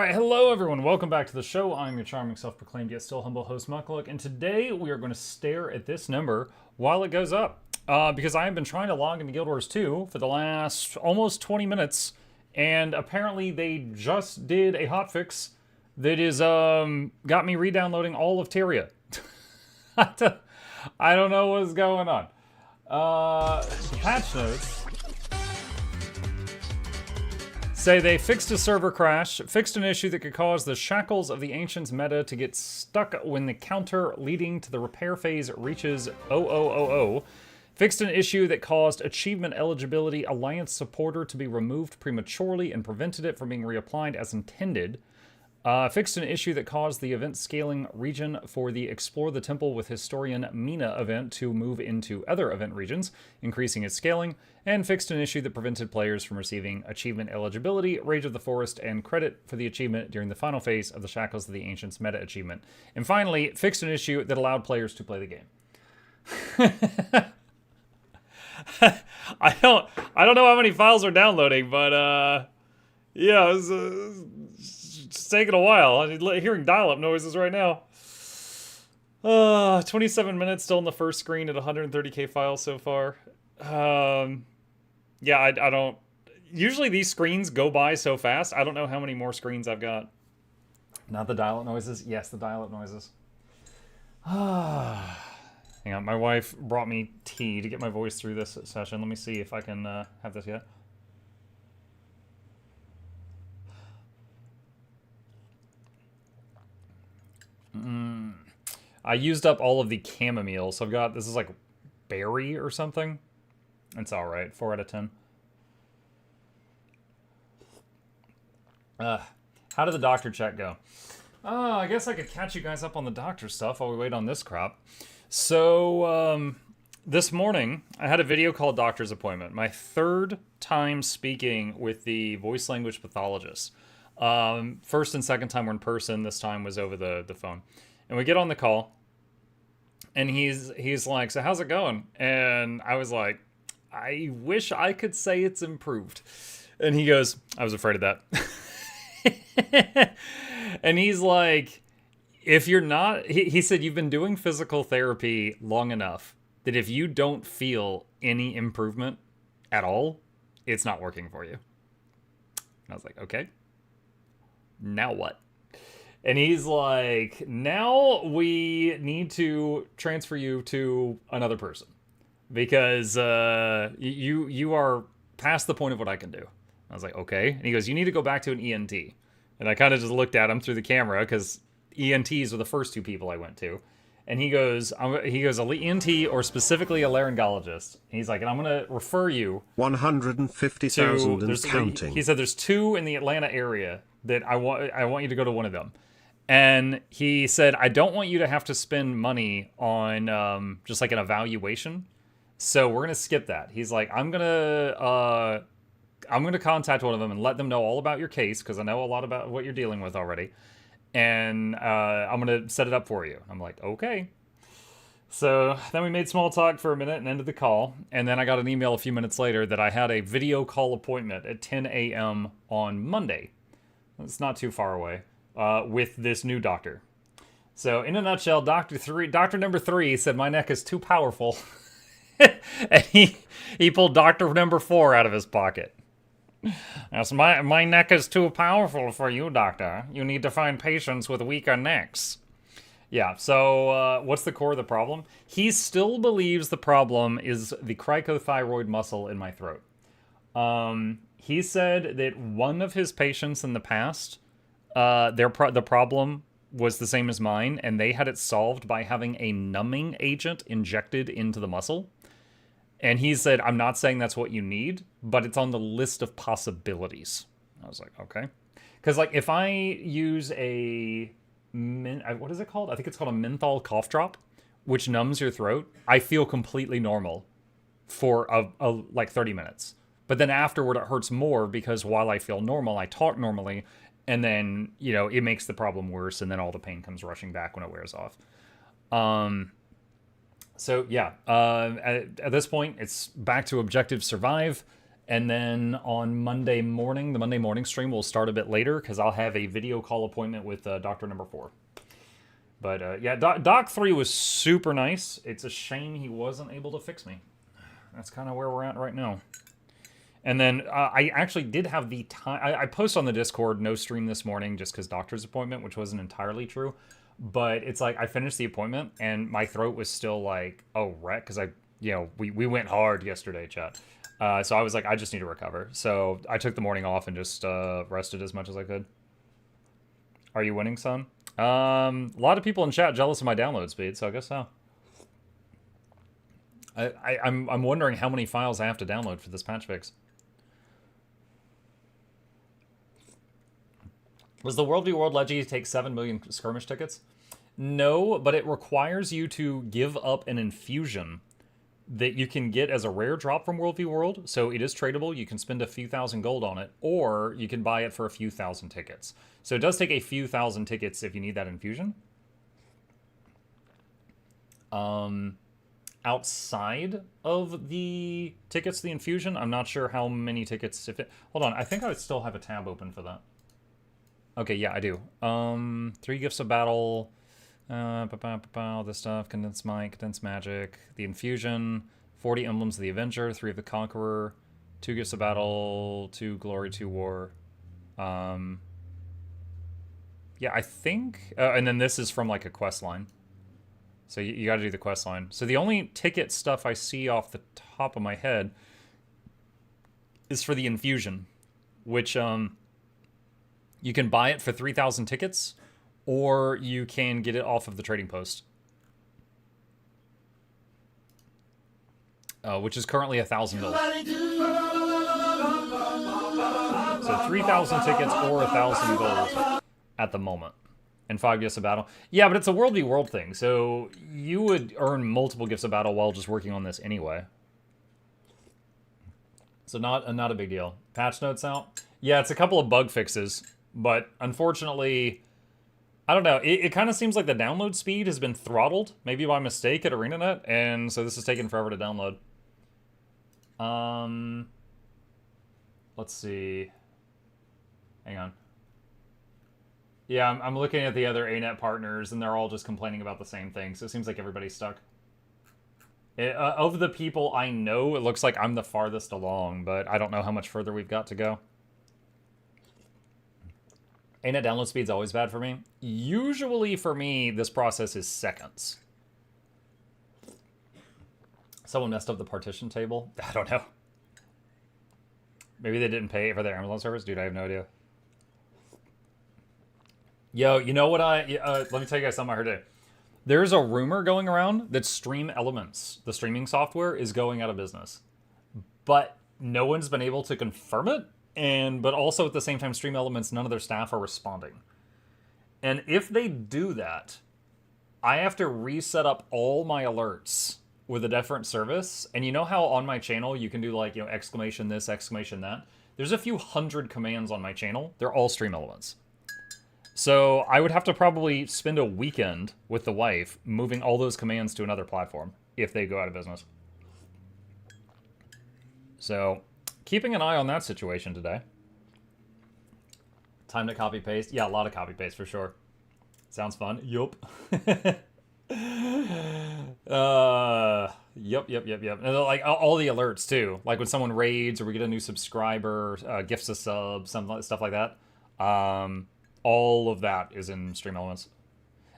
Alright, hello everyone, welcome back to the show. I'm your charming, self-proclaimed, yet still humble host, Mukluk, and today we are going to stare at this number while it goes up. Because I have been trying to log into Guild Wars 2 for the last almost 20 minutes, and apparently they just did a hotfix that is, got me re-downloading all of Tyria. I don't know what's going on. The patch notes say they fixed a server crash, fixed an issue that could cause the Shackles of the Ancients meta to get stuck when the counter leading to the repair phase reaches 0000, fixed an issue that caused achievement eligibility Alliance Supporter to be removed prematurely and prevented it from being reapplied as intended, fixed an issue that caused the event scaling region for the Explore the Temple with Historian Mina event to move into other event regions, increasing its scaling, and fixed an issue that prevented players from receiving achievement eligibility, Rage of the Forest, and credit for the achievement during the final phase of the Shackles of the Ancients meta achievement. And finally, fixed an issue that allowed players to play the game. I don't know how many files are downloading, but yeah, it's taking a while. I'm hearing dial-up noises right now. 27 minutes still on the first screen at 130k files so far. Yeah, I don't... Usually these screens go by so fast, I don't know how many more screens I've got. Not the dial-up noises? Yes, the dial-up noises. Hang on, my wife brought me tea to get my voice through this session. Let me see if I can have this yet. I used up all of the chamomile, so I've got, this is like berry or something. It's alright, 4 out of 10. How did the doctor check go? I guess I could catch you guys up on the doctor stuff while we wait on this crop. So, this morning, I had a video called Doctor's Appointment. My third time speaking with the voice language pathologist. First and second time were in person, this time was over the phone. And we get on the call, and he's like, so how's it going? And I was like, I wish I could say it's improved. And he goes, I was afraid of that. And he's like, if you're not, he said, you've been doing physical therapy long enough that if you don't feel any improvement at all, it's not working for you. And I was like, okay, now what? And he's like, now we need to transfer you to another person because you are past the point of what I can do. I was like, okay. And he goes, you need to go back to an ENT. And I kind of just looked at him through the camera because ENTs were the first two people I went to. And he goes, an ENT or specifically a laryngologist. And he's like, and I'm going to refer you 150,000 and counting. He said there's 2 in the Atlanta area that I want you to go to one of them. And he said, I don't want you to have to spend money on just like an evaluation. So we're going to skip that. He's like, I'm going to contact one of them and let them know all about your case because I know a lot about what you're dealing with already. And I'm going to set it up for you. I'm like, okay. So then we made small talk for a minute and ended the call. And then I got an email a few minutes later that I had a video call appointment at 10 a.m. on Monday. It's not too far away. With this new doctor. So in a nutshell, doctor number 3 said my neck is too powerful. And he pulled doctor number 4 out of his pocket. Yes, my neck is too powerful for you, doctor. You need to find patients with weaker necks. Yeah, so what's the core of the problem? He still believes the problem is the cricothyroid muscle in my throat. He said that one of his patients in the past, the problem was the same as mine, and they had it solved by having a numbing agent injected into the muscle. And he said, I'm not saying that's what you need, but it's on the list of possibilities. I was like, okay. Because, like, if I use what is it called? I think it's called a menthol cough drop, which numbs your throat. I feel completely normal for like 30 minutes. But then afterward, it hurts more because while I feel normal, I talk normally. And then, you know, it makes the problem worse, and then all the pain comes rushing back when it wears off. So, yeah, at this point, it's back to objective survive, And then on Monday morning, the Monday morning stream will start a bit later because I'll have a video call appointment with doctor number 4. But yeah, Doc 3 was super nice. It's a shame he wasn't able to fix me. That's kind of where we're at right now. And then I actually did have the time. I posted on the Discord, no stream this morning just because doctor's appointment, which wasn't entirely true. But it's like I finished the appointment and my throat was still like a wreck because we went hard yesterday, chat. So I was like, I just need to recover. So I took the morning off and just rested as much as I could. Are you winning, son? A lot of people in chat jealous of my download speed, so I guess so. I'm wondering how many files I have to download for this patch fix. Was the World v World Leggie take 7 million skirmish tickets? No, but it requires you to give up an infusion that you can get as a rare drop from World v World. So it is tradable. You can spend a few thousand gold on it, or you can buy it for a few thousand tickets. So it does take a few thousand tickets if you need that infusion. Outside of the tickets, the infusion, I'm not sure how many tickets. Hold on, I think I would still have a tab open for that. Okay, yeah, I do. 3 gifts of battle. All this stuff. Condensed might, condensed magic. The infusion. 40 emblems of the Avenger. 3 of the Conqueror. 2 gifts of battle. 2 glory, 2 war. Yeah, I think. And then this is from like a quest line. So you got to do the quest line. So the only ticket stuff I see off the top of my head is for the infusion, which you can buy it for 3,000 tickets, or you can get it off of the trading post, which is currently $1,000. So 3,000 tickets or 1,000 gold at the moment. And 5 gifts of battle. Yeah, but it's a World v World thing, so you would earn multiple gifts of battle while just working on this anyway. So not a big deal. Patch notes out? Yeah, it's a couple of bug fixes, but unfortunately, I don't know. It kind of seems like the download speed has been throttled, maybe by mistake at ArenaNet, and so this is taking forever to download. Let's see. Hang on. Yeah, I'm looking at the other ANET partners, and they're all just complaining about the same thing, so it seems like everybody's stuck. Of the people I know, it looks like I'm the farthest along, but I don't know how much further we've got to go. ANET download speed's always bad for me. Usually for me, this process is seconds. Someone messed up the partition table? I don't know. Maybe they didn't pay for their Amazon service? Dude, I have no idea. Yo, you know what let me tell you guys something I heard today. There's a rumor going around that Stream Elements, the streaming software, is going out of business. But no one's been able to confirm it, but also at the same time, Stream Elements, none of their staff are responding. And if they do that, I have to reset up all my alerts with a different service. And you know how on my channel you can do like, exclamation this, exclamation that? There's a few hundred commands on my channel. They're all Stream Elements. So I would have to probably spend a weekend with the wife moving all those commands to another platform if they go out of business. So keeping an eye on that situation today. Time to copy paste. Yeah, a lot of copy paste for sure. Sounds fun. Yup. Yep. And like all the alerts too. Like when someone raids or we get a new subscriber, gifts a sub, stuff like that. All of that is in Stream Elements.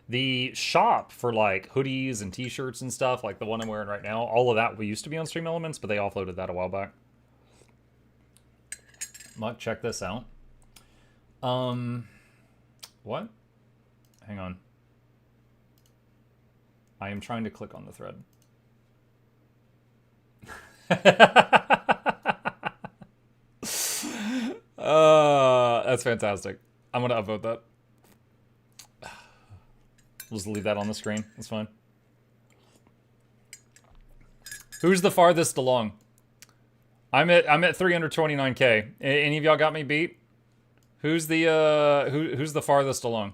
The shop for like hoodies and t-shirts and stuff, like the one I'm wearing right now, all of that used to be on Stream Elements, but they offloaded that a while back. Muck, check this out. What? Hang on. I am trying to click on the thread. That's fantastic. I'm gonna upvote that. We'll just leave that on the screen. That's fine. Who's the farthest along? I'm at 329K. Any of y'all got me beat? Who's the who's the farthest along?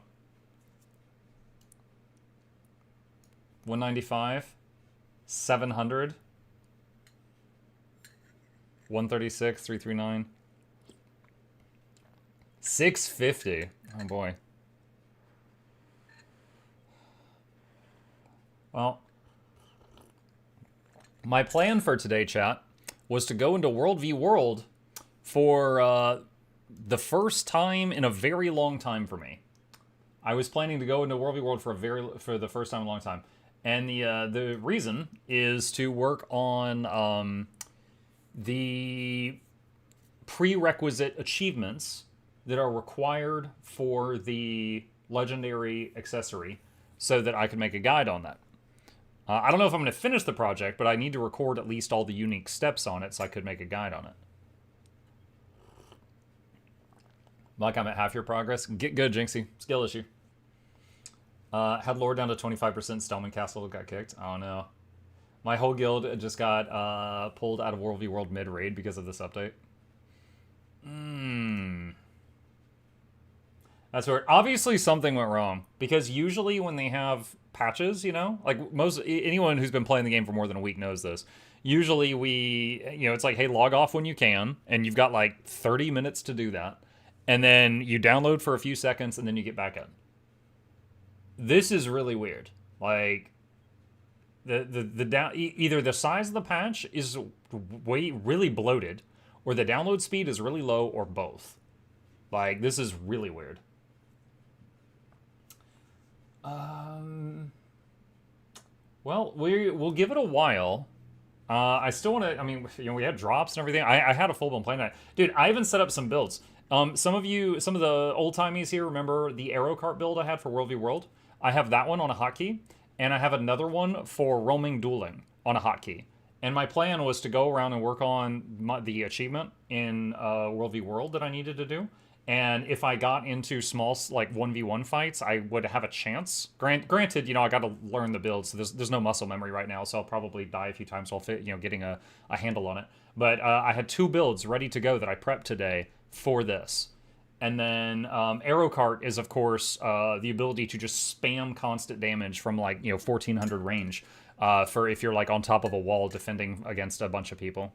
195, 700, 136, 339. 650. Oh boy. Well, my plan for today, chat, was to go into WvW for the first time in a very long time for me. I was planning to go into WvW for the first time in a long time, and the reason is to work on the prerequisite achievements that are required for the legendary accessory, so that I can make a guide on that. I don't know if I'm going to finish the project, but I need to record at least all the unique steps on it so I could make a guide on it. Like I'm at half your progress. Get good, Jinxie. Skill issue. Had lore down to 25%. Stelman Castle got kicked. Oh no. My whole guild just got pulled out of WvW mid-raid because of this update. That's weird. Obviously something went wrong. Because usually when they have patches, you know, like anyone who's been playing the game for more than a week knows this. Usually it's like, hey, log off when you can, and you've got like 30 minutes to do that. And then you download for a few seconds, and then you get back in. This is really weird. Like, either the size of the patch is really bloated, or the download speed is really low, or both. Like, this is really weird. Well, we'll give it a while. I still want to. I mean, we had drops and everything. I had a full-blown plan tonight, dude. I even set up some builds. Some of the old-timies here remember the arrow cart build I had for WvW. I have that one on a hotkey, and I have another one for roaming dueling on a hotkey. And my plan was to go around and work on the achievement in WvW that I needed to do. And if I got into small, like, 1v1 fights, I would have a chance. Granted, I got to learn the build, so there's no muscle memory right now, so I'll probably die a few times while getting a handle on it. But I had 2 builds ready to go that I prepped today for this. And then arrow cart is, of course, the ability to just spam constant damage from, like, 1400 range for if you're, like, on top of a wall defending against a bunch of people.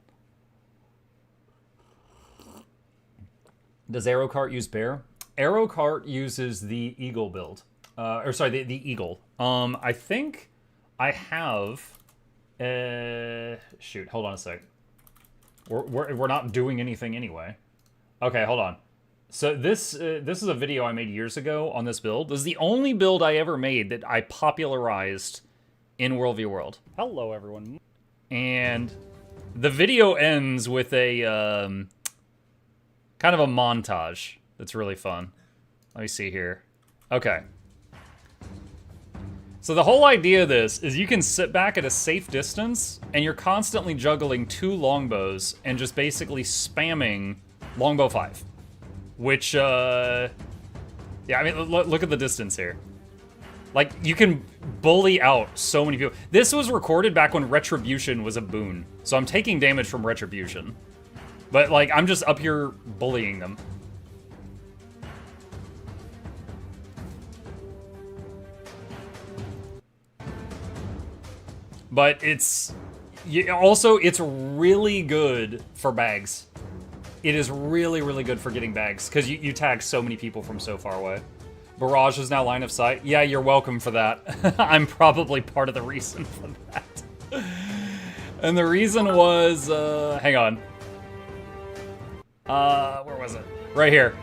Does arrow cart use bear? Arrow cart uses the eagle build. The eagle. I think I have... shoot, hold on a sec. We're not doing anything anyway. Okay, hold on. So this is a video I made years ago on this build. This is the only build I ever made that I popularized in WvW. Hello, everyone. And the video ends with a kind of a montage that's really fun. Let me see here. Okay. So the whole idea of this is you can sit back at a safe distance, and you're constantly juggling 2 longbows and just basically spamming longbow 5. Which, yeah, I mean, look at the distance here. Like, you can bully out so many people. This was recorded back when Retribution was a boon. So I'm taking damage from Retribution. But, like, I'm just up here bullying them. But it's... Also, it's really good for bags. It is really, really good for getting bags, because you tag so many people from so far away. Barrage is now line of sight. Yeah, you're welcome for that. I'm probably part of the reason for that. And the reason was, hang on. Where was it? Right here.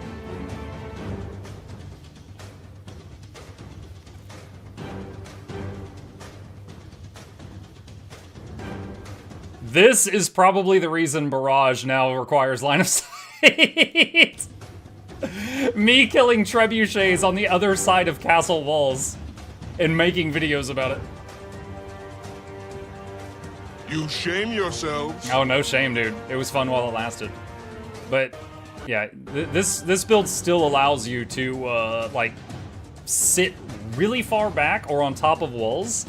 This is probably the reason Barrage now requires line of sight. Me killing trebuchets on the other side of castle walls and making videos about it. You shame yourselves. Oh, no shame, dude. It was fun while it lasted. But, yeah, this build still allows you to, like, sit really far back or on top of walls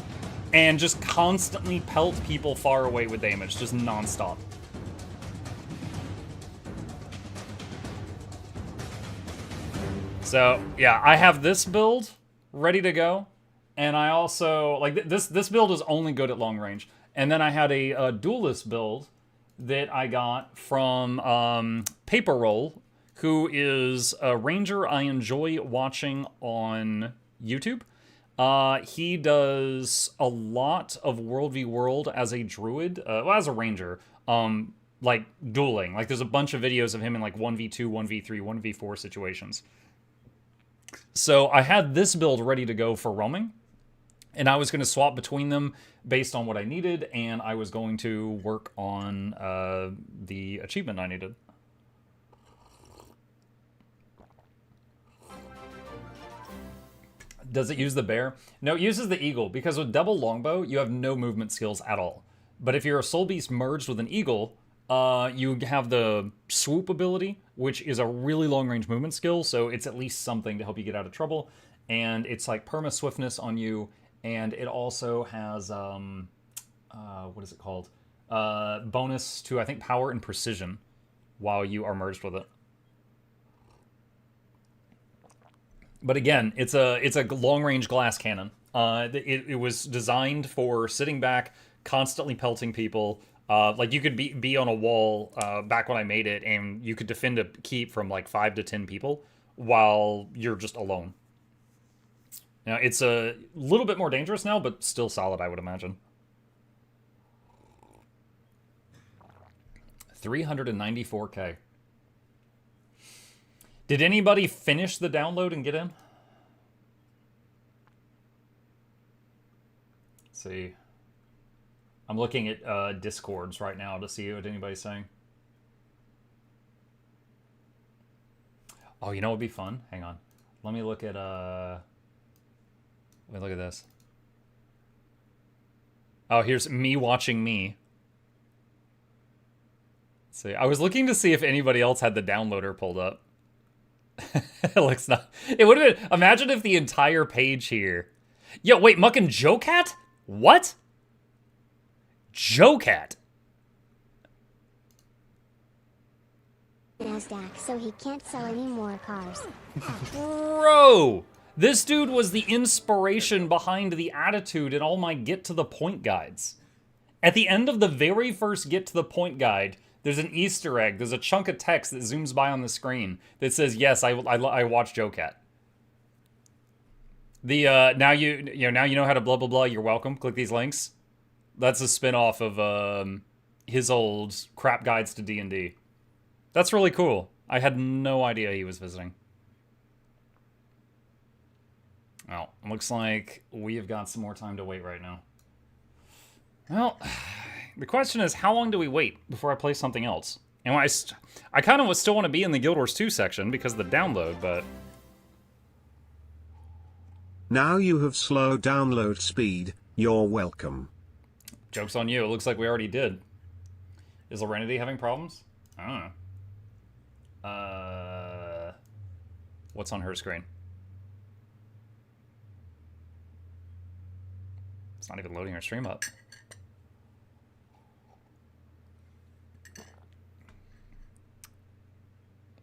and just constantly pelt people far away with damage, just non-stop. So, yeah, I have this build ready to go, and I also, like, this build is only good at long range. And then I had a duelist build that I got from Paper Roll, who is a ranger I enjoy watching on YouTube. He does a lot of World v World as a druid, well, as a ranger, like dueling. Like there's a bunch of videos of him in like 1v2, 1v3, 1v4 situations. So I had this build ready to go for roaming, and I was going to swap between them based on what I needed, and I was going to work on the achievement I needed. Does it use the bear? No, it uses the eagle, because with double longbow, you have no movement skills at all. But if you're a soul beast merged with an eagle, you have the swoop ability, which is a really long-range movement skill, so it's at least something to help you get out of trouble. And it's like perma-swiftness on you, and it also has, what is it called? Bonus to, I think, power and precision while you are merged with it. But again, it's a long-range glass cannon. It was designed for sitting back, constantly pelting people. Like you could be on a wall back when I made it, and you could defend a keep from like 5 to 10 people while you're just alone. Now it's a little bit more dangerous now, but still solid, I would imagine. 394K. Did anybody finish the download and get in? Let's see. I'm looking at Discords right now to see what anybody's saying. Oh, you know what would be fun? Hang on. Let me look at wait, look at this. Oh, here's me watching me. Let's see. I was looking to see if anybody else had the downloader pulled up. It looks not. It would have been. Imagine if the entire page here. Yo, wait, Muck and Joe-Cat? What? Joe-Cat? NASDAQ, so he can't sell any more cars. Bro! This dude was the inspiration behind the attitude in all my get to the point guides. At the end of the very first get to the point guide, there's an Easter egg. There's a chunk of text that zooms by on the screen that says, "Yes, I watch Joe-Cat." The now you know how to blah blah blah. You're welcome. Click these links. That's a spin-off of his old crap guides to D&D. That's really cool. I had no idea he was visiting. Oh, looks like we have got some more time to wait right now. Well, the question is, how long do we wait before I play something else? And I kind of still want to be in the Guild Wars 2 section because of the download, but... Now you have slow download speed, you're welcome. Joke's on you, it looks like we already did. Is Lorenity having problems? I don't know. What's on her screen? It's not even loading her stream up.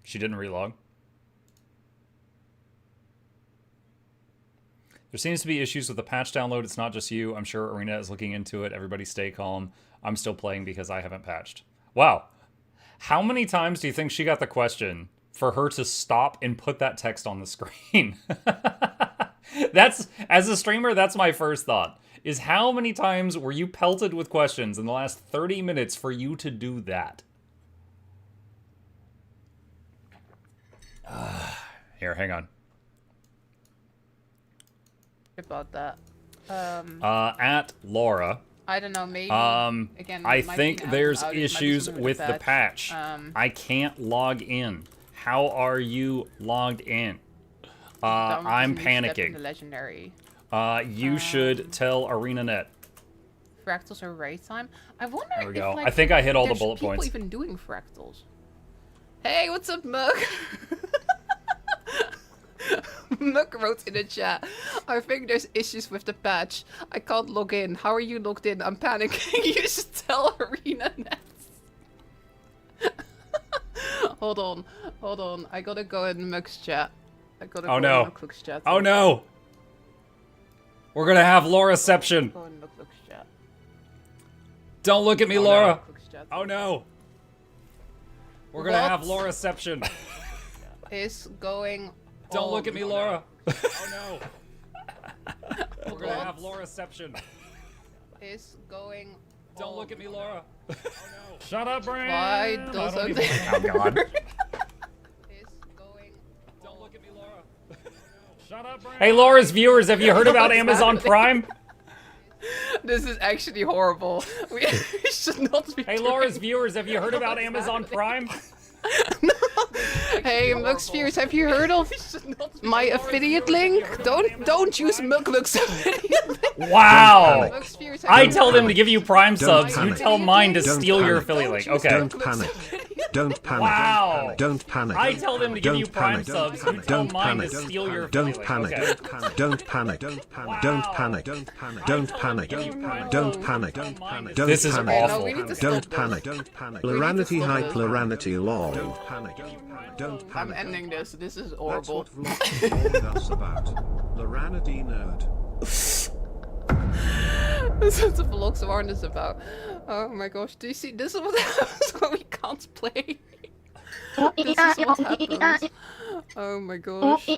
She didn't relog. There seems to be issues with the patch download. It's not just you. I'm sure Arena is looking into it. Everybody stay calm. I'm still playing because I haven't patched. Wow. How many times do you think she got the question for her to stop and put that text on the screen? That's, as a streamer, that's my first thought. Is how many times were you pelted with questions in the last 30 minutes for you to do that? Here, hang on. About that. At Laura. I don't know, maybe. Again, I think there's issues with the patch. I can't log in. How are you logged in? I'm panicking. The legendary. You should tell ArenaNet. Fractals are raid time. I wonder There we if, go. like, I think I hit all the there's bullet points. people even doing fractals. Hey, what's up, Mug? Mug wrote in the chat, I think there's issues with the patch. I can't log in. How are you logged in? I'm panicking. You should tell ArenaNet. Hold on. I gotta go in Mug's chat. I gotta go in Mukluk's chat. Oh no! We're gonna have Lauraception. Go in Mukluk's chat. Don't look at me, Laura. Mukluk's chat. chat. Oh no! We're gonna have Lauraception. Is going Don't on? look at me, Laura. Oh no! We're gonna have Lauraception. Is going Don't on? look at me, Laura. Oh no! Shut up, Brand. Why doesn't it? Oh god! Is going Don't look at me, Laura. Oh, no. Shut up, Brand. Hey, Laura's viewers, have you heard about What's Amazon happening? Prime? This is actually horrible. We should not be. Hey, doing Laura's this. viewers, have you heard about Amazon Prime? Hey, Mux viewers, have you heard of my affiliate link? Don't use Mukluk's affiliate link. Wow! Mux viewers, I have you tell heard them of to give you Prime Don't subs. You panic. tell mine to Don't steal your panic. affiliate link. Don't Okay. Don't panic. Don't panic. Wow. Don't panic. I tell them to give Don't you Prime panic. subs. You tell Don't mine to panic. steal your Don't affiliate panic. link. Okay. Don't panic. Don't panic. Don't panic. Don't panic. Don't panic. Don't This is panic. awful. No, we need to Don't stop panic. this. Don't panic. We need to Plurality stop high, this. plurality low. Don't panic. Don't I'm panic. ending this. This is That's horrible. what vlogs warned us about. Plurality nerd. This is what vlogs warned us about. Oh my gosh, do you see? This is what happens when we can't play. This is what happens. Oh my gosh.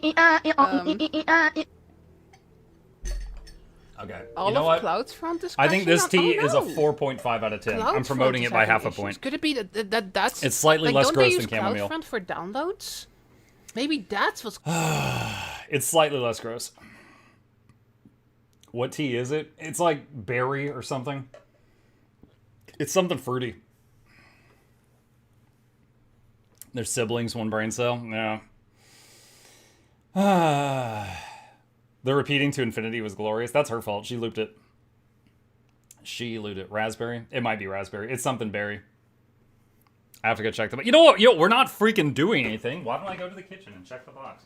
Okay. All You know of what? CloudFront is I think this crashing tea out? is Oh, a no. 4.5 out of 10. I'm CloudFront promoting is it by having half a issues. point. Could it be that's? It's slightly like, less don't gross they than use chamomile. CloudFront for downloads? Maybe that's what's. It's slightly less gross. What tea is it? It's like berry or something. It's something fruity. They're siblings, one brain cell. Yeah. The repeating to infinity was glorious. That's her fault. She looped it. She looped it. Raspberry? It might be raspberry. It's something berry. I have to go check the box. You know what? We're not freaking doing anything. Why don't I go to the kitchen and check the box?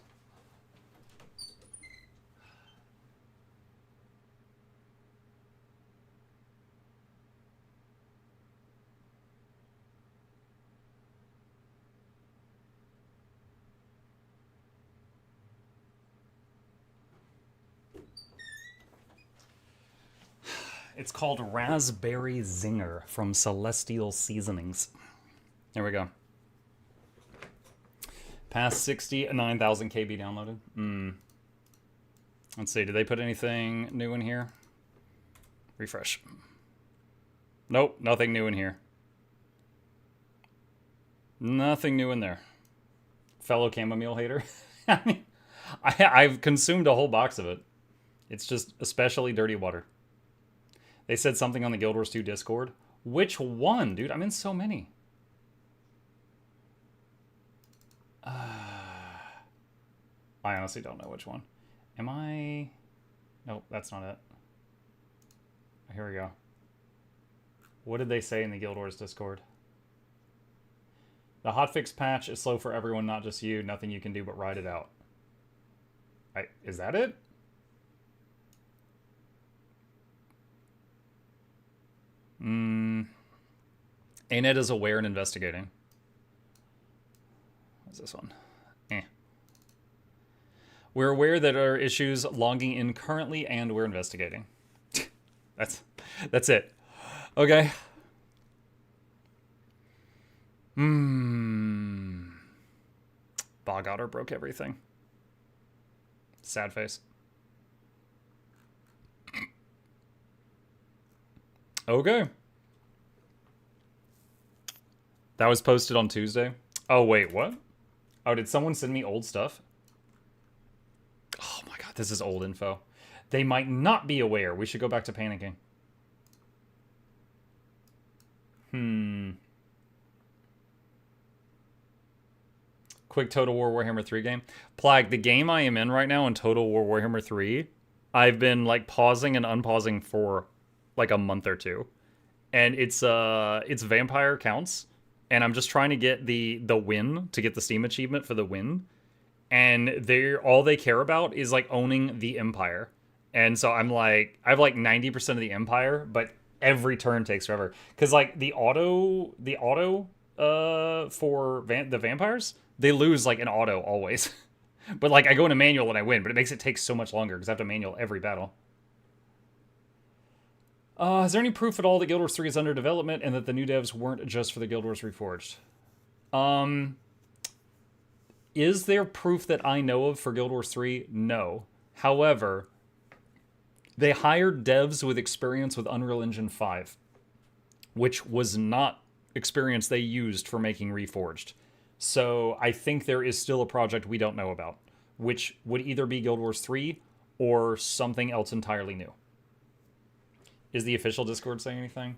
It's called Raspberry Zinger from Celestial Seasonings. There we go. Past 69,000 KB downloaded. Let's see, did they put anything new in here? Refresh. Nope, nothing new in here. Nothing new in there. Fellow chamomile hater. I mean, I've consumed a whole box of it. It's just especially dirty water. They said something on the Guild Wars 2 Discord. Which one, dude? I'm in so many. I honestly don't know which one. Am I... Nope, that's not it. Here we go. What did they say in the Guild Wars Discord? The hotfix patch is slow for everyone, not just you. Nothing you can do but ride it out. Is that it? ANET is aware and investigating. What's this one? We're aware that there are issues logging in currently, and we're investigating. That's it. Okay. Bog Otter broke everything. Sad face. Okay. That was posted on Tuesday. Oh, wait, what? Oh, did someone send me old stuff? Oh my god, this is old info. They might not be aware. We should go back to panicking. Quick Total War Warhammer 3 game. Plague, the game I am in right now in Total War Warhammer 3, I've been like pausing and unpausing for like a month or two. And it's vampire counts. And I'm just trying to get the win, to get the Steam achievement for the win. And all they care about is like owning the Empire. And so I'm like, I have like 90% of the Empire, but every turn takes forever. Because like the auto for the vampires, they lose like an auto always. But like I go into manual and I win, but it makes it take so much longer because I have to manual every battle. Is there any proof at all that Guild Wars 3 is under development and that the new devs weren't just for the Guild Wars Reforged? Is there proof that I know of for Guild Wars 3? No. However, they hired devs with experience with Unreal Engine 5, which was not experience they used for making Reforged. So I think there is still a project we don't know about, which would either be Guild Wars 3 or something else entirely new. Is the official Discord saying anything?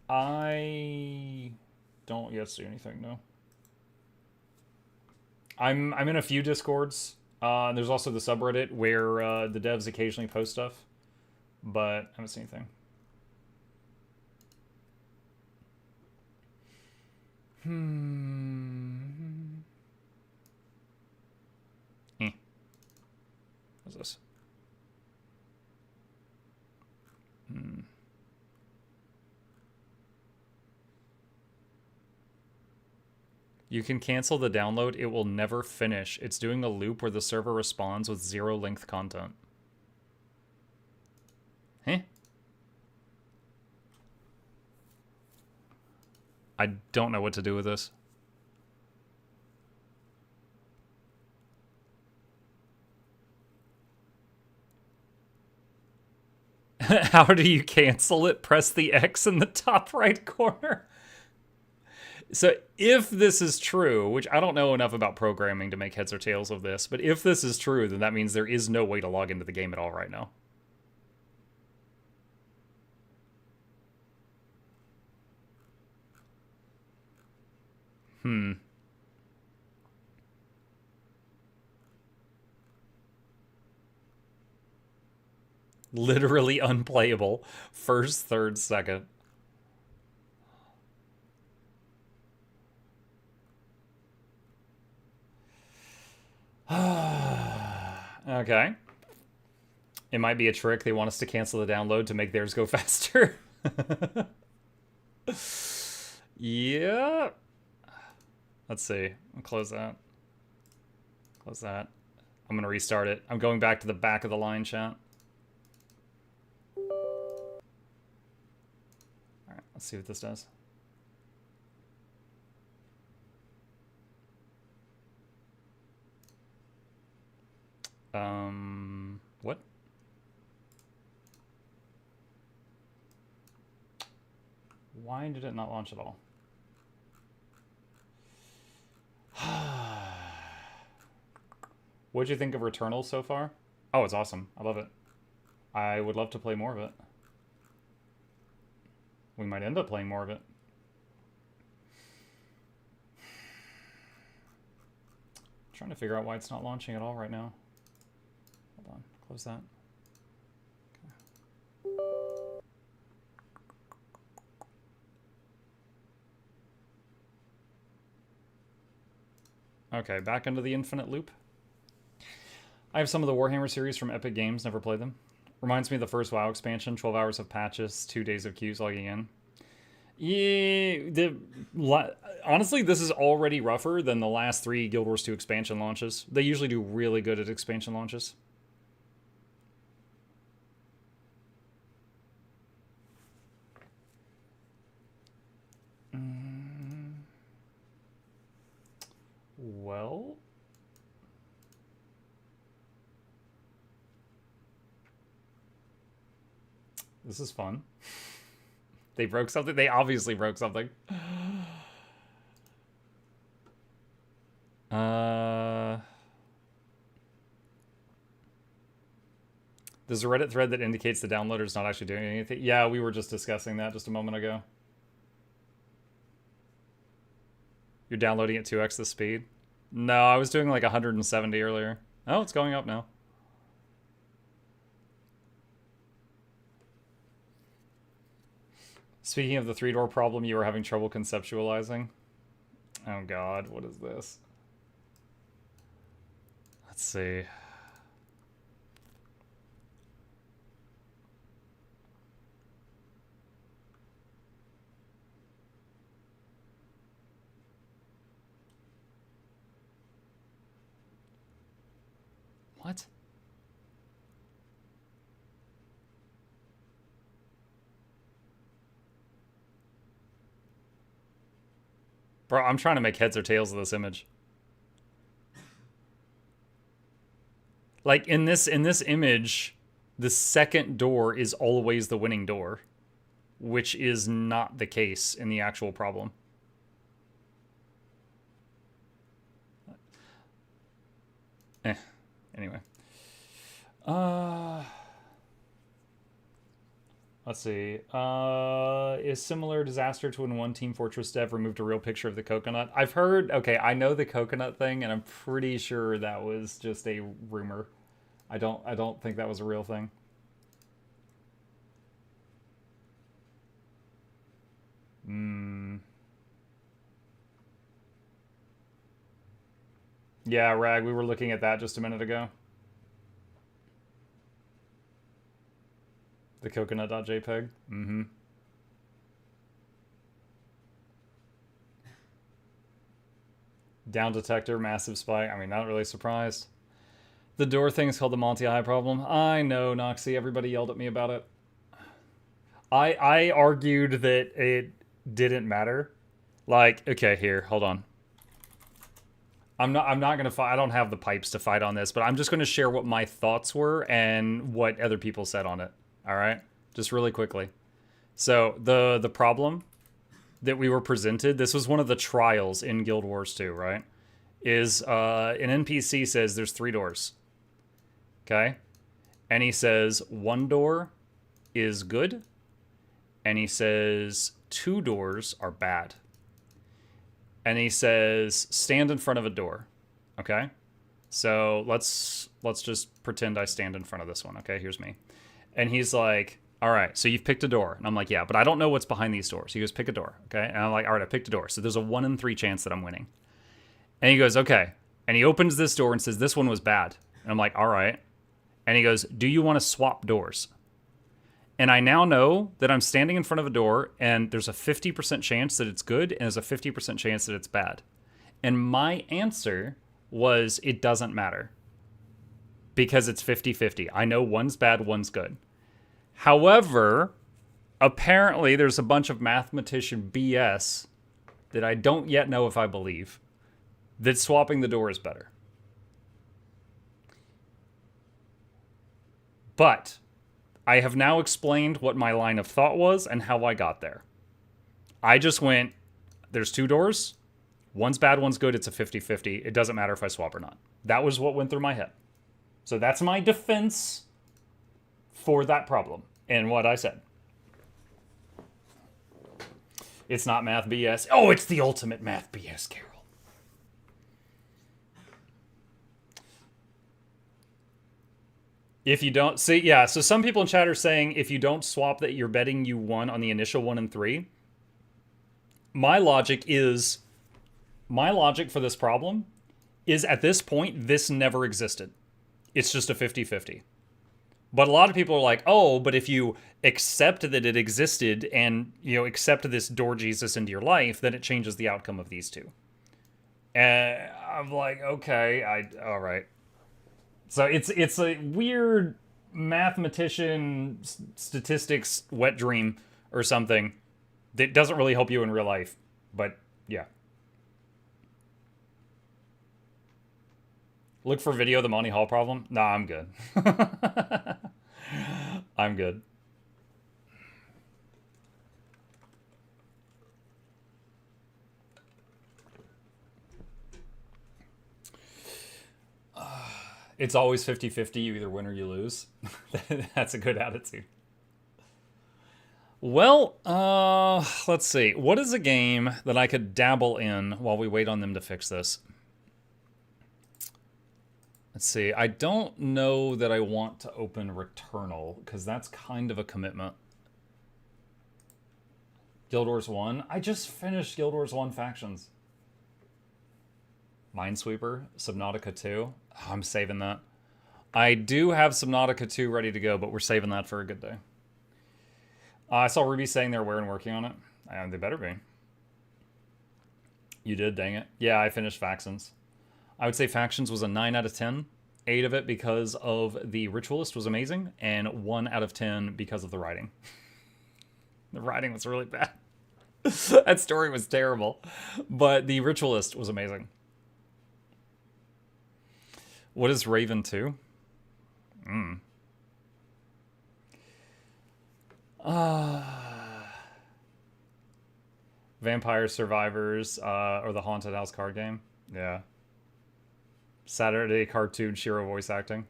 I don't yet see anything, no. I'm in a few Discords. There's also the subreddit where the devs occasionally post stuff, but I haven't seen anything. What's this? You can cancel the download. It will never finish. It's doing a loop where the server responds with zero-length content. Huh? I don't know what to do with this. How do you cancel it? Press the X in the top right corner. So if this is true, which I don't know enough about programming to make heads or tails of this, but if this is true, then that means there is no way to log into the game at all right now. Literally unplayable. First, third, second. Okay. It might be a trick. They want us to cancel the download to make theirs go faster. Yeah. Let's see. I'll close that. Close that. I'm going to restart it. I'm going back to the back of the line, chat. Alright, let's see what this does. What? Why did it not launch at all? What'd you think of Returnal so far? Oh, it's awesome. I love it. I would love to play more of it. We might end up playing more of it. I'm trying to figure out why it's not launching at all right now. Hold on. Close that. Okay, back into the infinite loop. I have some of the Warhammer series from Epic Games, never played them. Reminds me of the first WoW expansion, 12 hours of patches, 2 days of queues logging in. Yeah, honestly, this is already rougher than the last 3 Guild Wars 2 expansion launches. They usually do really good at expansion launches. Well... This is fun. They broke something? They obviously broke something. There's a Reddit thread that indicates the downloader's not actually doing anything. Yeah, we were just discussing that just a moment ago. You're downloading at 2x the speed? No, I was doing like 170 earlier. Oh, it's going up now. Speaking of the 3-door problem you were having trouble conceptualizing. Oh god, what is this? Let's see. What? Bro, I'm trying to make heads or tails of this image. Like, in this image, the second door is always the winning door, which is not the case in the actual problem. Anyway. Let's see. Is similar disaster to when one Team Fortress dev removed a real picture of the coconut? I've heard, okay, I know the coconut thing, and I'm pretty sure that was just a rumor. I don't think that was a real thing. Yeah, Rag, we were looking at that just a minute ago. The coconut.jpg. Down detector, massive spike. I mean, not really surprised. The door thing is called the Monty High problem. I know, Noxxi. Everybody yelled at me about it. I argued that it didn't matter. Like, okay, here, hold on. I'm not gonna fight. I don't have the pipes to fight on this, but I'm just gonna share what my thoughts were and what other people said on it. All right, just really quickly. So the problem that we were presented, this was one of the trials in Guild Wars 2, right? Is an NPC says there's 3 doors. Okay, and he says 1 door is good, and he says 2 doors are bad. And he says, stand in front of a door, okay? So let's just pretend I stand in front of this one, okay? Here's me. And he's like, all right, so you've picked a door. And I'm like, yeah, but I don't know what's behind these doors. He goes, pick a door, okay? And I'm like, all right, I picked a door. So there's a 1 in 3 chance that I'm winning. And he goes, okay. And he opens this door and says, this one was bad. And I'm like, all right. And he goes, do you want to swap doors? And I now know that I'm standing in front of a door and there's a 50% chance that it's good and there's a 50% chance that it's bad. And my answer was, it doesn't matter. Because it's 50-50. I know one's bad, one's good. However, apparently there's a bunch of mathematician BS that I don't yet know if I believe that swapping the door is better. But I have now explained what my line of thought was and how I got there. I just went, there's 2 doors. One's bad, one's good. It's a 50-50. It doesn't matter if I swap or not. That was what went through my head. So that's my defense for that problem and what I said. It's not math BS. Oh, it's the ultimate math BS, Carol. If you don't see, yeah, so some people in chat are saying if you don't swap that you're betting you won on the initial 1 in 3. My logic for this problem is at this point, this never existed. It's just a 50-50. But a lot of people are like, oh, but if you accept that it existed and, you know, accept this door Jesus into your life, then it changes the outcome of these 2. And I'm like, okay, all right. So it's a weird mathematician statistics wet dream or something that doesn't really help you in real life. But yeah. Look for video of the Monty Hall problem. Nah, I'm good. I'm good. It's always 50-50. You either win or you lose. That's a good attitude. Well, let's see. What is a game that I could dabble in while we wait on them to fix this? Let's see. I don't know that I want to open Returnal, because that's kind of a commitment. Guild Wars 1? I just finished Guild Wars 1 Factions. Minesweeper, Subnautica 2. Oh, I'm saving that. I do have Subnautica 2 ready to go, but we're saving that for a good day. I saw Ruby saying they're aware and working on it. They better be. You did, dang it. Yeah, I finished Factions. I would say Factions was a 9 out of 10. 8 of it because of the Ritualist was amazing, and 1 out of 10 because of the writing. The writing was really bad. That story was terrible. But the Ritualist was amazing. What is Raven 2? Vampire Survivors, or the Haunted House card game. Yeah. Saturday cartoon Shiro voice acting.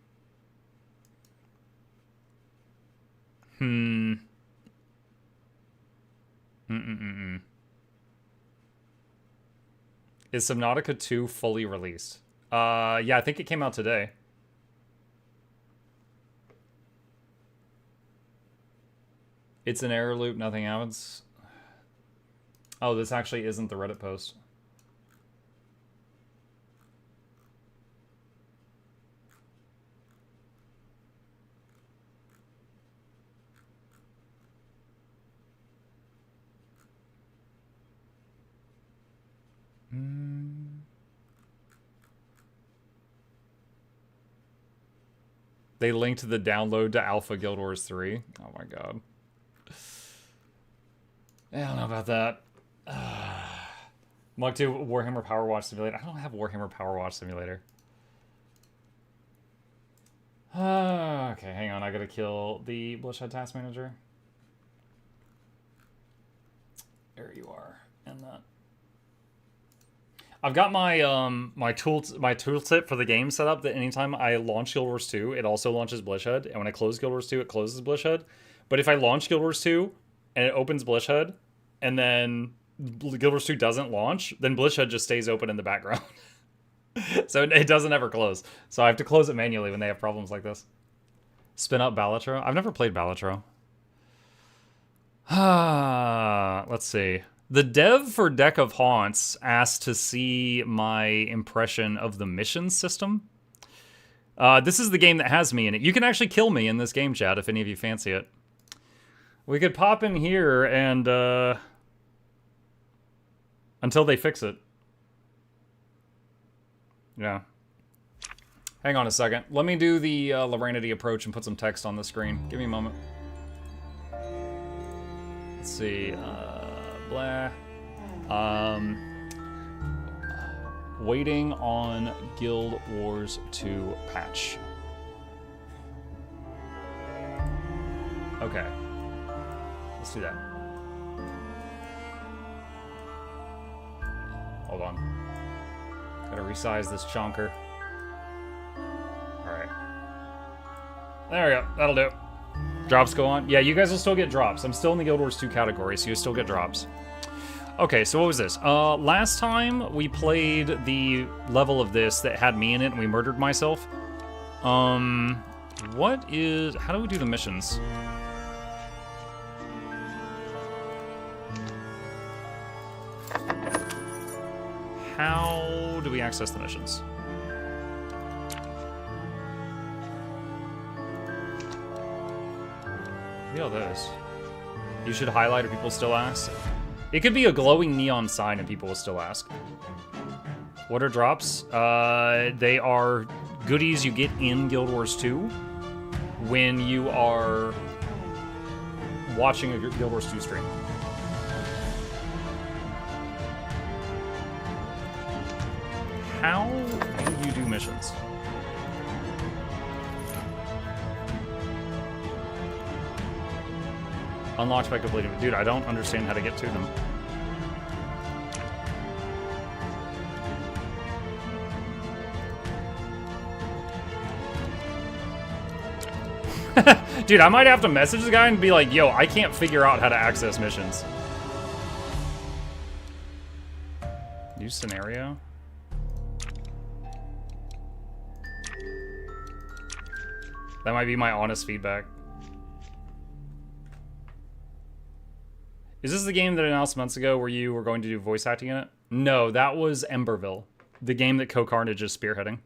Is Subnautica 2 fully released? Yeah, I think it came out today. It's an error loop, nothing happens. Oh, this actually isn't the Reddit post. They linked the download to Alpha Guild Wars 3. Oh my god. I don't know about that. Mug 2 Warhammer Power Watch Simulator. I don't have Warhammer Power Watch Simulator. Okay, hang on. I gotta kill the Bloodshed Task Manager. There you are. And that. I've got my my tooltip for the game set up that anytime I launch Guild Wars 2, it also launches Bloodshed, and when I close Guild Wars 2, it closes Bloodshed. But if I launch Guild Wars 2 and it opens Bloodshed, and then Guild Wars 2 doesn't launch, then Bloodshed just stays open in the background. So it doesn't ever close. So I have to close it manually when they have problems like this. Spin up Balatro. I've never played Balatro. Let's see. The dev for Deck of Haunts asked to see my impression of the mission system. This is the game that has me in it. You can actually kill me in this game, chat, if any of you fancy it. We could pop in here and, until they fix it. Yeah. Hang on a second. Let me do the Loranity approach and put some text on the screen. Give me a moment. Let's see. Blah. Waiting on Guild Wars 2 patch. Okay. Let's do that. Hold on. Gotta resize this chonker. Alright. There we go. That'll do. Drops go on. Yeah, you guys will still get drops. I'm still in the Guild Wars 2 category, so you still get drops. Okay, so what was this? Last time we played the level of this that had me in it and we murdered myself. What is... How do we do the missions? How do we access the missions? Look at this. You should highlight or people still ask. It could be a glowing neon sign and people will still ask. What are drops? They are goodies you get in Guild Wars 2 when you are watching a Guild Wars 2 stream. How do you do missions? Unlocked by completing. Dude, I don't understand how to get to them. Dude, I might have to message the guy and be like, yo, I can't figure out how to access missions. New scenario? That might be my honest feedback. Is this the game that I announced months ago where you were going to do voice acting in it? No, that was Emberville, the game that Co-Carnage is spearheading.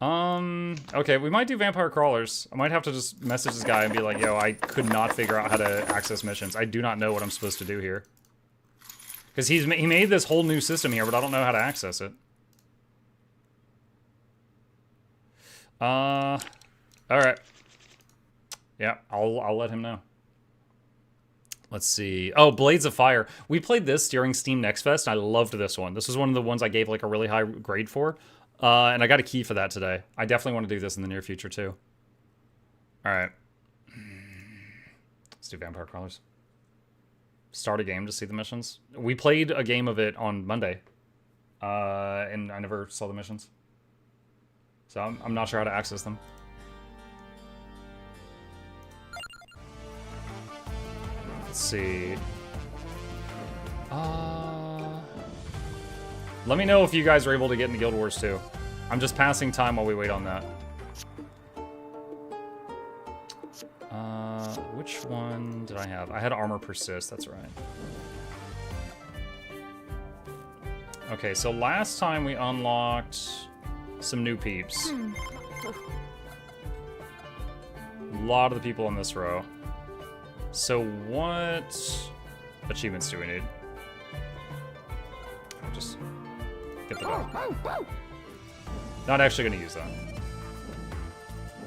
Okay, we might do Vampire Crawlers. I might have to just message this guy and be like, yo, I could not figure out how to access missions. I do not know what I'm supposed to do here. Because he made this whole new system here, but I don't know how to access it. Alright. Yeah, I'll let him know. Let's see. Oh, Blades of Fire. We played this during Steam Next Fest, and I loved this one. This was one of the ones I gave like a really high grade for. And I got a key for that today. I definitely want to do this in the near future, too. All right. Let's do Vampire Crawlers. Start a game to see the missions. We played a game of it on Monday. And I never saw the missions. So I'm not sure how to access them. Let's see. Let me know if you guys are able to get into Guild Wars too. I'm just passing time while we wait on that. Which one did I have? I had Armor Persist, that's right. Okay, so last time we unlocked some new peeps. A lot of the people in this row. So what achievements do we need? I'll just get the dog. Not actually going to use that.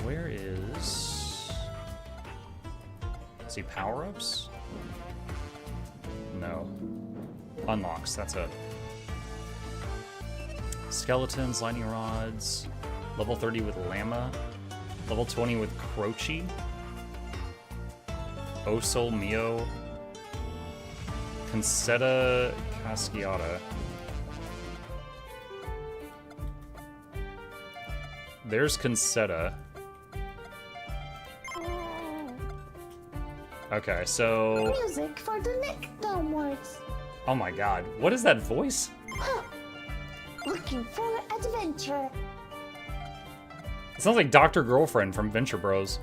Where is... See power-ups? No. Unlocks, that's it. Skeletons, lightning rods. Level 30 with Llama. Level 20 with Croce. O Sol Mio. Concetta Casciata. There's Concetta. Okay, so... Music for the next downwards. Oh my god, what is that voice? Looking for adventure. It sounds like Dr. Girlfriend from Venture Bros.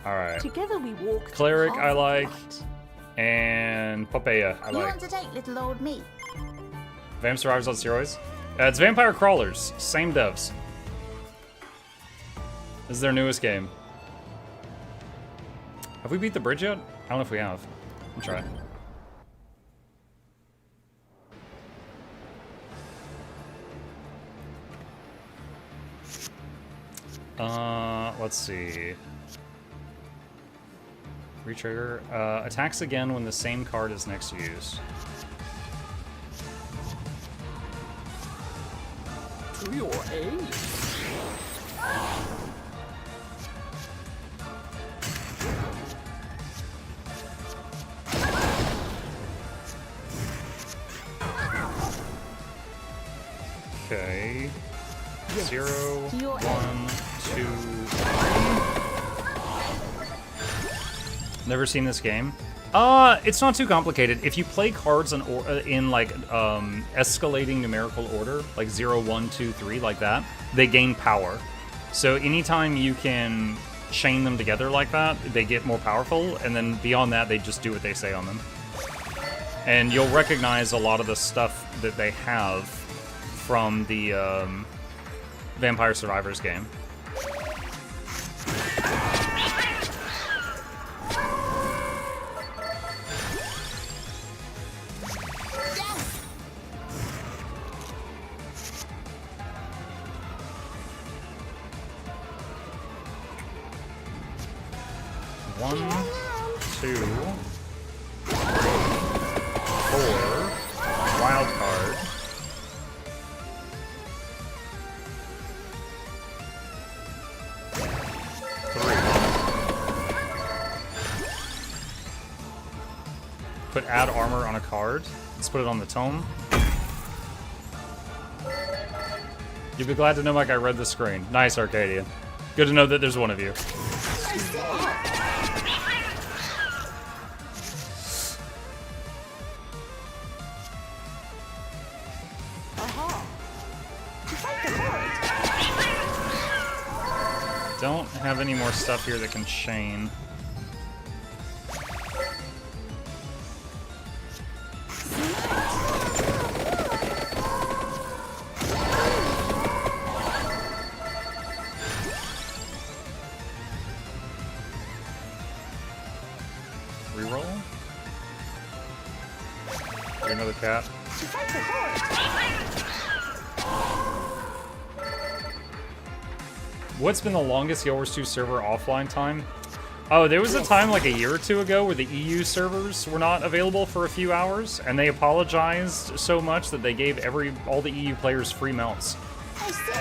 Alright. Together we walk. Cleric I like. And Popeye I You like. want to take little old me? Vamp Survivors on steroids? It's Vampire Crawlers. Same devs. This is their newest game. Have we beat the bridge yet? I don't know if we have. I'll try. Let's see. Retrigger. Attacks again when the same card is next to use. To your aid. Okay. 0, 1, 2. Never seen this game. It's not too complicated. If you play cards in like escalating numerical order, like 0, 1, 2, 3, like that, they gain power. So anytime you can chain them together like that, they get more powerful, and then beyond that, they just do what they say on them. And you'll recognize a lot of the stuff that they have from the Vampire Survivors game. One, 2, 4, wild card. Put add armor on a card. Let's put it on the tome. You'll be glad to know, Mike, I read the screen. Nice, Arcadia. Good to know that there's one of you. Don't have any more stuff here that can chain. Reroll. Get another cat. What's been the longest Guild Wars 2 server offline time? Oh, there was a time like a year or two ago where the EU servers were not available for a few hours, and they apologized so much that they gave all the EU players free melts. I see.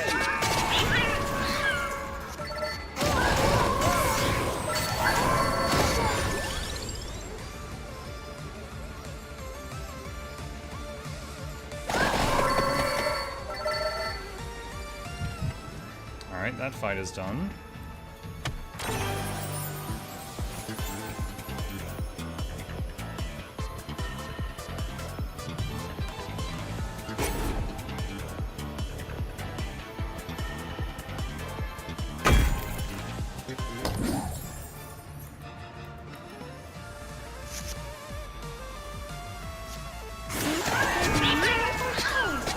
Alright, that fight is done.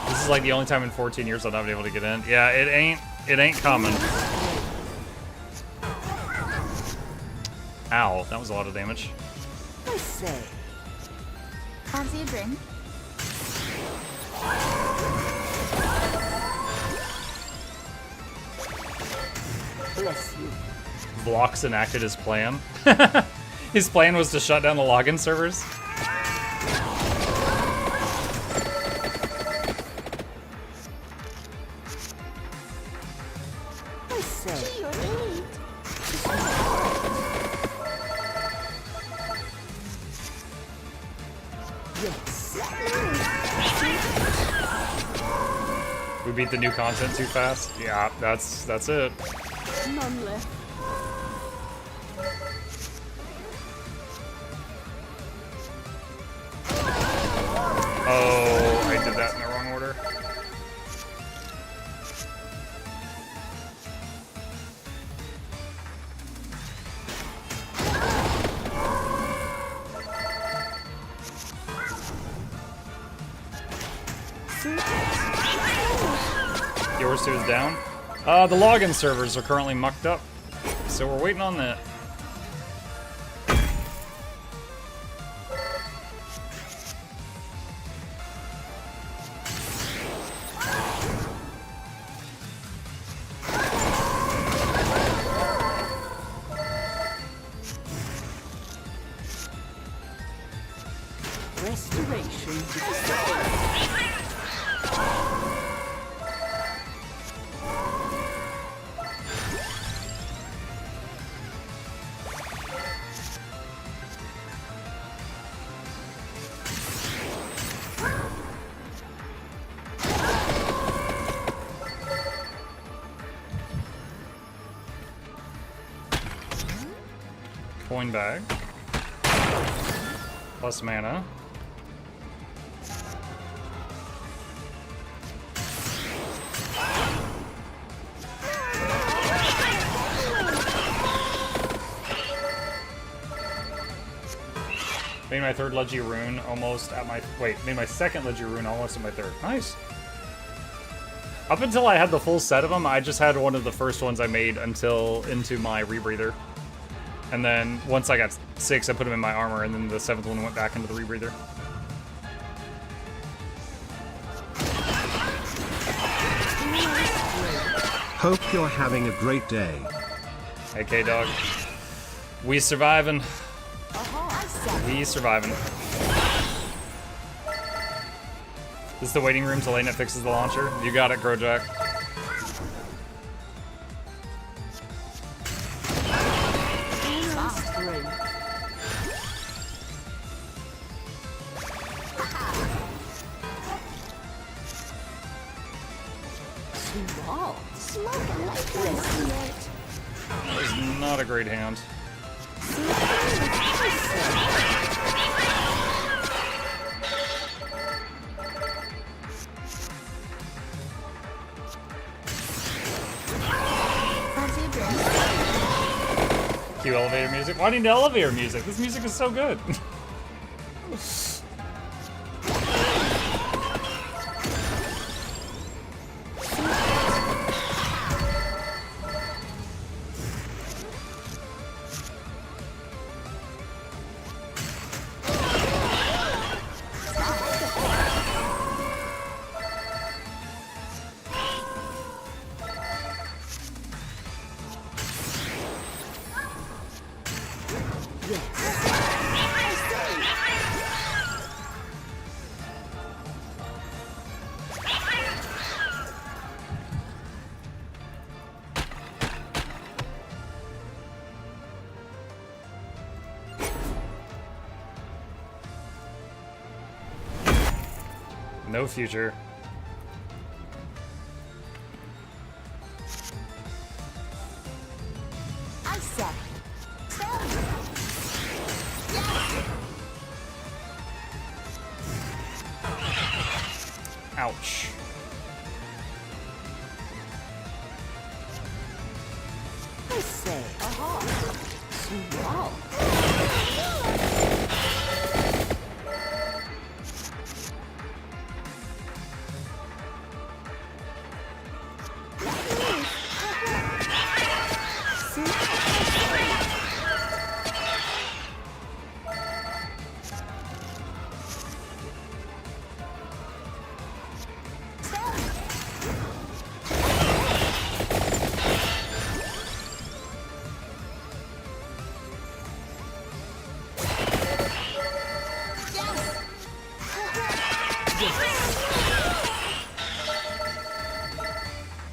This is like the only time in 14 years I've not been able to get in. Yeah, it ain't common. Ow, that was a lot of damage. I say. Fancy a drink? Bless you. Blocks enacted his plan. His plan was to shut down the login servers. I say. Your aid. Yes. We beat the new content too fast. Yeah, that's it. None left. Oh, I did that in the wrong order. Yours two is down. The login servers are currently mucked up, so we're waiting on that. Restoration. Coin bag. Plus mana. Made my third Leggie rune almost at my... Wait, made my second Leggie rune almost at my third. Nice. Up until I had the full set of them, I just had one of the first ones I made until into my rebreather. And then once I got 6, I put them in my armor, and then the 7th one went back into the rebreather. Hope you're having a great day. Hey, K-Dog. We surviving. We surviving. This is the waiting room till Latenet fixes the launcher. You got it, Growjack. That was not a great hand. Cue elevator music. Why do you need elevator music? This music is so good. no future. I said. Ouch. I say. Wow.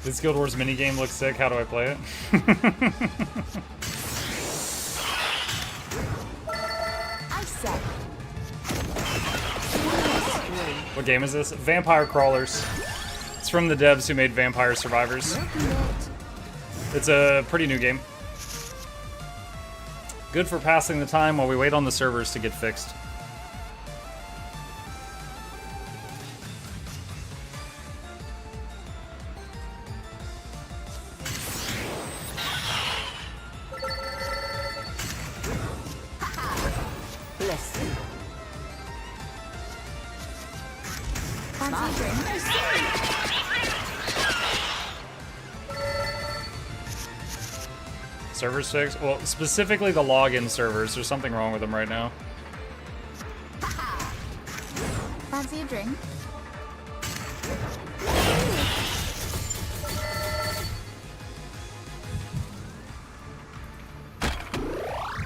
This Guild Wars minigame looks sick. How do I play it? I said. What game is this? Vampire Crawlers. It's from the devs who made Vampire Survivors. It's a pretty new game. Good for passing the time while we wait on the servers to get fixed. Bless you. Servers fixed? Well, specifically the login servers. There's something wrong with them right now. Fancy a drink?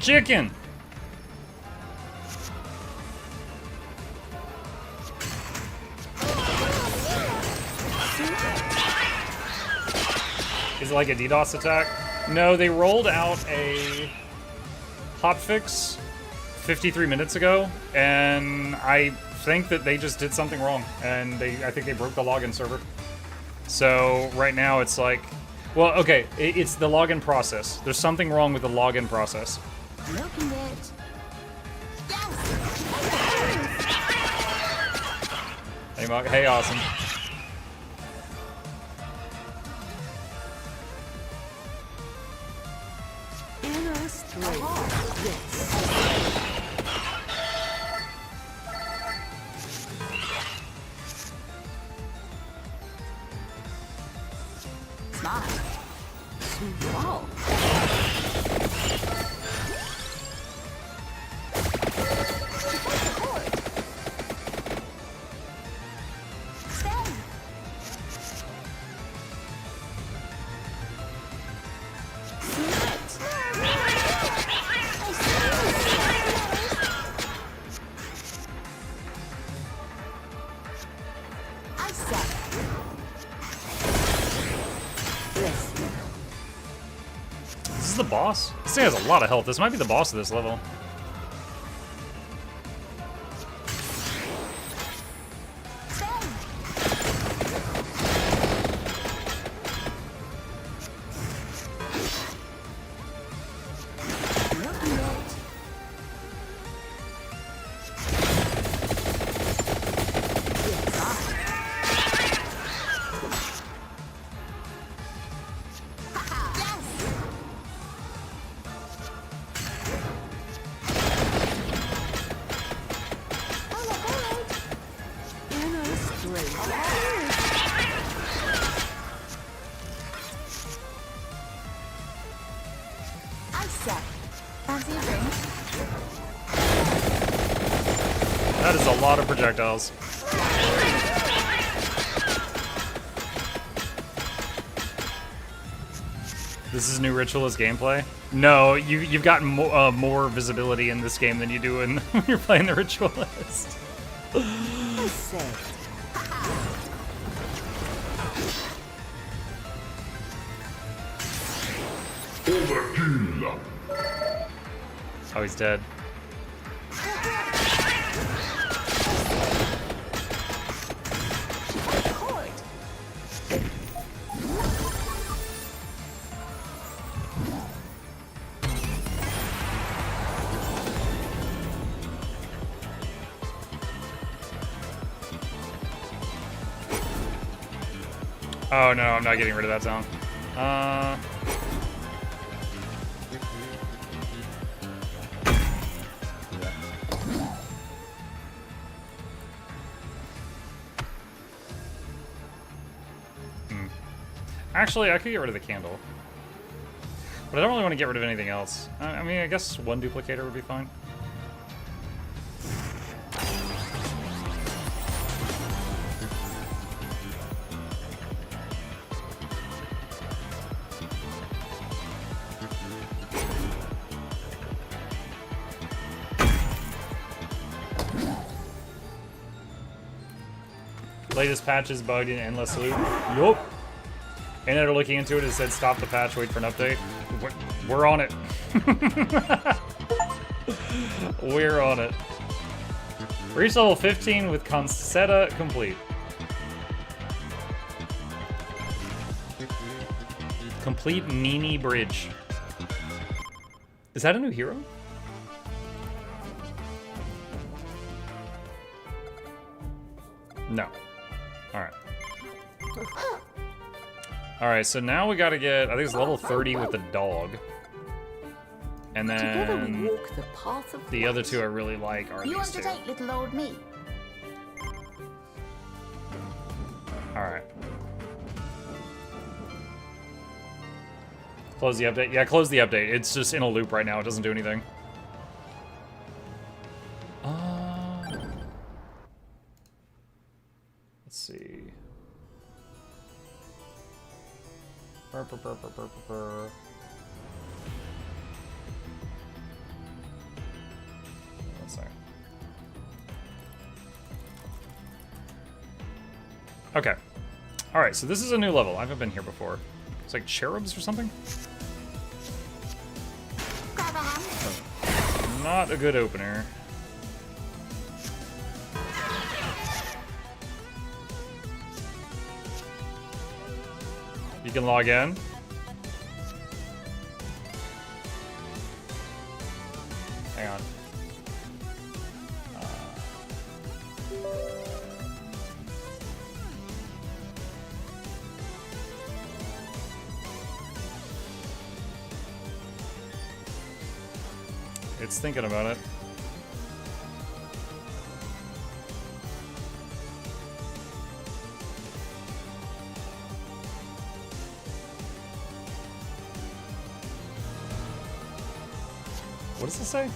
Chicken! Is it like a DDoS attack? No, they rolled out a hotfix 53 minutes ago, and I think that they just did something wrong, and I think they broke the login server. So right now it's like, well, okay, it's the login process. There's something wrong with the login process. Milking it. Hey, Mug. Hey, awesome. Inner straight. Yes. Smart. Wow. Is this the boss? This thing has a lot of health. This might be the boss of this level. Fancy a drink? That is a lot of projectiles. This is new Ritualist gameplay? No, you've gotten more visibility in this game than you do when you're playing the Ritualist. Overkill. Oh, he's dead. Oh no, I'm not getting rid of that sound. Actually, I could get rid of the candle. But I don't really want to get rid of anything else. I mean, I guess one duplicator would be fine. Latest patch is bugged in endless loop. Yup. Internet are looking into it. It said stop the patch, wait for an update. We're on it. We're on it. Reach level 15 with Concetta complete. Complete Nini Bridge. Is that a new hero? No. Alright. Alright, so now we gotta get, I think it's level 30 with the dog. And Together we then walk the path of the other light. two I really like are You these want to two. take little old me? Alright. Close the update. Yeah, close the update. It's just in a loop right now. It doesn't do anything. Let's see. Burr, burr, burr, burr, burr, burr. One second. Okay. Alright, so this is a new level. I haven't been here before. It's like cherubs or something? Grab a hand. Not a good opener. You can log in. Hang on. It's thinking about it. What does this say?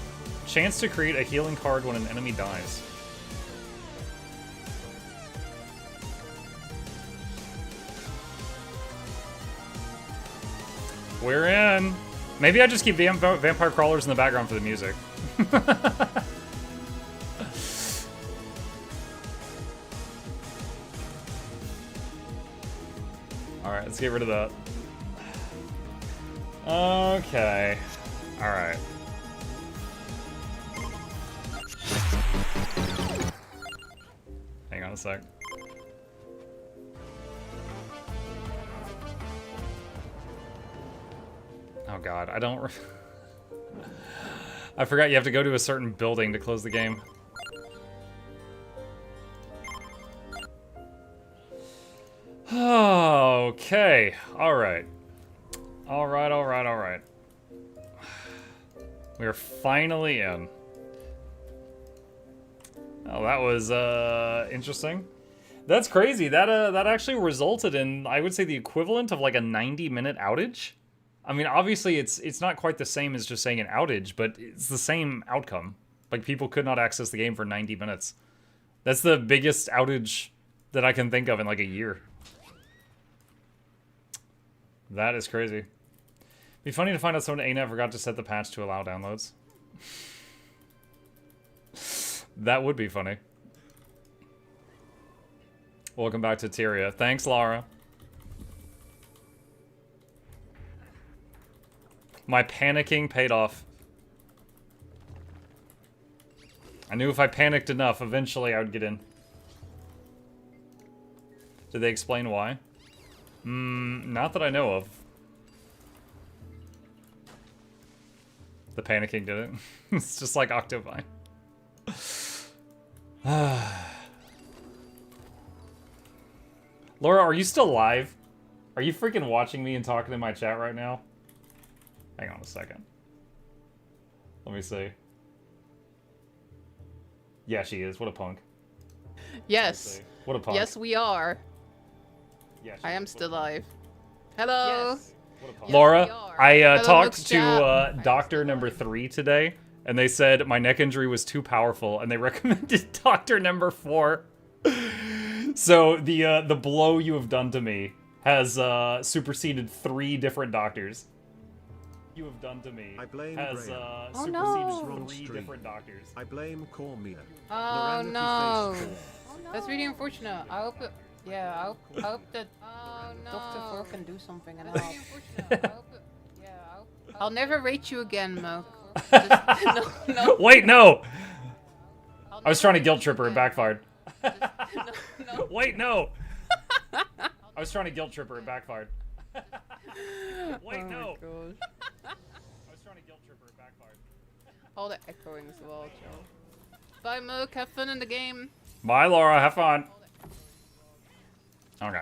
Chance to create a healing card when an enemy dies. We're in. Maybe I just keep vampire crawlers in the background for the music. Alright, let's get rid of that. Okay. Alright. Hang on a sec. Oh god, I don't... I forgot you have to go to a certain building to close the game. Okay, alright. Alright. We're finally in. Oh, that was, interesting. That's crazy. That actually resulted in, I would say, the equivalent of like a 90-minute outage. I mean, obviously, it's not quite the same as just saying an outage, but it's the same outcome. Like, people could not access the game for 90 minutes. That's the biggest outage that I can think of in like a year. That is crazy. Be funny to find out someone at ANET forgot to set the patch to allow downloads. That would be funny. Welcome back to Tyria. Thanks, Lara. My panicking paid off. I knew if I panicked enough, eventually I would get in. Did they explain why? Not that I know of. The panicking did it. It's just like Octovine. Laura, are you still live? Are you freaking watching me and talking in my chat right now? Hang on a second. Let me see. Yeah, she is. What a punk. Yes. What a punk. Yes, we are. Yeah, I am is. still alive. Hello. Yes. What a punk. Yes, Laura, we are. I Hello, talked Mook's to chat. doctor number 3 today, and they said my neck injury was too powerful, and they recommended doctor number 4. So the blow you have done to me has superseded 3 different doctors. You have done to me I blame has Graham. Oh, superseded no. 3 different doctors. I blame Cormia. Oh Lorenity no. Face That's really unfortunate. I hope it. Yeah, I hope that Dr. 4 can do something and help. I'll never rate you again, Mo. No. Wait, no! I was trying to guilt trip her, it backfired. No. Wait, no! I was trying to guilt trip her, it backfired. Wait, no! Gosh. I was trying to guilt trip her, it backfired. All the echoing as well, Joe. Bye, Mook. Have fun in the game. Bye, Laura. Have fun. Okay.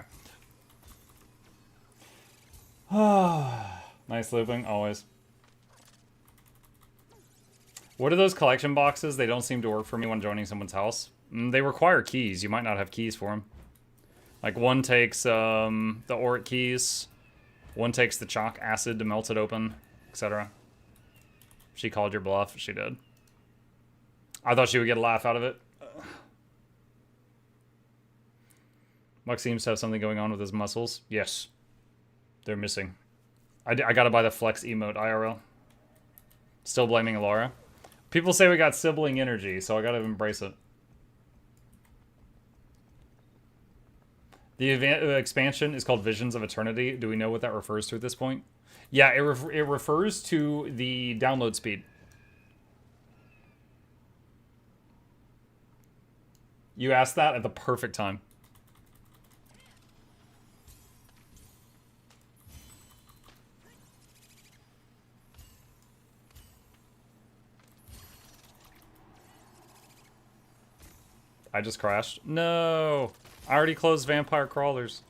Nice looping, always. What are those collection boxes? They don't seem to work for me when joining someone's house. They require keys. You might not have keys for them. Like, one takes the auric keys. One takes the chalk acid to melt it open, etc. She called your bluff. She did. I thought she would get a laugh out of it. Muck seems to have something going on with his muscles. Yes. They're missing. I gotta buy the flex emote IRL. Still blaming Laura. People say we got sibling energy, so I gotta embrace it. The expansion is called Visions of Eternity. Do we know what that refers to at this point? Yeah, it refers to the download speed. You asked that at the perfect time. I just crashed. No! I already closed Vampire Crawlers.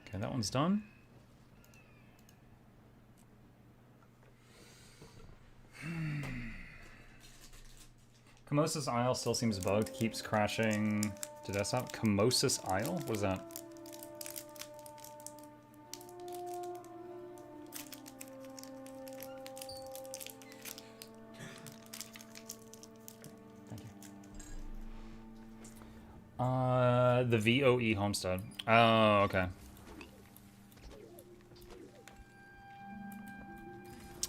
Okay, that one's done. Camosis Isle still seems bugged. Keeps crashing. Did that stop? Camosis Isle? What is that? The VOE Homestead. Oh, okay.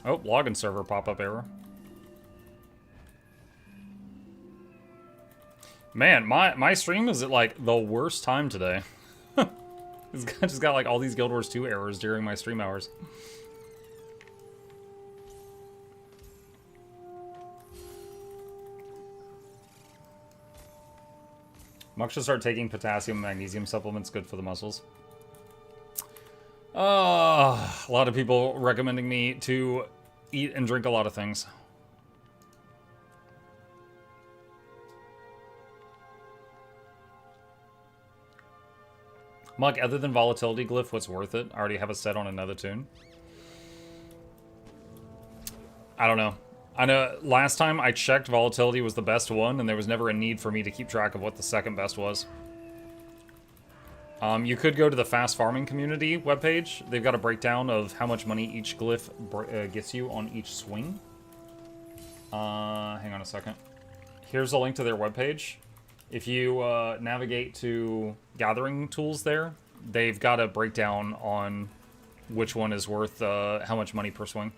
Oh, login server pop-up error. Man, my stream is at like the worst time today. It's just got like all these Guild Wars 2 errors during my stream hours. Muck should start taking potassium and magnesium supplements, good for the muscles. A lot of people recommending me to eat and drink a lot of things. Muck, other than volatility glyph, what's worth it? I already have a set on another tune. I don't know. I know last time I checked, volatility was the best one, and there was never a need for me to keep track of what the second best was. You could go to the fast farming community webpage. They've got a breakdown of how much money each glyph gets you on each swing. Hang on a second. Here's a link to their webpage. If you navigate to gathering tools there, they've got a breakdown on which one is worth how much money per swing.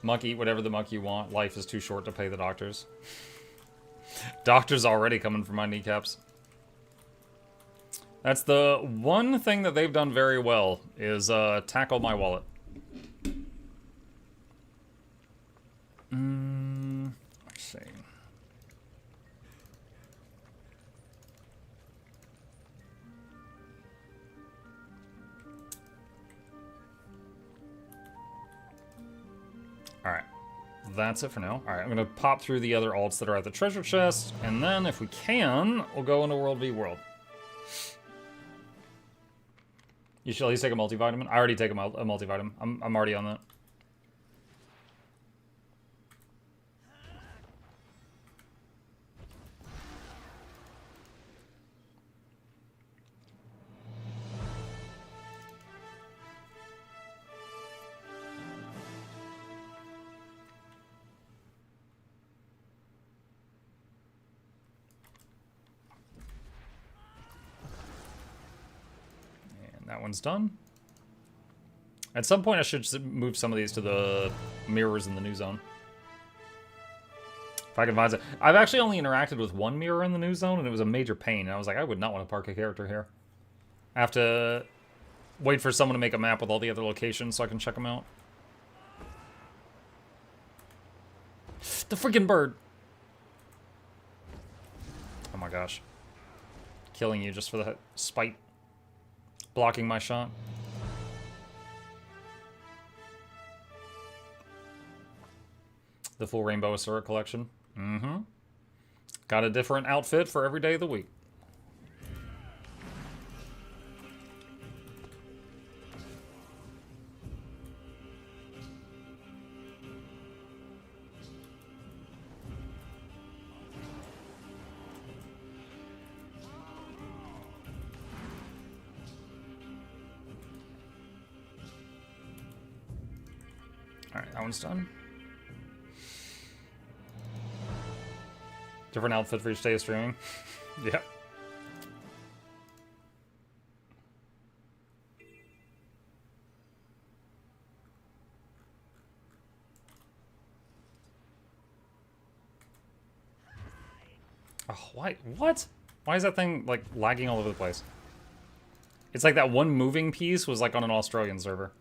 Muck, eat whatever the muck you want. Life is too short to pay the doctors. Doctors already coming for my kneecaps. That's the one thing that they've done very well, is tackle my wallet. Let's see. that's it for now. All right, I'm gonna pop through the other alts that are at the treasure chest, and then if we can, we'll go into World v World. You should at least take a multivitamin. I already take a multivitamin. I'm already on that. That one's done. At some point, I should move some of these to the mirrors in the new zone. If I can find it. I've actually only interacted with one mirror in the new zone, and it was a major pain. And I was like, I would not want to park a character here. I have to wait for someone to make a map with all the other locations so I can check them out. The freaking bird! Oh my gosh. Killing you just for the spite. Blocking my shot. The full Rainbow Assura collection. Mm-hmm. Got a different outfit for every day of the week. Alright, that one's done. Different outfit for each day of streaming. Yep. Oh, why? What? Why is that thing, like, lagging all over the place? It's like that one moving piece was, like, on an Australian server.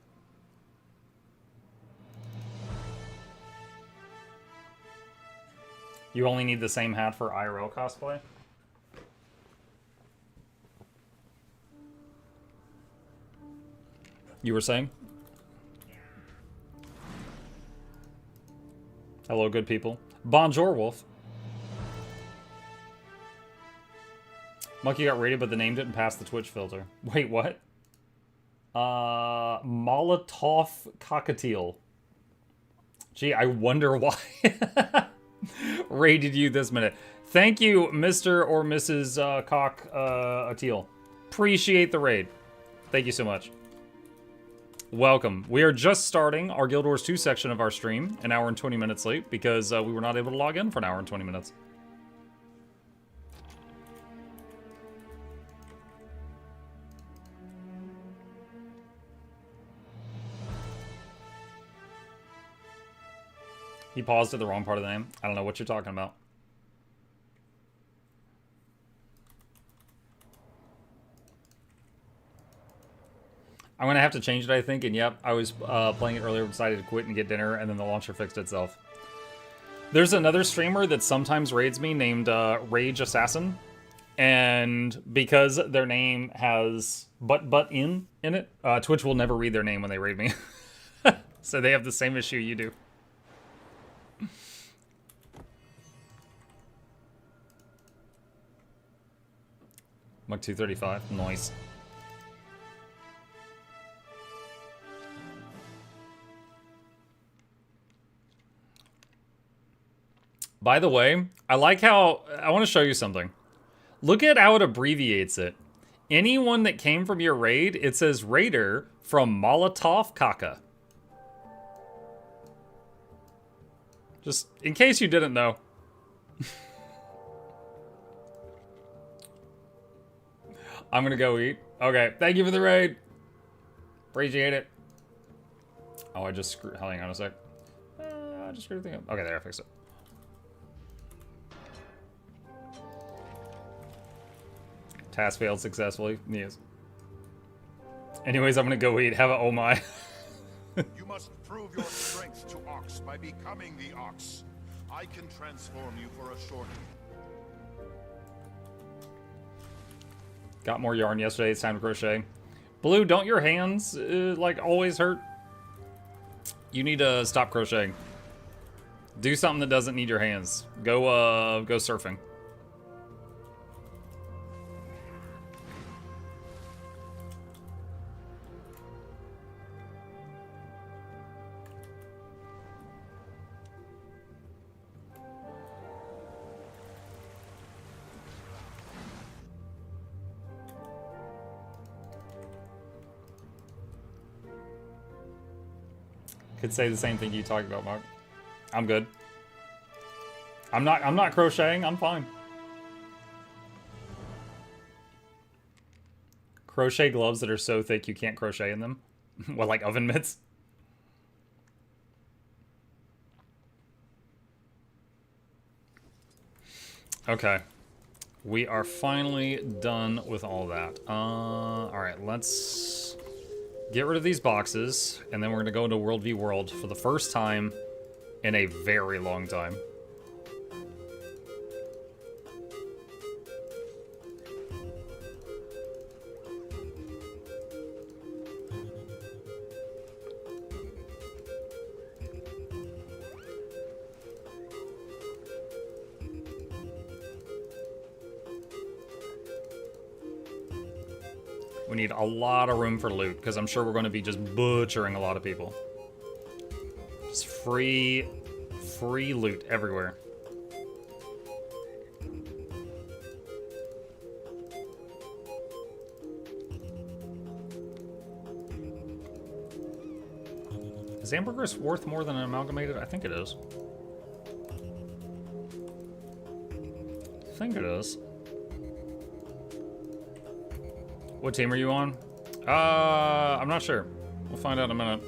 You only need the same hat for IRL cosplay? You were saying? Hello, good people. Bonjour, Wolf. Monkey got rated, but the name didn't pass the Twitch filter. Wait, what? Molotov Cockatiel. Gee, I wonder why. Raided you this minute. Thank you, Mr. or Mrs. Cockatiel. Appreciate the raid. Thank you so much. Welcome. We are just starting our Guild Wars 2 section of our stream, an hour and 20 minutes late, because we were not able to log in for an hour and 20 minutes. He paused at the wrong part of the name. I don't know what you're talking about. I'm going to have to change it, I think. And yep, I was playing it earlier, decided to quit and get dinner, and then the launcher fixed itself. There's another streamer that sometimes raids me named Rage Assassin. And because their name has but in it, Twitch will never read their name when they raid me. So they have the same issue you do. Mach 235, nice. By the way, I like how, I want to show you something. Look at how it abbreviates it. Anyone that came from your raid, it says Raider from Molotov Kaka. Just in case you didn't know. I'm gonna go eat. Okay, thank you for the raid. Appreciate it. Oh, I just screwed. Hang on a sec. I just screwed the thing up. Okay, there, I fixed it. Task failed successfully. Yes. Anyways, I'm gonna go eat. Have a oh my. You must prove your strength to Ox by becoming the Ox. I can transform you for a short. Got more yarn yesterday. It's time to crochet. Blue, don't your hands, like, always hurt? You need to stop crocheting. Do something that doesn't need your hands. Go surfing. Could say the same thing you talked about, Mark. I'm good. I'm not crocheting, I'm fine. Crochet gloves that are so thick you can't crochet in them. What, like oven mitts? Okay. We are finally done with all that. Alright, let's get rid of these boxes, and then we're gonna go into World v World for the first time in a very long time. We need a lot of room for loot, because I'm sure we're going to be just butchering a lot of people. Just free loot everywhere. Is Ambergris worth more than an amalgamated? I think it is. I think it is. What team are you on? I'm not sure. We'll find out in a minute.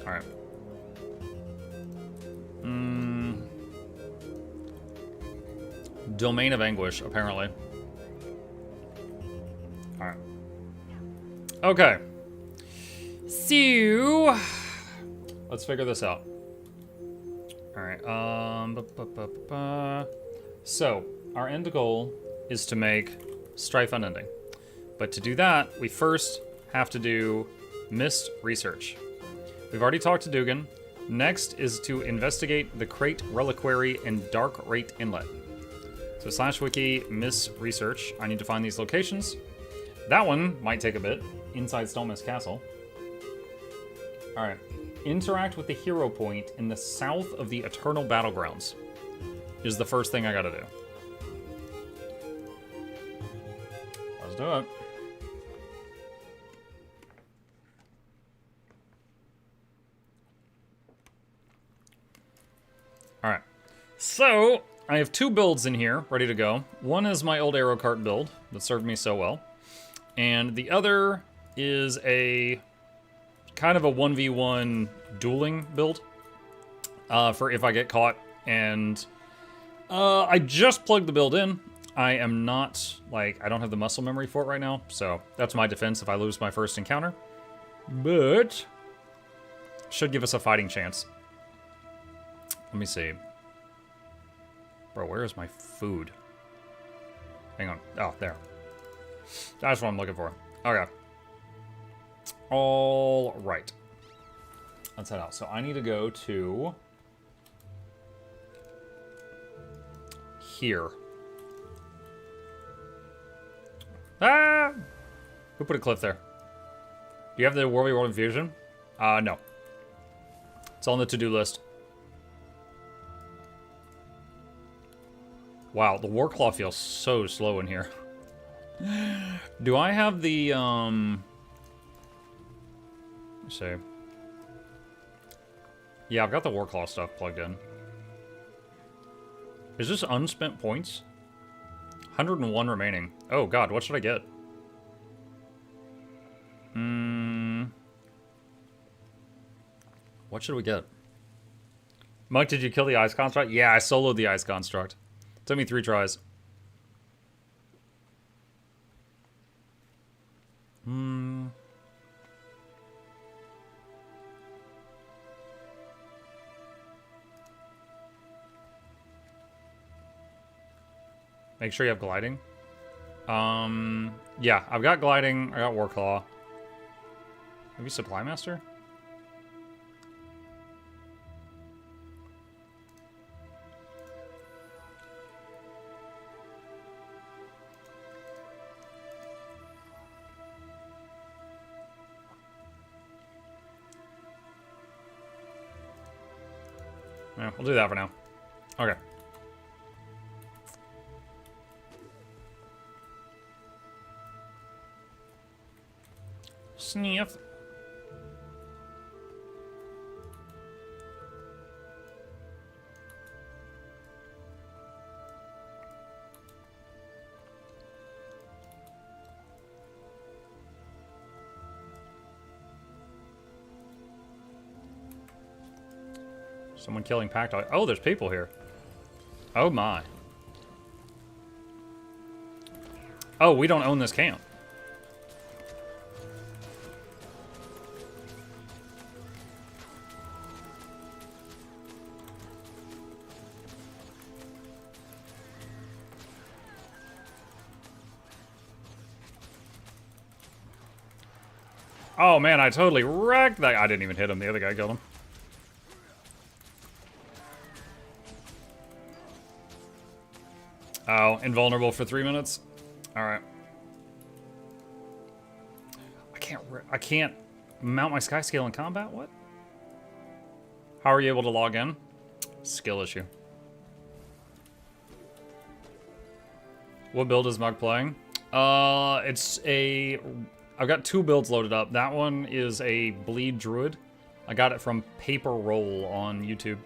Alright. Domain of Anguish, apparently. Alright. Okay. So, let's figure this out. Alright, so, our end goal is to make Strife unending. But to do that, we first have to do Mist Research. We've already talked to Dugan. Next is to investigate the Crate Reliquary and Dark Rate Inlet. So /wiki Mist Research. I need to find these locations. That one might take a bit. Inside Stonemist Castle. Alright. Interact with the hero point in the south of the Eternal Battlegrounds is the first thing I gotta do. Let's do it. Alright. So, I have two builds in here ready to go. One is my old arrow cart build that served me so well. And the other is a kind of a 1v1 dueling build for if I get caught. And I just plugged the build in. I am not, like, I don't have the muscle memory for it right now, so that's my defense if I lose my first encounter. But should give us a fighting chance. Let me see. Bro, where is my food? Hang on. Oh, there. That's what I'm looking for. Okay. All right. Let's head out. So I need to go to here. Ah! Who put a cliff there? Do you have the World v World Infusion? No. It's on the to-do list. Wow, the Warclaw feels so slow in here. Do I have the, let's see. Yeah, I've got the Warclaw stuff plugged in. Is this unspent points? 101 remaining. Oh god, what should I get? What should we get? Mike, did you kill the Ice Construct? Yeah, I soloed the Ice Construct. Took me 3 tries. Make sure you have gliding. Yeah, I've got gliding. I got Warclaw. Maybe Supply Master? Yeah, we'll do that for now. Okay. Sniff. Someone killing pack dog. Oh, there's people here. Oh my. Oh, we don't own this camp. Oh man, I totally wrecked that. I didn't even hit him. The other guy killed him. Oh, invulnerable for 3 minutes? Alright. I can't mount my sky scale in combat? What? How are you able to log in? Skill issue. What build is Mug playing? It's a... I've got 2 builds loaded up. That one is a Bleed Druid. I got it from Paper Roll on YouTube.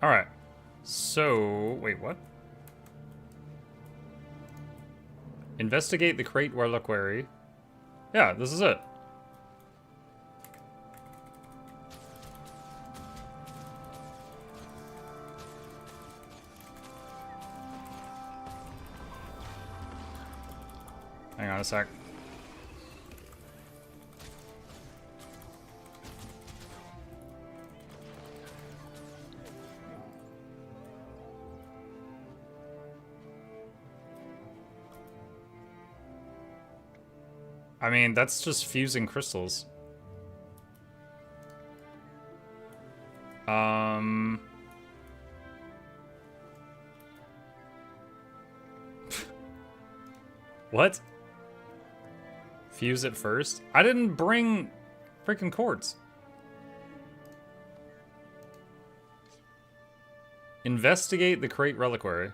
Alright. So, wait, what? Investigate the crate reliquary. Yeah, this is it. Hang on a sec. I mean, that's just fusing crystals. What? Fuse it first? I didn't bring freaking quartz. Investigate the crate reliquary.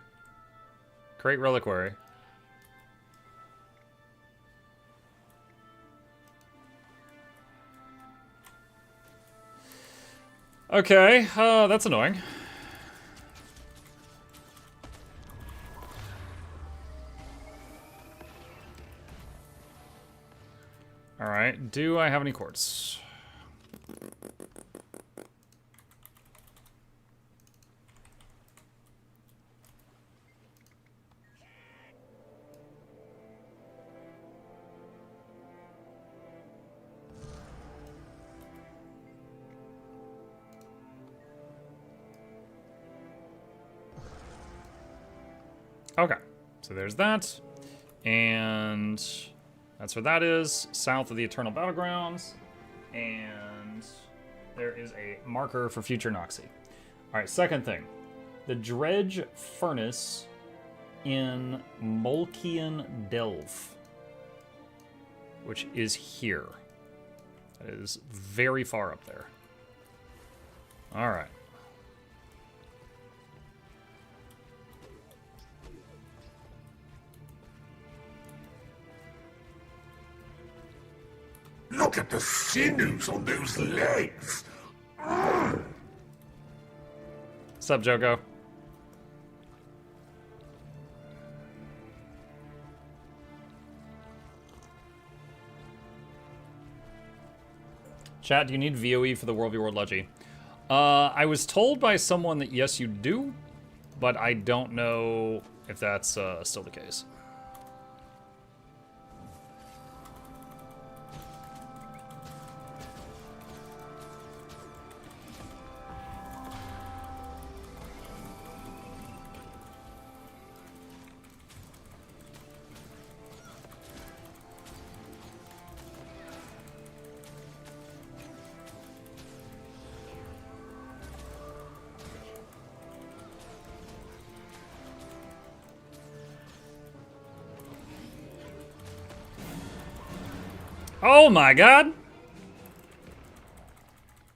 Crate reliquary. Okay, that's annoying. Alright, do I have any quartz? Okay, so there's that, and that's where that is, south of the Eternal Battlegrounds, and there is a marker for future Noxxi. All right, second thing, the Dredge Furnace in Mulkian Delve, which is here. That is very far up there. All right. Look at the sinews on those legs. What's up, Joko? Chat, do you need VOE for the World v World Leggie? I was told by someone that yes, you do, but I don't know if that's still the case. Oh my god!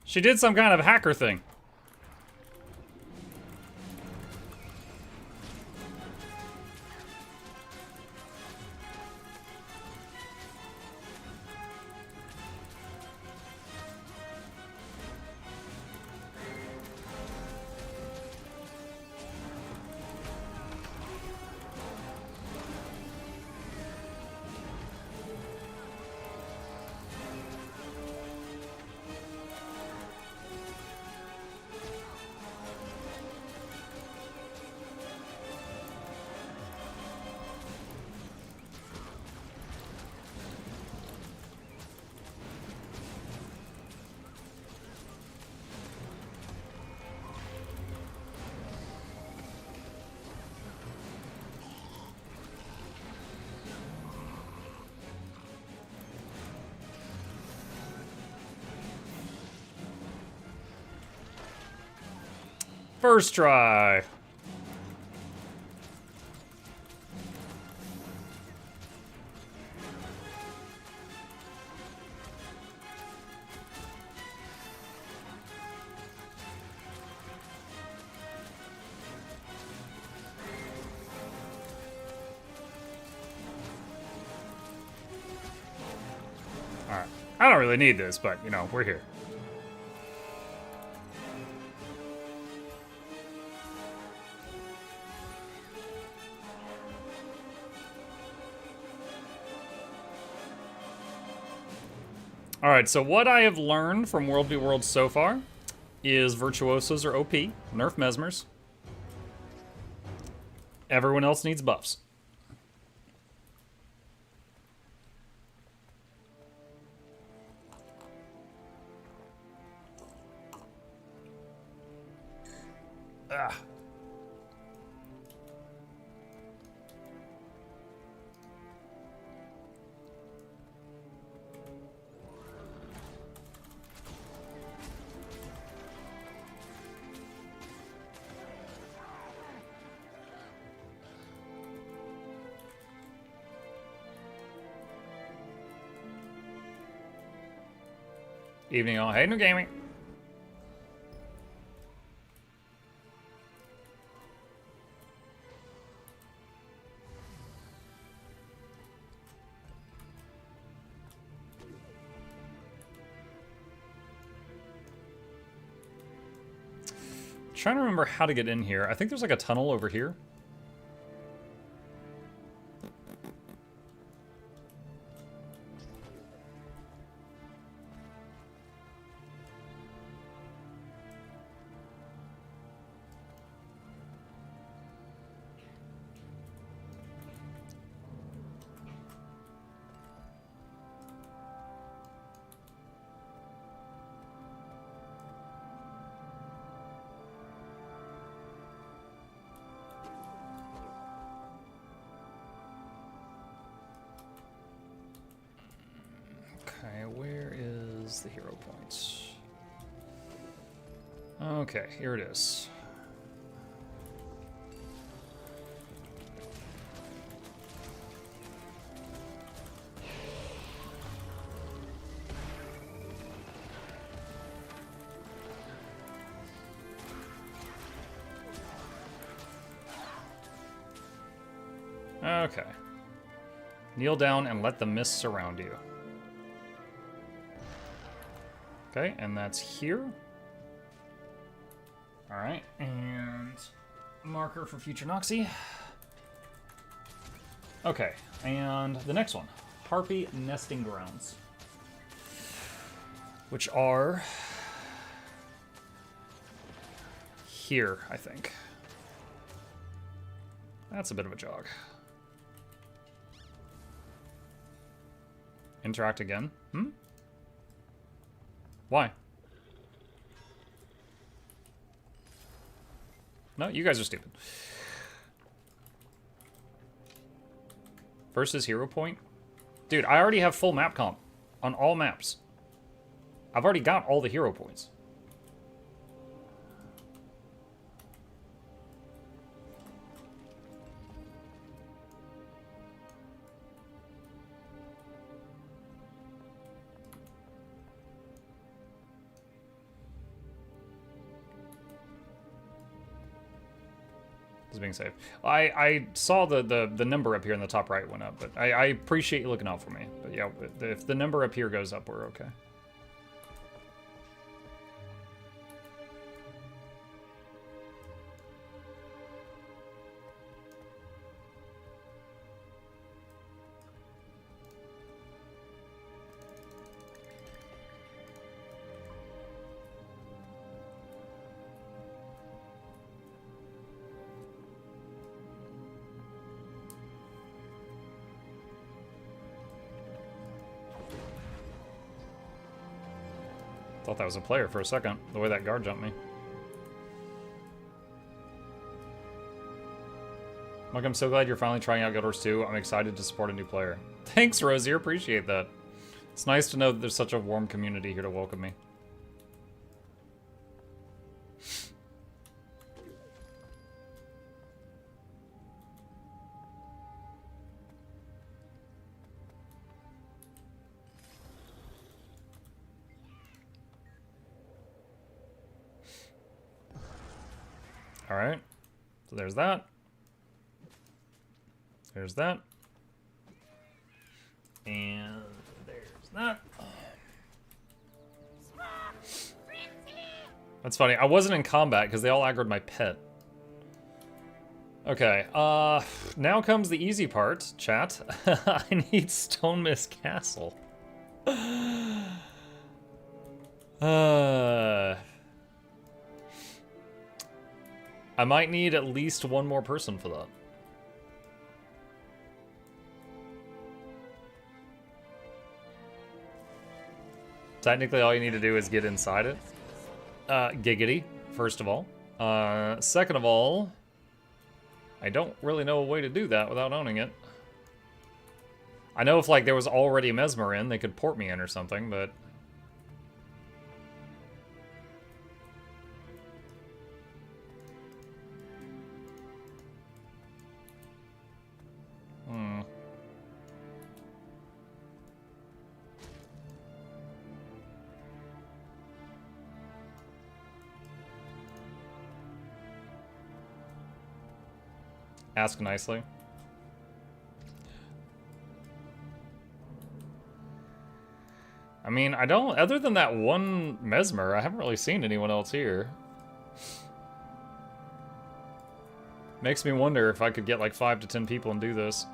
She did some kind of hacker thing. First try. Alright. I don't really need this, but, you know, we're here. Alright, so what I have learned from World v World so far is Virtuosos are OP, nerf Mesmers. Everyone else needs buffs. Ah. Evening all. Hey, New Gaming. Trying to remember how to get in here. I think there's like a tunnel over here. Okay, where is the hero points? Okay, here it is. Okay. Kneel down and let the mist surround you. Okay, and that's here. Alright, and marker for future Noxxi. Okay, and the next one. Harpy Nesting Grounds. Which are here, I think. That's a bit of a jog. Interact again? Hmm? Why? No, you guys are stupid. Versus hero point? Dude, I already have full map comp on all maps. I've already got all the hero points. Just being safe. I saw the number up here in the top right went up, but I appreciate you looking out for me. But yeah, if the number up here goes up, we're okay. Thought that was a player for a second, the way that guard jumped me. Mike, I'm so glad you're finally trying out Guild Wars 2. I'm excited to support a new player. Thanks, Rosier. Appreciate that. It's nice to know that there's such a warm community here to welcome me. Alright, so there's that. There's that. And there's that. That's funny. I wasn't in combat because they all aggroed my pet. Okay, now comes the easy part, chat. I need Stone Mist Castle. I might need at least one more person for that. Technically, all you need to do is get inside it. Giggity, first of all. Second of all, I don't really know a way to do that without owning it. I know if, like, there was already a Mesmer in, they could port me in or something, but... Ask nicely. I mean, I don't... Other than that one Mesmer, I haven't really seen anyone else here. Makes me wonder if I could get like 5 to 10 people and do this.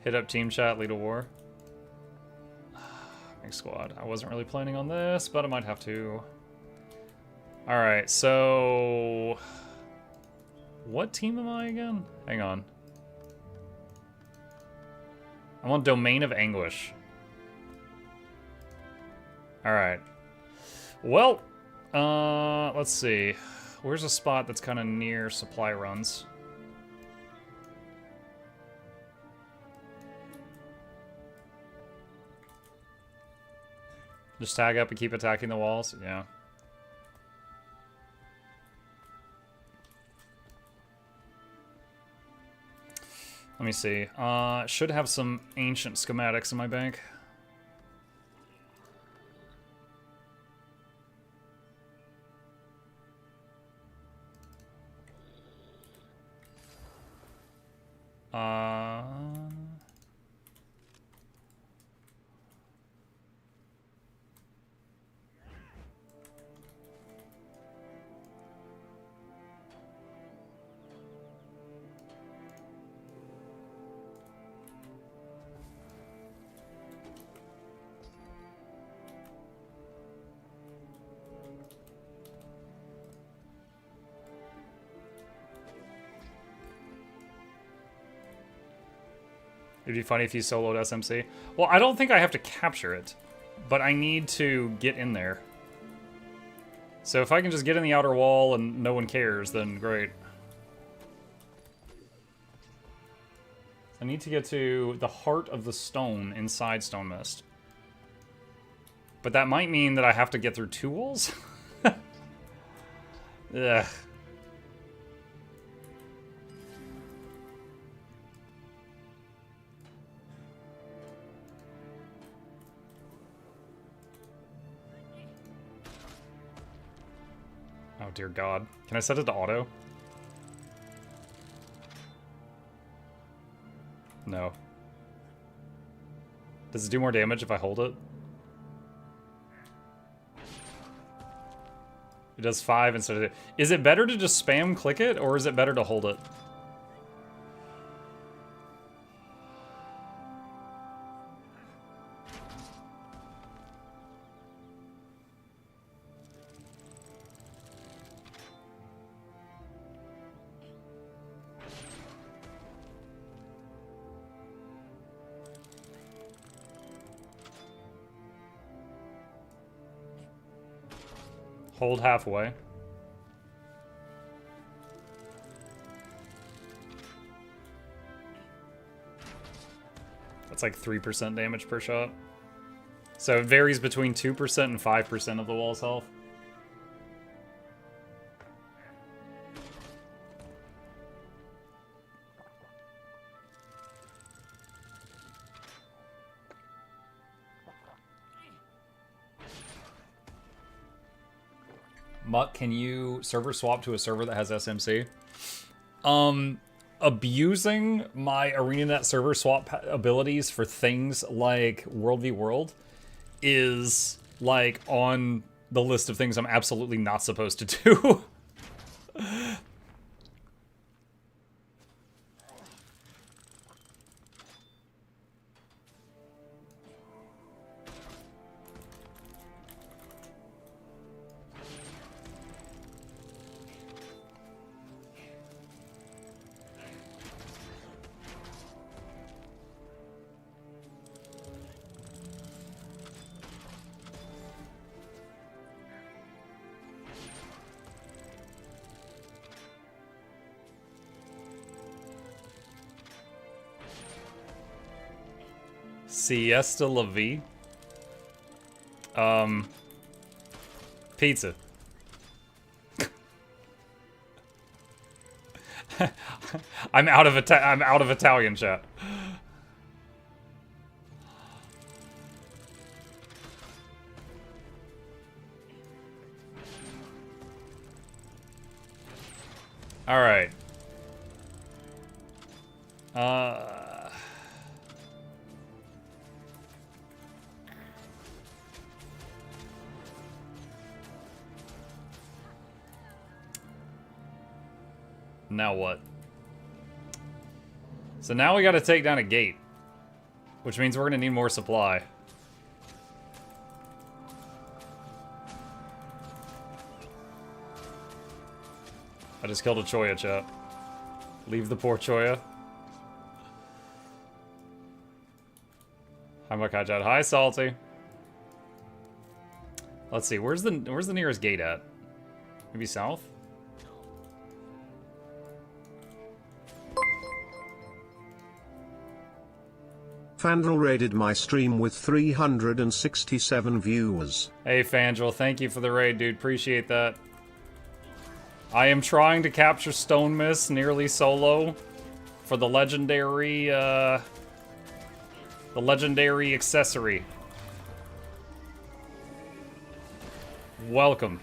Hit up team chat, lead a war. Squad. I wasn't really planning on this, but I might have to. Alright, so... What team am I again? Hang on. I'm on Domain of Anguish. Alright. Well, let's see. Where's a spot that's kind of near supply runs? Just tag up and keep attacking the walls? Yeah. Let me see. Should have some ancient schematics in my bank. It'd be funny if you soloed SMC. Well, I don't think I have to capture it, but I need to get in there. So if I can just get in the outer wall and no one cares, then great. I need to get to the heart of the stone inside Stone Mist. But that might mean that I have to get through 2 walls? Ugh. Oh dear God. Can I set it to auto? No. Does it do more damage if I hold it? It does 5 instead of... Is it better to just spam click it, or is it better to hold it? Hold halfway. That's like 3% damage per shot. So it varies between 2% and 5% of the wall's health. Muck, can you server swap to a server that has SMC? Abusing my ArenaNet server swap abilities for things like World v World is like on the list of things I'm absolutely not supposed to do. Siesta La Vie. Pizza. I'm out of Italian, chat. All right. Now what? So now we gotta take down a gate. Which means we're gonna need more supply. I just killed a Choya, chat. Leave the poor Choya. Hi, Makajad. Hi, Salty. Let's see, where's the nearest gate at? Maybe south? Fandral raided my stream with 367 viewers. Hey, Fandral, thank you for the raid, dude. Appreciate that. I am trying to capture Stone Mist nearly solo for the legendary accessory. Welcome.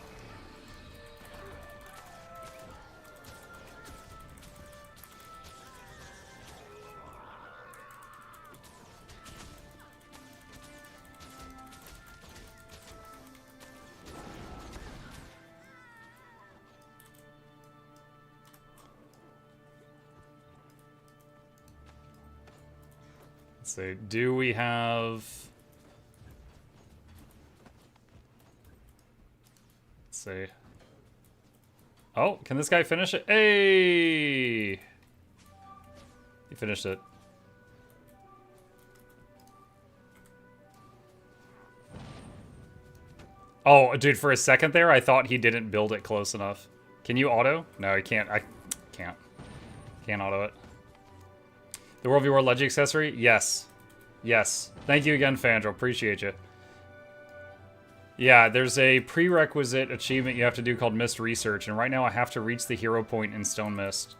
Let's see, do we have... Let's see. Oh, can this guy finish it? Hey! He finished it. Oh, dude, for a second there, I thought he didn't build it close enough. Can you auto? No, he can't. I can't. Can't auto it. The World v World Leggie accessory? Yes. Yes. Thank you again, Fandral. Appreciate you. Yeah, there's a prerequisite achievement you have to do called Mist Research, and right now I have to reach the hero point in Stone Mist.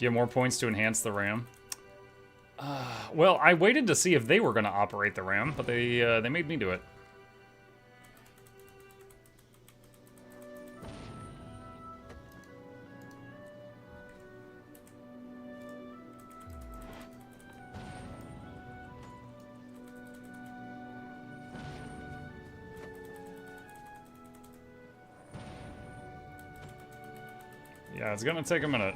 Do you have more points to enhance the RAM? Well, I waited to see if they were going to operate the RAM, but they made me do it. Yeah, it's gonna take a minute.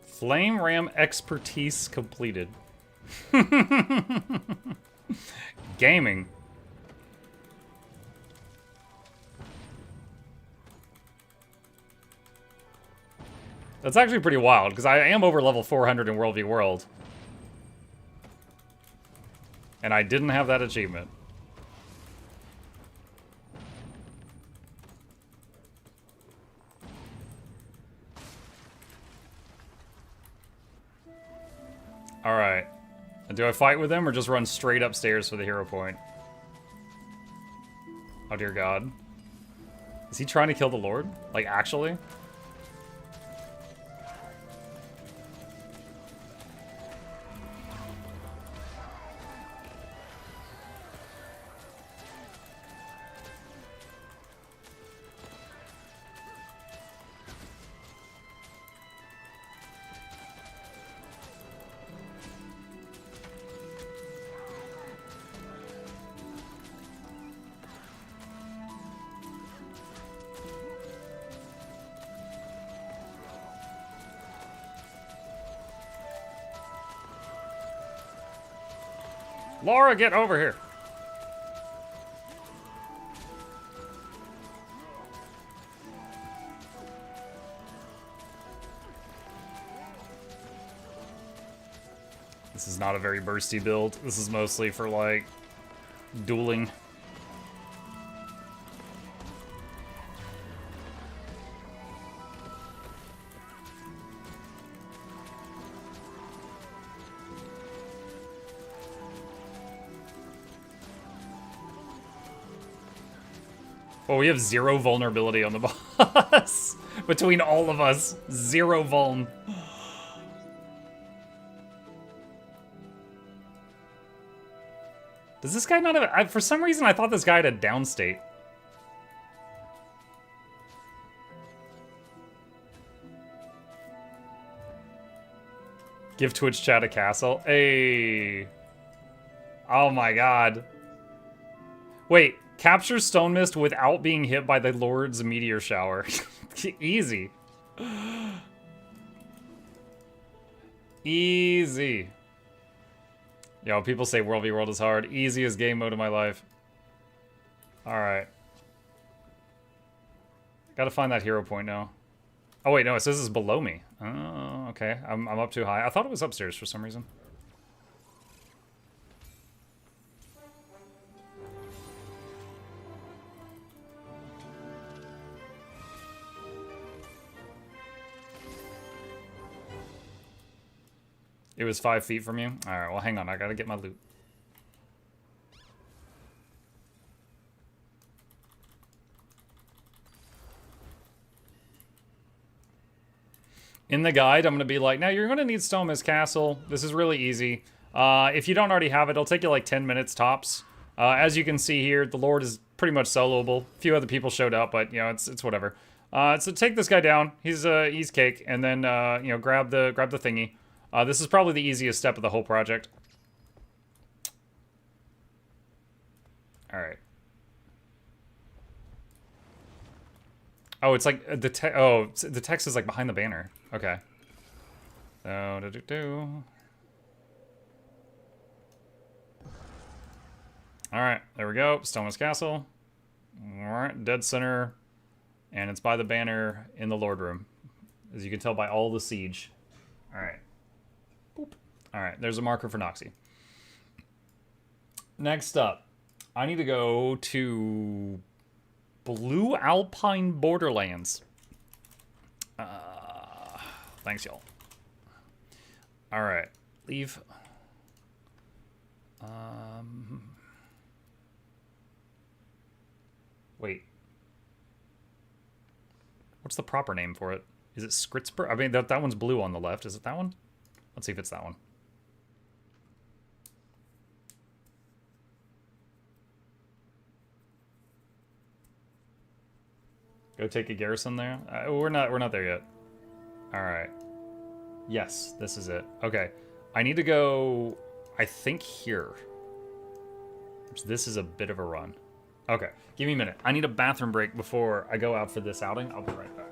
Flame Ram expertise completed. Gaming. That's actually pretty wild, because I am over level 400 in World v World. And I didn't have that achievement. Alright. Do I fight with him or just run straight upstairs for the hero point? Oh dear god. Is he trying to kill the Lord? Like, actually? Laura, get over here. This is not a very bursty build. This is mostly for, like, dueling. Oh, we have 0 vulnerability on the boss. Between all of us, 0 vuln. Does this guy not have... for some reason, I thought this guy had a downstate. Give Twitch chat a castle. Hey. Oh my god. Wait. Capture Stone Mist without being hit by the Lord's meteor shower. Easy. Easy. Yo, people say World v World is hard. Easiest game mode of my life. Alright. Gotta find that hero point now. Oh wait, no, it says it's below me. Oh, okay. I'm up too high. I thought it was upstairs for some reason. It was 5 feet from you? Alright, well hang on, I gotta get my loot. In the guide, I'm gonna be like, now you're gonna need Stoneman's Castle. This is really easy. If you don't already have it, it'll take you like 10 minutes tops. As you can see here, the Lord is pretty much soloable. A few other people showed up, but you know, it's whatever. So take this guy down. He's cake, and then you know, grab the thingy. This is probably the easiest step of the whole project. Alright. Oh, it's like the text is like behind the banner. Okay. Alright, there we go. Stoneman's Castle. Alright, dead center. And it's by the banner in the Lord Room. As you can tell by all the siege. All right. Boop. All right, there's a marker for Noxxi. Next up, I need to go to Blue Alpine Borderlands. Thanks, y'all. All right, leave. Wait. What's the proper name for it? Is it Scritsburg? I mean, that one's blue on the left. Is it that one? Let's see if it's that one. Go take a garrison there. We're not there yet. All right. Yes, this is it. Okay, I need to go. I think here. This is a bit of a run. Okay, give me a minute. I need a bathroom break before I go out for this outing. I'll be right back.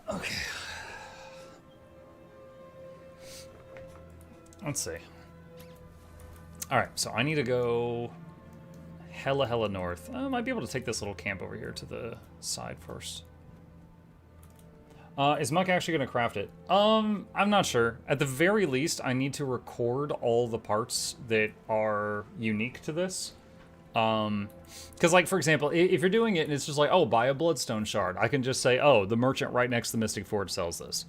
Okay. Let's see. Alright, so I need to go hella north. I might be able to take this little camp over here to the side first. Is Muck actually going to craft it? I'm not sure. At the very least, I need to record all the parts that are unique to this. Because, like, for example, if you're doing it and it's just like, oh, buy a bloodstone shard, I can just say, oh, the merchant right next to the Mystic Forge sells this.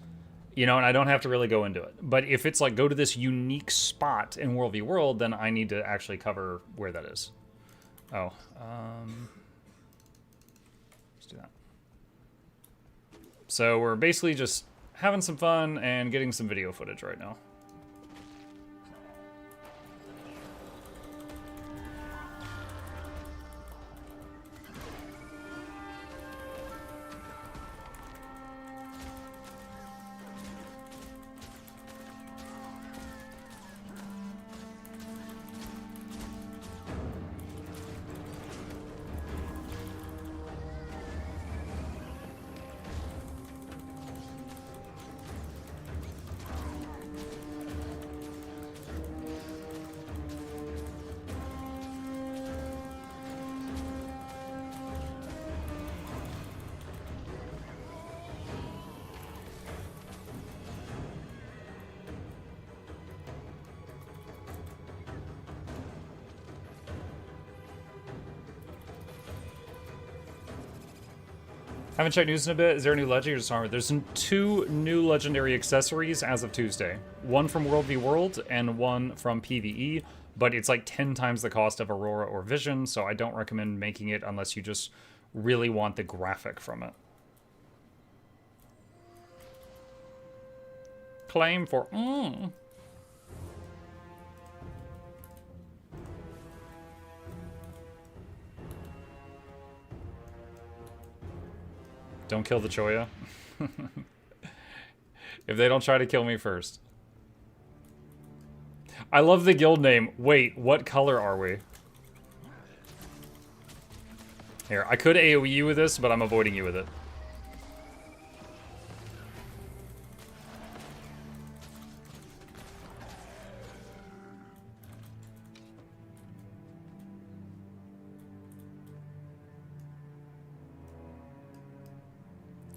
You know, and I don't have to really go into it. But if it's like, go to this unique spot in WvW, then I need to actually cover where that is. Oh, let's do that. So we're basically just having some fun and getting some video footage right now. Haven't checked news in a bit. Is there a new Leggie or just armor? There's 2 new legendary accessories as of Tuesday. One from WvW and one from PvE, but it's like 10 times the cost of Aurora or Vision, so I don't recommend making it unless you just really want the graphic from it. Claim for... Don't kill the Choya. If they don't try to kill me first. I love the guild name. Wait, what color are we? Here, I could AoE you with this, but I'm avoiding you with it.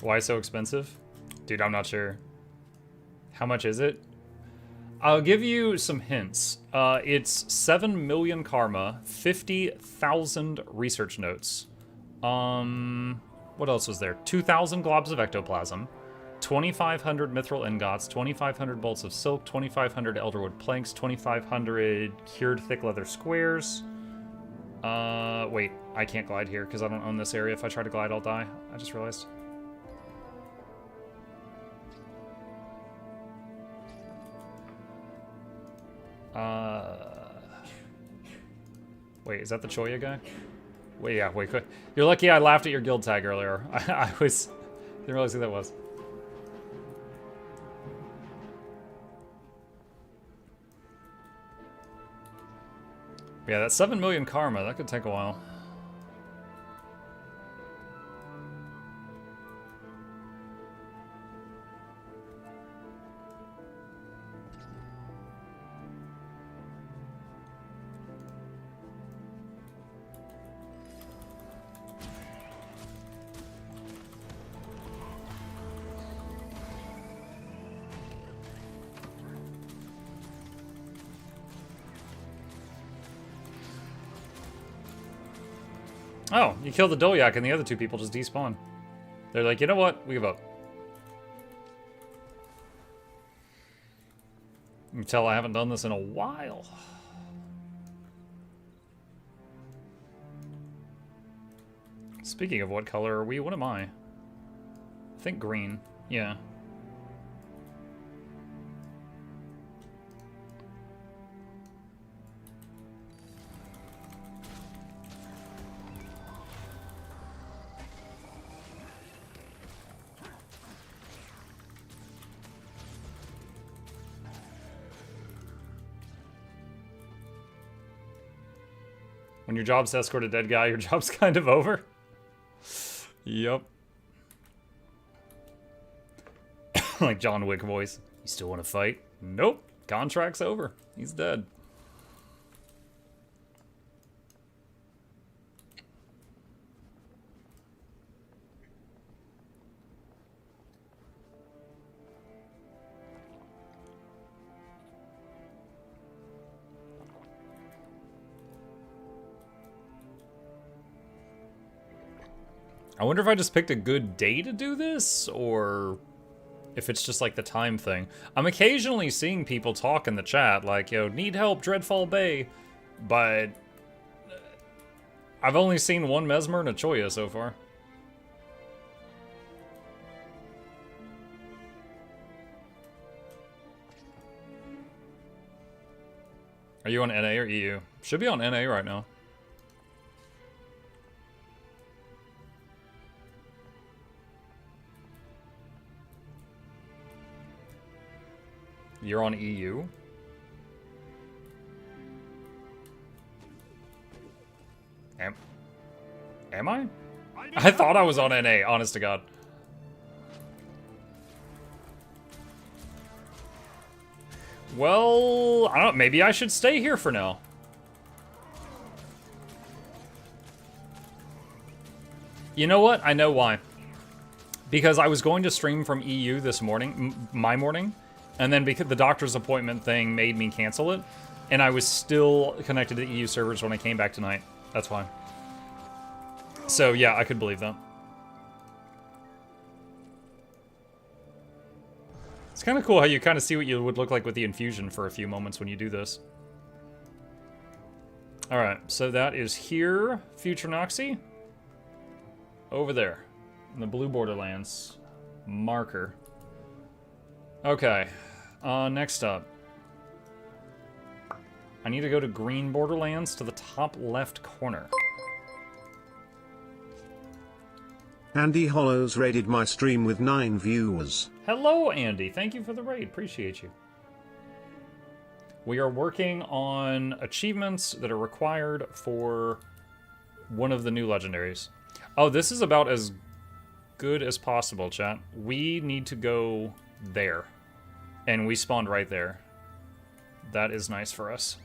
Why so expensive? Dude, I'm not sure. How much is it? I'll give you some hints. It's 7 million karma, 50,000 research notes. What else was there? 2,000 globs of ectoplasm, 2,500 mithril ingots, 2,500 bolts of silk, 2,500 elderwood planks, 2,500 cured thick leather squares. Wait, I can't glide here because I don't own this area. If I try to glide, I'll die. I just realized. Wait, is that the Choya guy? Wait, yeah, wait, quick. You're lucky I laughed at your guild tag earlier. I didn't realize who that was. Yeah, that's 7 million karma. That could take a while. Oh, you killed the Dolyak and the other two people just despawn. They're like, you know what? We give up. You can tell I haven't done this in a while. Speaking of what color are we? What am I? I think green. Yeah. When your job's to escort a dead guy, your job's kind of over. Yup. Like John Wick voice. You still want to fight? Nope. Contract's over. He's dead. I wonder if I just picked a good day to do this, or if it's just like the time thing. I'm occasionally seeing people talk in the chat, like, yo, need help, Dreadfall Bay, but I've only seen one Mesmer and a Choya so far. Are you on NA or EU? Should be on NA right now. You're on EU? Am I? I thought I was on NA, honest to God. Well, I don't know, maybe I should stay here for now. You know what? I know why. Because I was going to stream from EU this morning, my morning, and then because the doctor's appointment thing made me cancel it, and I was still connected to the EU servers when I came back tonight. That's why. So yeah, I could believe that. It's kind of cool how you kind of see what you would look like with the infusion for a few moments when you do this. Alright, so that is here, future Noxxi. Over there, in the blue borderlands. Marker. Okay, next up. I need to go to green borderlands to the top left corner. Andy Hollows raided my stream with 9 viewers. Hello, Andy. Thank you for the raid. Appreciate you. We are working on achievements that are required for one of the new legendaries. Oh, this is about as good as possible, chat. We need to go there. And we spawned right there. That is nice for us.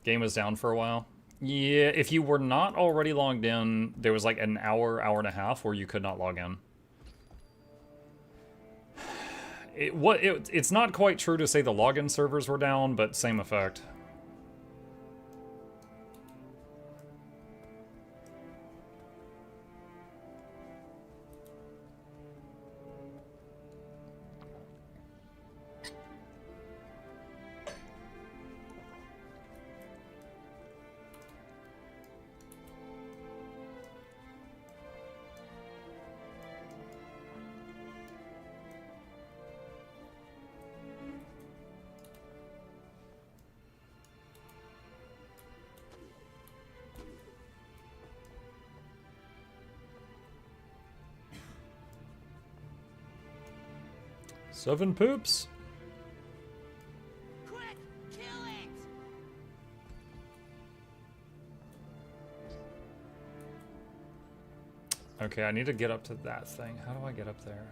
Game was down for a while. Yeah, if you were not already logged in, there was like an hour, hour and a half where you could not log in. It's not quite true to say the login servers were down, but same effect. Seven poops. Quick, kill it! Okay, I need to get up to that thing. How do I get up there?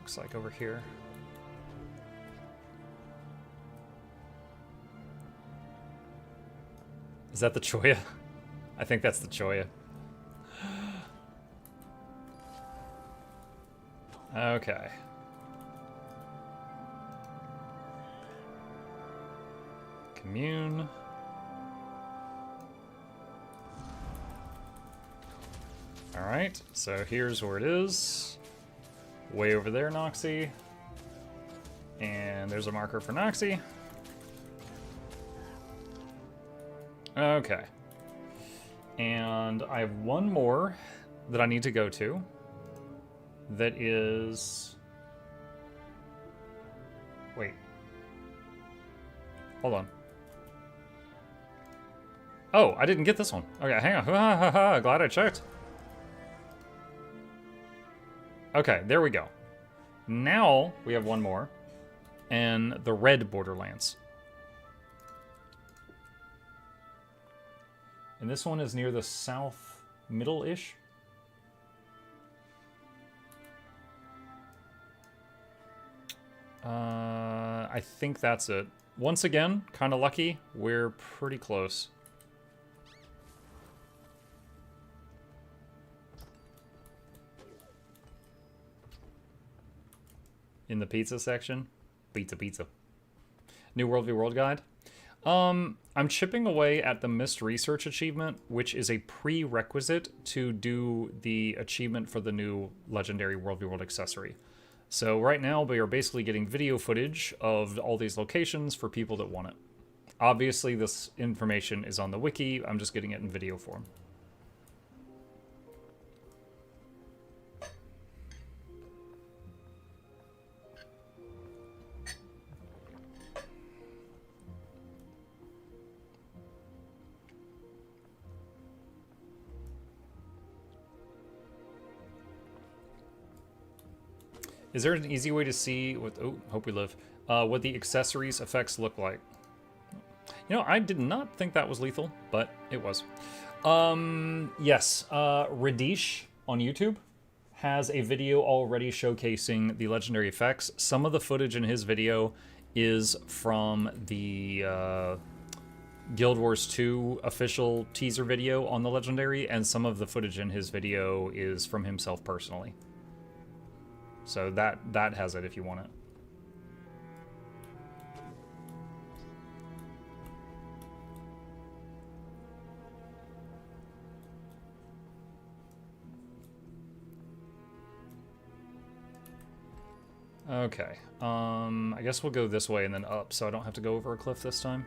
Looks like over here. Is that the Choya? I think that's the Choya. Okay. Commune. Alright, so here's where it is. Way over there, Noxxi. And there's a marker for Noxxi. Okay. And I have one more that I need to go to. That is... Wait. Hold on. Oh, I didn't get this one. Okay, hang on. Glad I checked. Okay, there we go. Now we have one more. And the red Borderlands. And this one is near the south middle-ish. I think that's it. Once again, kind of lucky. We're pretty close. In the pizza section. Pizza. New World v World Guide. I'm chipping away at the missed research achievement, which is a prerequisite to do the achievement for the new legendary World v World accessory. So right now we are basically getting video footage of all these locations for people that want it. Obviously this information is on the wiki, I'm just getting it in video form. Is there an easy way to see what? Oh, hope we live. What the accessories effects look like? You know, I did not think that was lethal, but it was. Yes, Radish on YouTube has a video already showcasing the legendary effects. Some of the footage in his video is from the Guild Wars 2 official teaser video on the legendary, and some of the footage in his video is from himself personally. So that has it if you want it. Okay, I guess we'll go this way and then up, so I don't have to go over a cliff this time.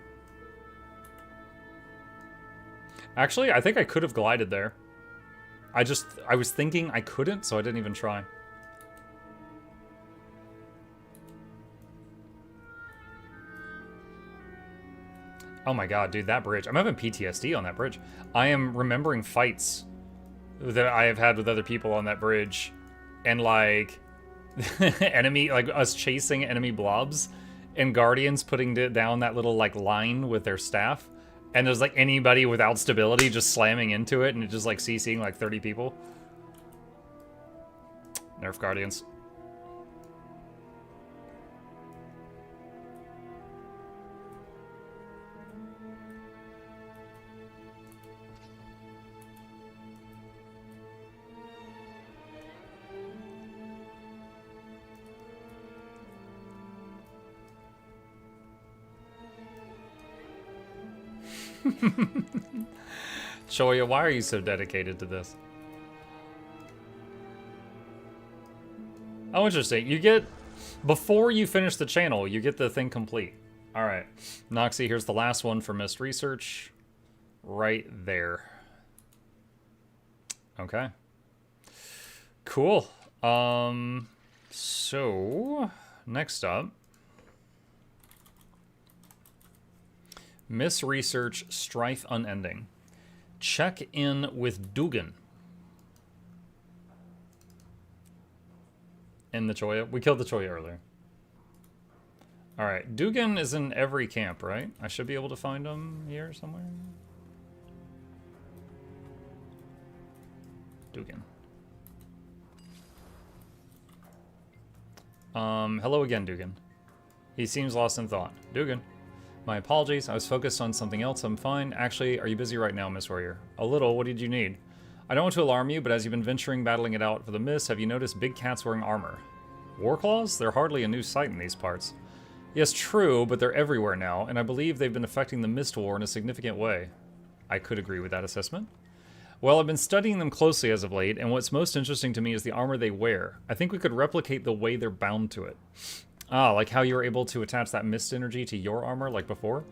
Actually, I think I could have glided there. I was thinking I couldn't, so I didn't even try. Oh my god, dude, that bridge. I'm having PTSD on that bridge. I am remembering fights that I have had with other people on that bridge. And, like, enemy, like, us chasing enemy blobs. And Guardians putting down that little, like, line with their staff. And there's, like, anybody without stability just slamming into it. And it just, like, CCing, like, 30 people. Nerf Guardians. Choya, why are you so dedicated to this? Oh, interesting. You get, before you finish the channel, you get the thing complete. All right. Noxxi, here's the last one for missed research. Right there. Okay. Cool. So, next up. Miss Research, Strife Unending. Check in with Dugan. In the Choya? We killed the Choya earlier. Alright, Dugan is in every camp, right? I should be able to find him here somewhere. Dugan. Hello again, Dugan. He seems lost in thought. Dugan. My apologies, I was focused on something else. I'm fine. Actually, are you busy right now, Miss Warrior? A little. What did you need? I don't want to alarm you, but as you've been venturing, battling it out for the mist, have you noticed big cats wearing armor? Warclaws? They're hardly a new sight in these parts. Yes, true, but they're everywhere now, and I believe they've been affecting the Mist War in a significant way. I could agree with that assessment. Well, I've been studying them closely as of late, and what's most interesting to me is the armor they wear. I think we could replicate the way they're bound to it. Ah, like how you were able to attach that mist energy to your armor like before?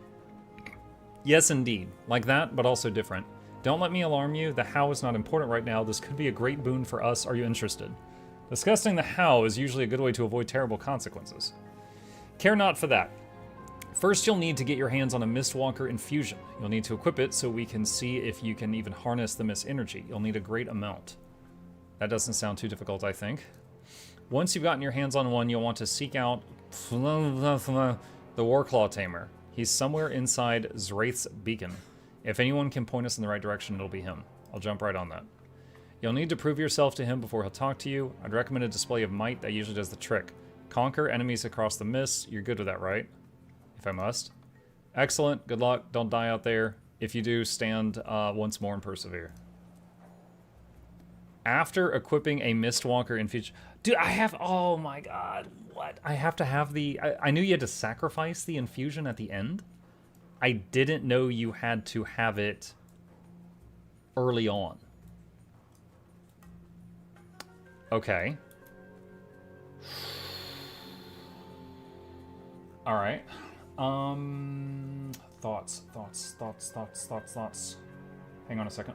Yes, indeed. Like that, but also different. Don't let me alarm you. The how is not important right now. This could be a great boon for us. Are you interested? Discussing the how is usually a good way to avoid terrible consequences. Care not for that. First, you'll need to get your hands on a Mistwalker infusion. You'll need to equip it so we can see if you can even harness the mist energy. You'll need a great amount. That doesn't sound too difficult, I think. Once you've gotten your hands on one, you'll want to seek out the Warclaw Tamer. He's somewhere inside Zraith's beacon. If anyone can point us in the right direction, it'll be him. I'll jump right on that. You'll need to prove yourself to him before he'll talk to you. I'd recommend a display of might that usually does the trick. Conquer enemies across the mist. You're good with that, right? If I must. Excellent. Good luck. Don't die out there. If you do, stand once more and persevere. After equipping a Mistwalker infusion... Dude, I have... Oh my god. What? I have to have the... I knew you had to sacrifice the infusion at the end. I didn't know you had to have it early on. Okay. Alright. Thoughts. Hang on a second.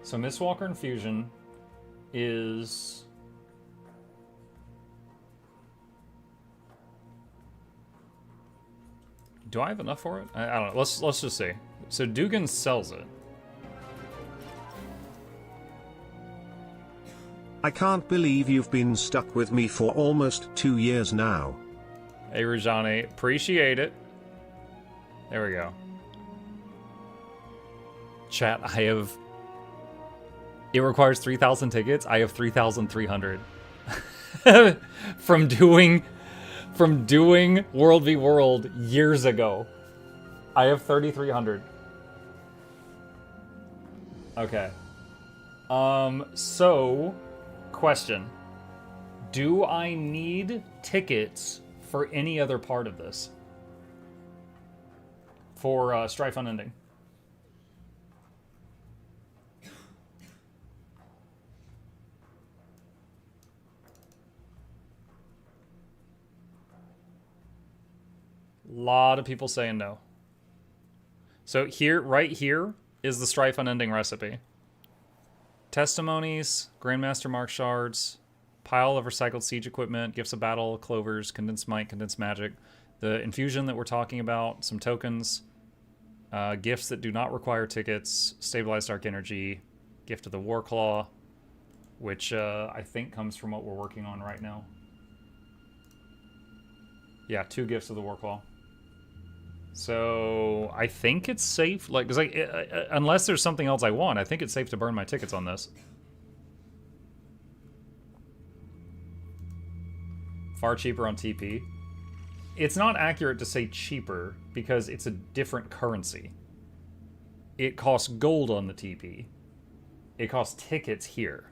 So Mistwalker Infusion is... Do I have enough for it? I don't know. Let's just see. So Dugan sells it. I can't believe you've been stuck with me for almost 2 years now. Hey Rajani, appreciate it. There we go. Chat, I have... It requires 3,000 tickets. I have 3,300. from doing World v World years ago. I have 3,300. Okay. So, question. Do I need tickets for any other part of this? For Strife Unending? Lot of people saying no. So here, right here, is the Strife Unending recipe. Testimonies, Grandmaster Mark Shards, pile of recycled siege equipment, gifts of battle, clovers, condensed might, condensed magic, the infusion that we're talking about, some tokens, gifts that do not require tickets, stabilized dark energy, gift of the Warclaw, which I think comes from what we're working on right now. Yeah, 2 gifts of the Warclaw. So I think it's safe, like, 'cause unless there's something else I want, I think it's safe to burn my tickets on this. Far cheaper on TP. It's not accurate to say cheaper because it's a different currency. It costs gold on the TP. It costs tickets here.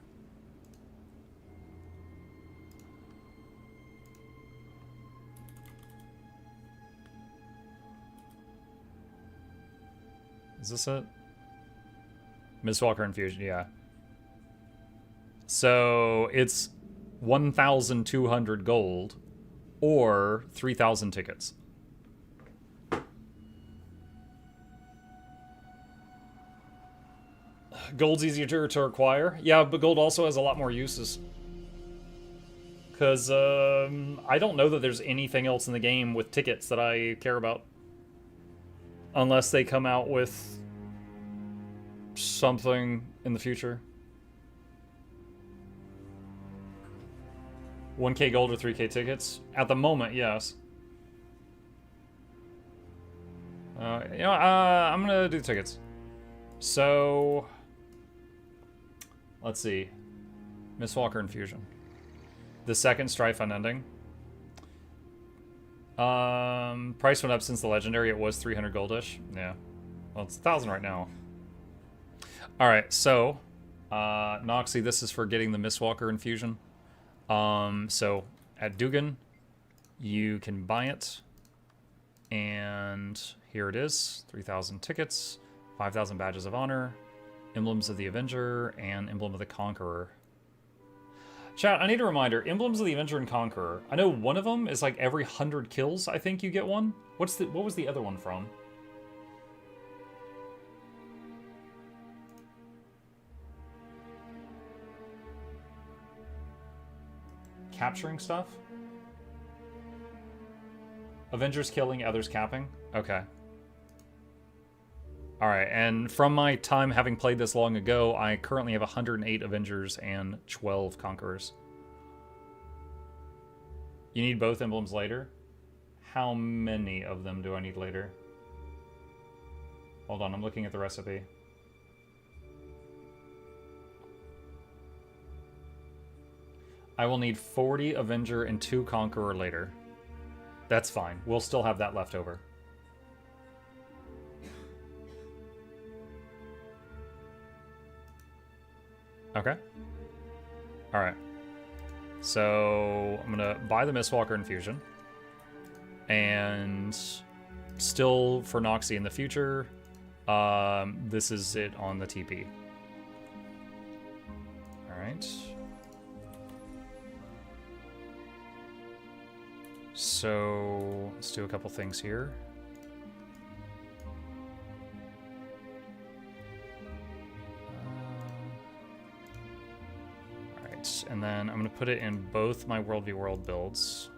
Is this it? Mistwalker Infusion, yeah. So it's 1,200 gold or 3,000 tickets. Gold's easier to acquire. Yeah, but gold also has a lot more uses. Because I don't know that there's anything else in the game with tickets that I care about. Unless they come out with something in the future. 1k gold or 3k tickets? At the moment, yes. I'm gonna do tickets. So, let's see. Mistwalker Infusion. The second Strife Unending. Price went up since the legendary. It was 300 goldish. Yeah. Well, it's 1,000 right now. Alright, so, Noxxi, this is for getting the Mistwalker Infusion. So, at Dugan, you can buy it. And here it is. 3,000 tickets, 5,000 badges of honor, emblems of the Avenger, and emblem of the Conqueror. Chat, I need a reminder. Emblems of the Avenger and Conqueror. I know one of them is like every 100 kills, I think you get one. What was the other one from? Capturing stuff? Avengers killing, others capping? Okay. Alright, and from my time having played this long ago, I currently have 108 Avengers and 12 Conquerors. You need both emblems later? How many of them do I need later? Hold on, I'm looking at the recipe. I will need 40 Avenger and 2 Conqueror later. That's fine. We'll still have that left over. Okay. Alright. So, I'm gonna buy the Mistwalker Infusion. And still for Noxxi in the future, this is it on the TP. Alright. So, let's do a couple things here. Alright, and then I'm going to put it in both my World v World builds.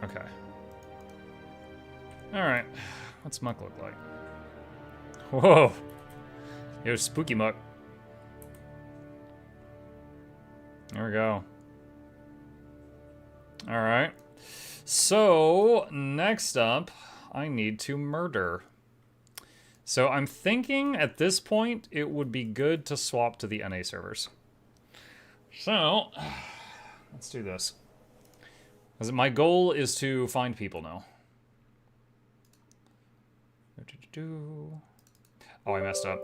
Okay. Alright, what's Muck look like? Whoa! Yo, spooky Muck. There we go. Alright. So, next up, I need to murder. So I'm thinking at this point, it would be good to swap to the NA servers. So, let's do this. Because my goal is to find people now. Oh, I messed up.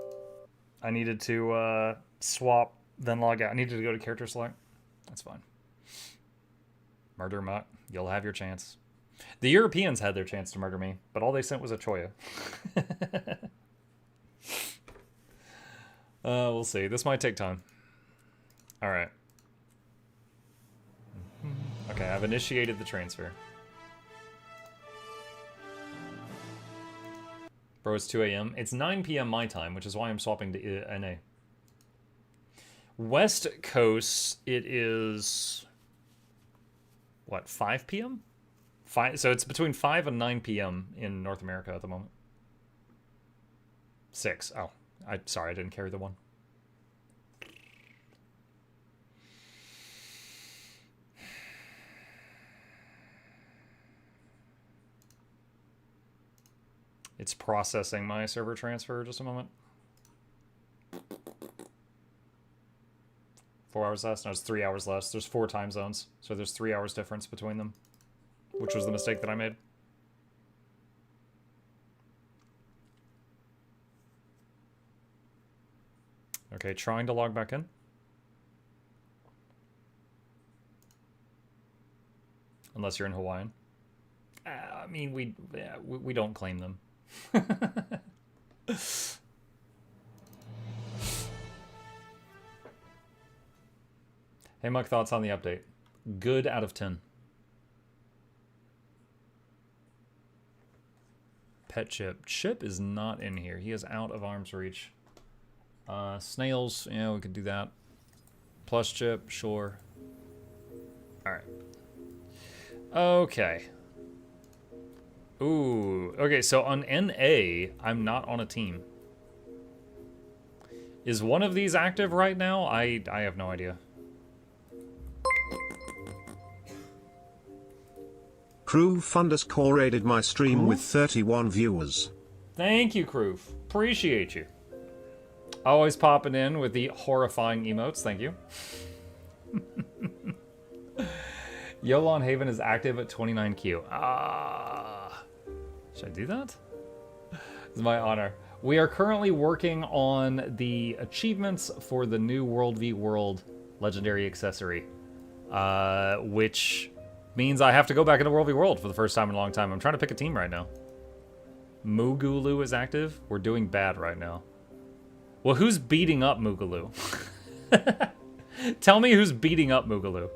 I needed to swap, then log out. I needed to go to character select. That's fine. Murder Muck. You'll have your chance. The Europeans had their chance to murder me, but all they sent was a Choya. We'll see. This might take time. Alright. Okay, I've initiated the transfer. Bro, it's 2 a.m. It's 9 p.m. my time, which is why I'm swapping to NA. West Coast, it is... what, 5 p.m.? So it's between 5 and 9 p.m. in North America at the moment. 6. Oh, sorry, I didn't carry the 1. It's processing my server transfer. Just a moment. 4 hours less? No, it's 3 hours less. There's 4 time zones, so there's 3 hours difference between them, which was the mistake that I made. Okay, trying to log back in. Unless you're in Hawaiian. I mean, we don't claim them. Hey, Muck, thoughts on the update? Good out of 10. Pet Chip. Chip is not in here. He is out of arm's reach. Snails, yeah, we could do that. Plus Chip, sure. Alright. Okay. Ooh. Okay, so on NA, I'm not on a team. Is one of these active right now? I have no idea. Crew _ rated my stream with 31 viewers. Thank you, Kroof. Appreciate you. Always popping in with the horrifying emotes. Thank you. Yolon Haven is active at 29Q. Should I do that? It's my honor. We are currently working on the achievements for the new WvW legendary accessory, which means I have to go back into WvW for the first time in a long time. I'm trying to pick a team right now. Mugulu is active. We're doing bad right now. Well, who's beating up Mugulu? Tell me who's beating up Mugulu.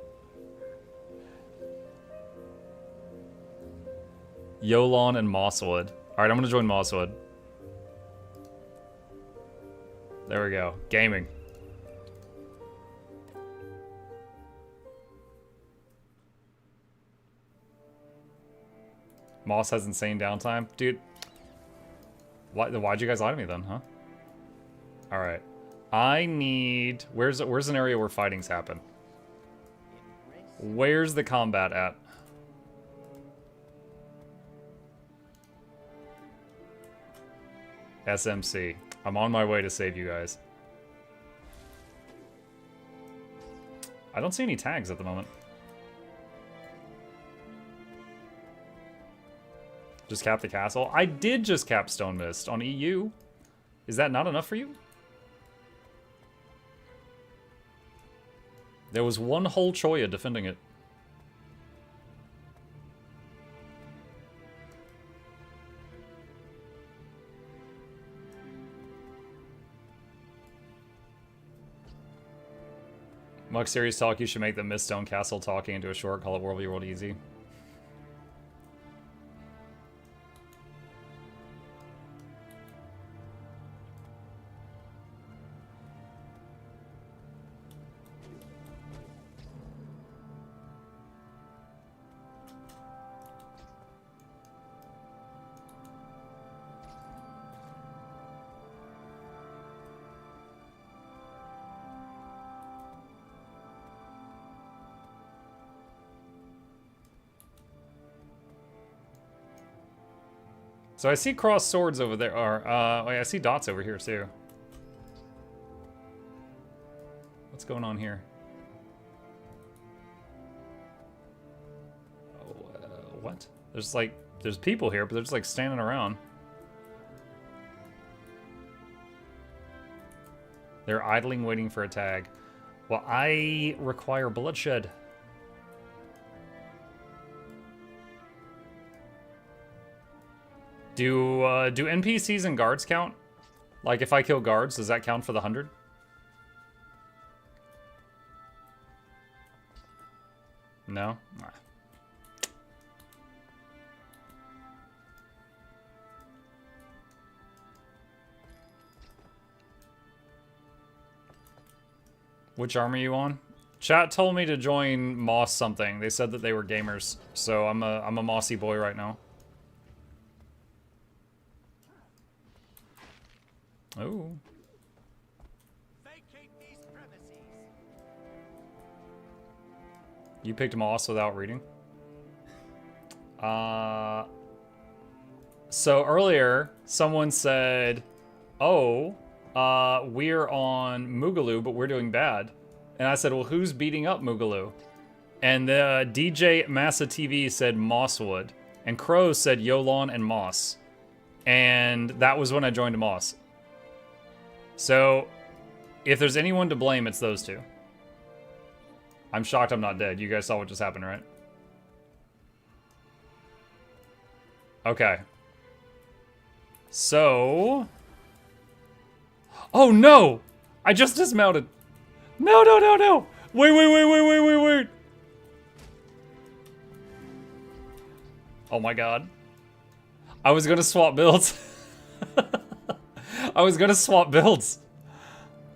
Yolon and Mosswood. Alright, I'm gonna join Mosswood. There we go. Gaming. Moss has insane downtime. Dude. Why'd you guys lie to me then, huh? Alright. I need... Where's an area where fightings happen? Where's the combat at? SMC. I'm on my way to save you guys. I don't see any tags at the moment. Just cap the castle? I did just cap Stone Mist on EU. Is that not enough for you? There was one whole Choya defending it. Muck Series Talk, you should make the Miststone Castle talking into a short, call it WvW Easy. So I see crossed swords over there, or, I see dots over here too. What's going on here? Oh, what? There's people here, but they're just like standing around. They're idling, waiting for a tag. Well, I require bloodshed. Do NPCs and guards count? Like, if I kill guards, does that count for the 100? No? Nah. Which arm are you on? Chat told me to join Moss something. They said that they were gamers, so I'm a Mossy boy right now. Oh. You picked Moss without reading? So earlier, someone said, oh, we're on Mugalu, but we're doing bad. And I said, well, who's beating up Mugalu? And the DJ Massa TV said Mosswood. And Crow said Yolon and Moss. And that was when I joined Moss. So, If there's anyone to blame, it's those two. I'm shocked I'm not dead. You guys saw what just happened, right? Okay. So... Oh, no! I just dismounted. No, no, no, no! Wait, wait, wait, wait, wait, wait, wait! Oh my god. I was gonna swap builds. I was gonna swap builds.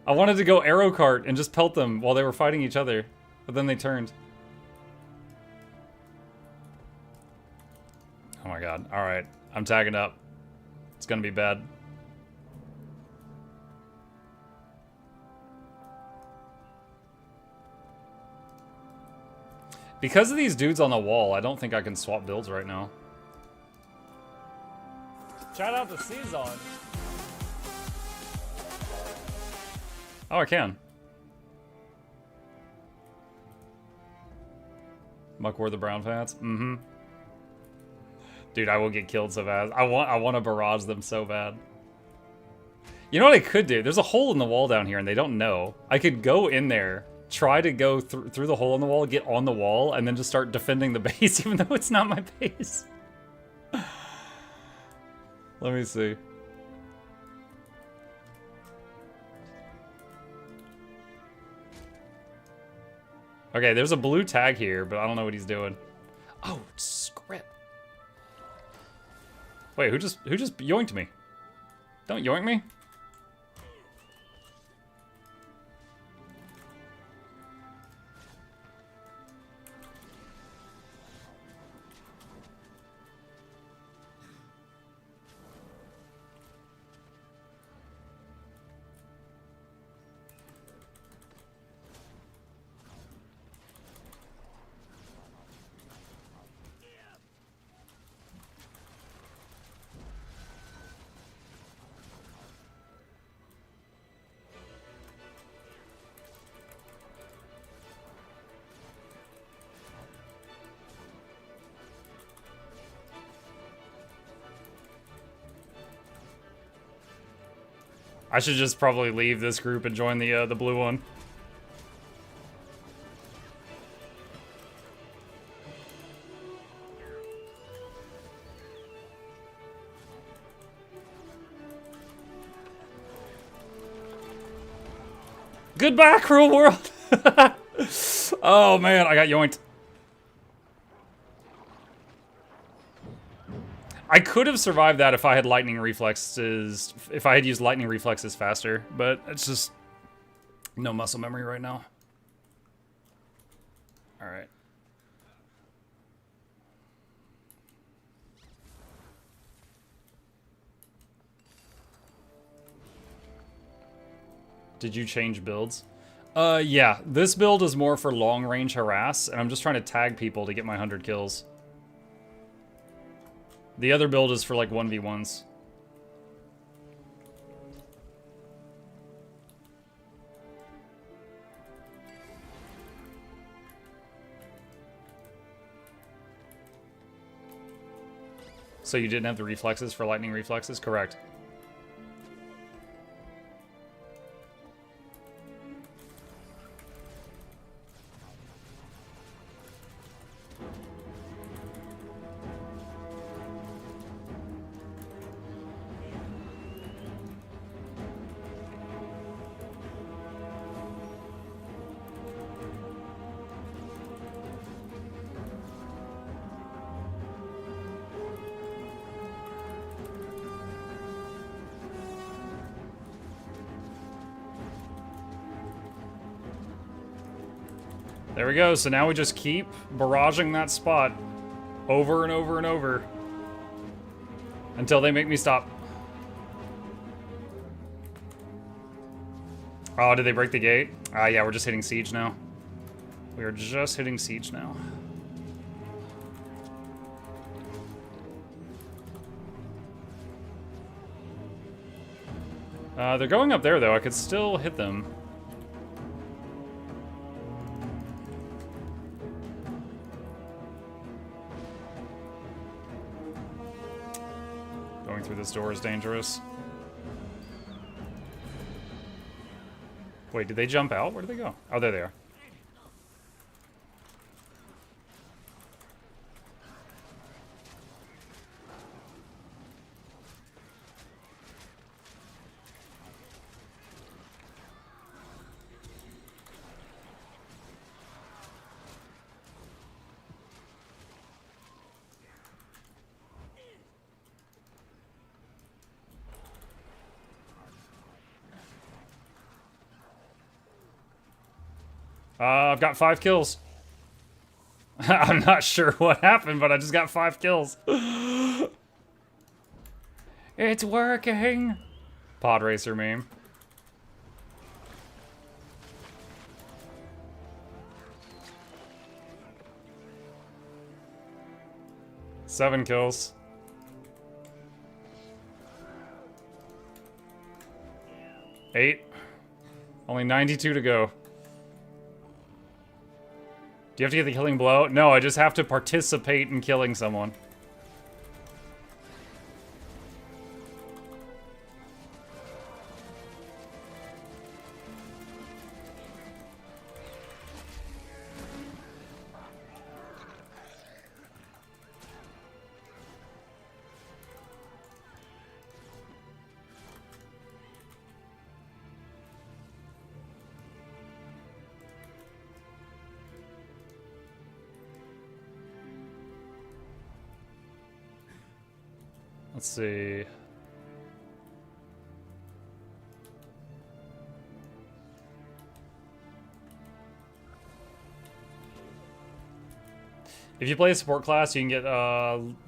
I wanted to go arrow cart and just pelt them while they were fighting each other. But then they turned. Oh my god. Alright. I'm tagging up. It's gonna be bad. Because of these dudes on the wall, I don't think I can swap builds right now. Shout out to Season. Oh, I can. Muck wore the brown pants? Mm-hmm. Dude, I will get killed so bad. I want to barrage them so bad. You know what I could do? There's a hole in the wall down here and they don't know. I could go in there, try to go through the hole in the wall, get on the wall, and then just start defending the base even though it's not my base. Let me see. Okay, there's a blue tag here, but I don't know what he's doing. Oh, script. Wait, who just yoinked me? Don't yoink me. I should just probably leave this group and join the blue one. Goodbye, cruel world! Oh man, I got yoinked. I could have survived that if I had lightning reflexes, if I had used lightning reflexes faster, but it's just no muscle memory right now. All right. Did you change builds? Yeah, this build is more for long range harass, and I'm just trying to tag people to get my 100 kills. The other build is for like 1v1s. So you didn't have the reflexes for lightning reflexes? Correct. There we go, so now we just keep barraging that spot over and over and over until they make me stop. Oh, did they break the gate? Yeah, we're just hitting siege now. We are just hitting siege now. They're going up there though, I could still hit them. Going through this door is dangerous. Wait, did they jump out? Where did they go? Oh, there they are. I've got 5 kills. I'm not sure what happened, but I just got 5 kills. It's working. Pod racer meme. Seven kills. 8. Only 92 to go. Do you have to get the killing blow? No, I just have to participate in killing someone. Let's see. If you play a support class, you can get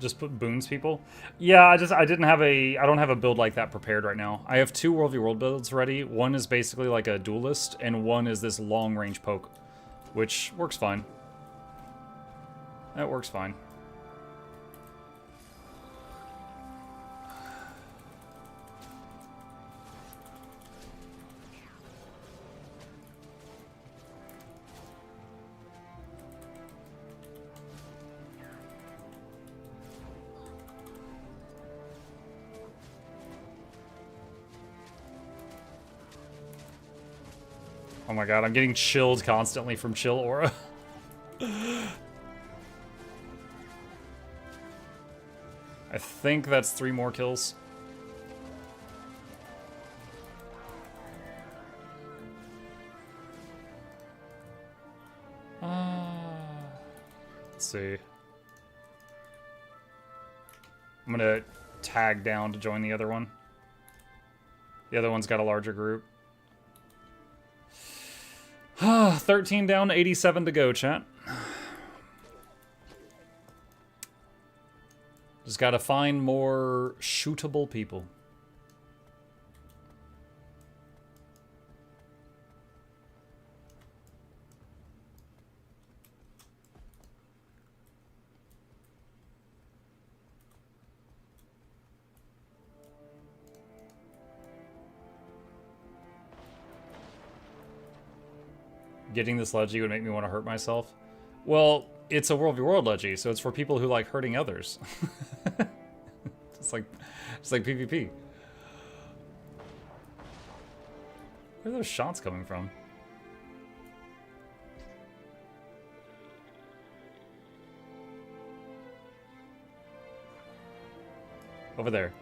just put boons people. Yeah, I don't have a build like that prepared right now. I have 2 World v World builds ready. One is basically like a duelist, and one is this long range poke, which works fine. That works fine. Oh my god, I'm getting chilled constantly from chill aura. I think that's 3 more kills. Let's see. I'm gonna tag down to join the other one. The other one's got a larger group. 13 down, 87 to go, chat. Just gotta find more shootable people. Getting this Leggie would make me want to hurt myself. Well, it's a World v World Leggie, so it's for people who like hurting others. It's like PvP. Where are those shots coming from? Over there.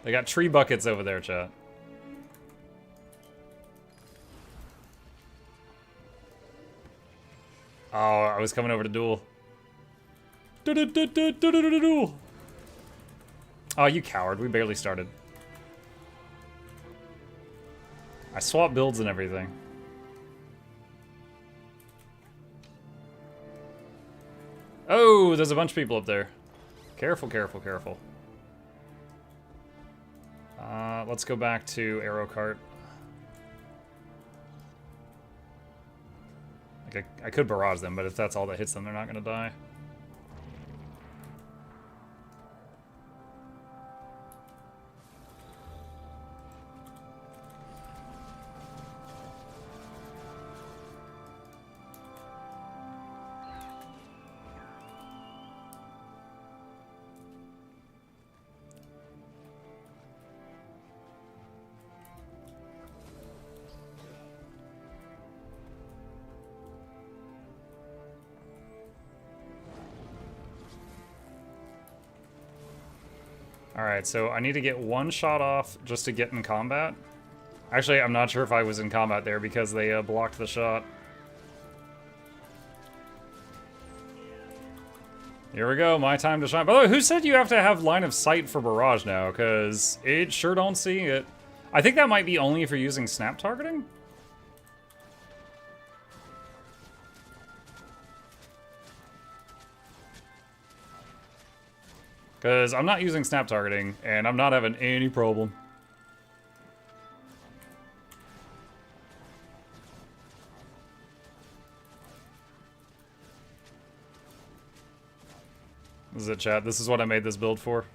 They got tree buckets over there, chat. Oh, I was coming over to duel. Duel. Oh, you coward. We barely started. I swapped builds and everything. Oh, there's a bunch of people up there. Careful, careful, careful. Let's go back to Arrow Cart. Like I could barrage them, but if that's all that hits them, they're not going to die. Alright, so I need to get one shot off just to get in combat. Actually, I'm not sure if I was in combat there because they blocked the shot. Here we go, my time to shine. By the way, who said you have to have line of sight for barrage now? Because it sure don't see it. I think that might be only if you're using snap targeting? Because I'm not using snap targeting, and I'm not having any problem. This is it, chat. This is what I made this build for.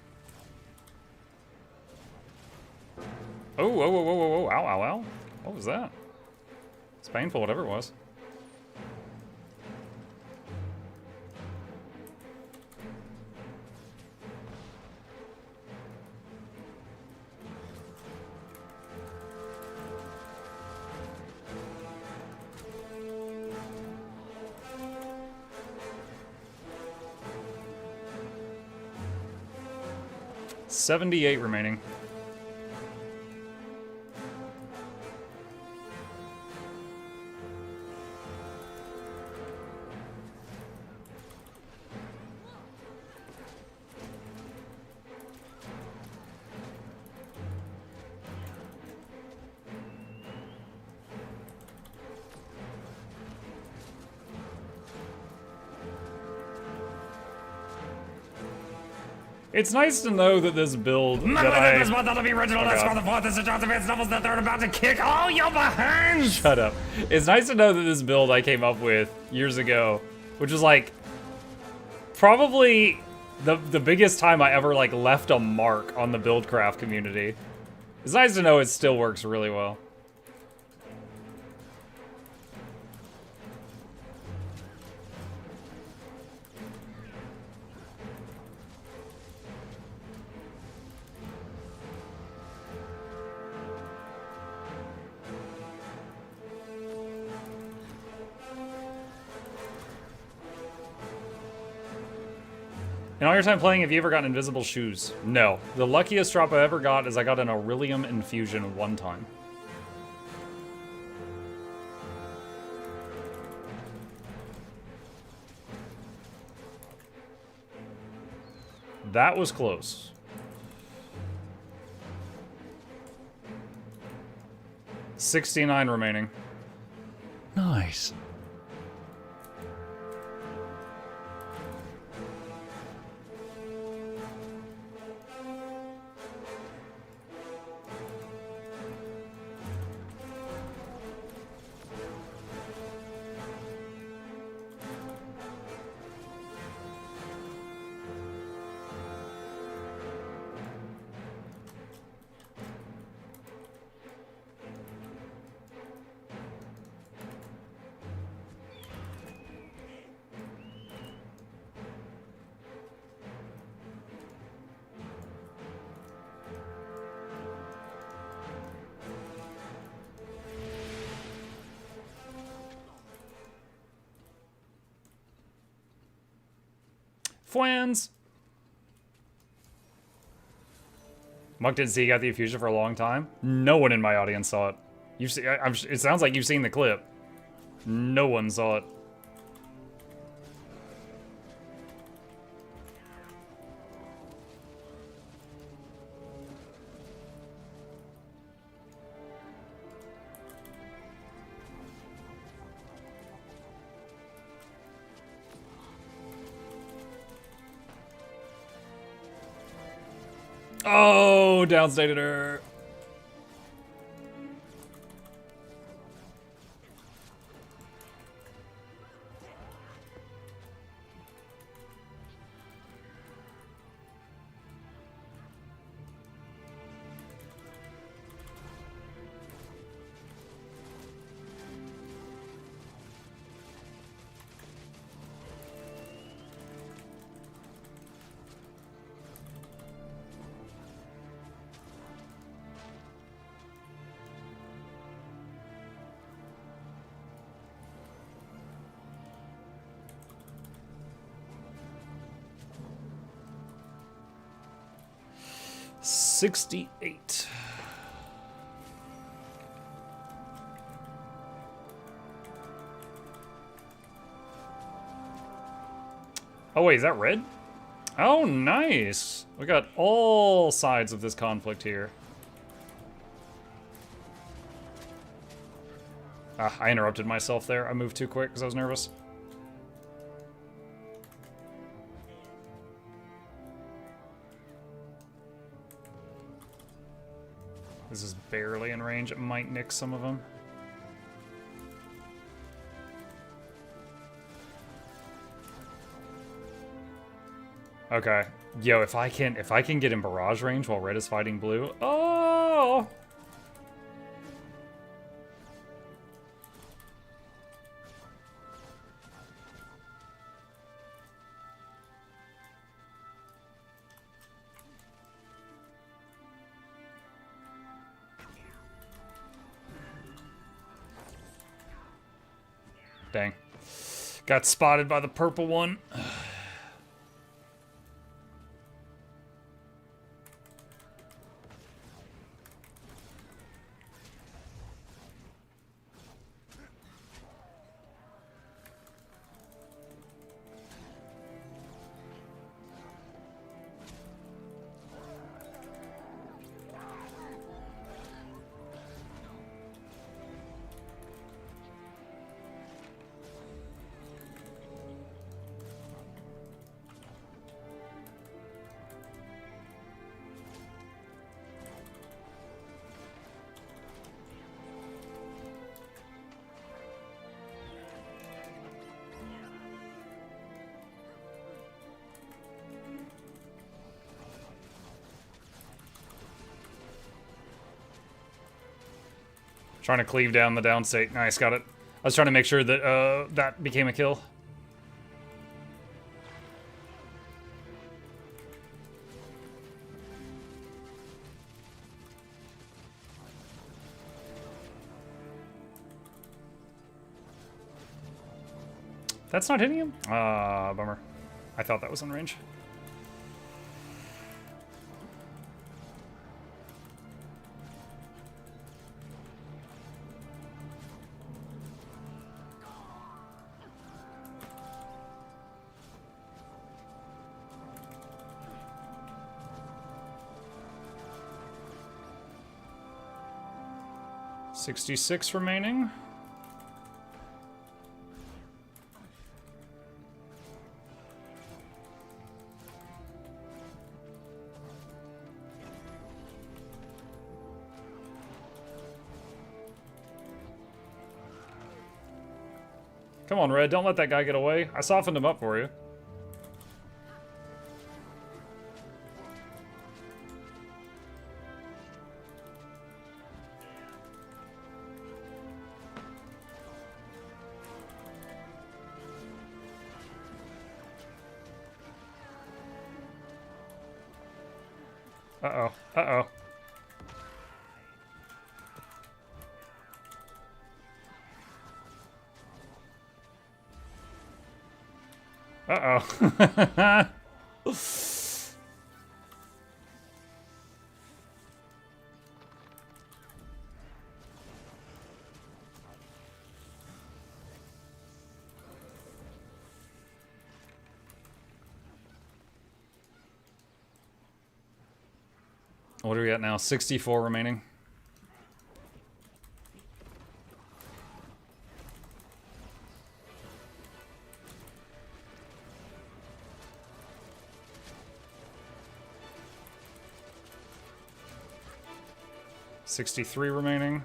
Oh, whoa, whoa, whoa, whoa, whoa. Ow, ow, ow. What was that? It's painful, whatever it was. $78 remaining. It's nice to know that this build that I... Shut up. It's nice to know that this build I came up with years ago, which was like probably the biggest time I ever like left a mark on the Buildcraft community. It's nice to know it still works really well. In all your time playing, have you ever gotten invisible shoes? No. The luckiest drop I ever got is I got an Aurelium infusion one time. That was close. $69 remaining. Nice. Fwans! Muck didn't see he got the infusion for a long time. No one in my audience saw it. You've seen, it sounds like you've seen the clip. No one saw it. Oh, downstated her. 68. Oh wait, is that red? Oh, nice. We got all sides of this conflict here. Ah, I interrupted myself there. I moved too quick because I was nervous. This is barely in range. It might nick some of them. Okay. Yo, if I can get in barrage range while red is fighting blue. Oh! Dang. Got spotted by the purple one. Trying to cleave down the down state. Nice, got it. I was trying to make sure that that became a kill. That's not hitting him? Ah, bummer. I thought that was in range. $66 remaining. Come on, Red, don't let that guy get away. I softened him up for you. Uh-oh. Uh-oh. Uh-oh. What are we at now? 64 remaining. $63 remaining.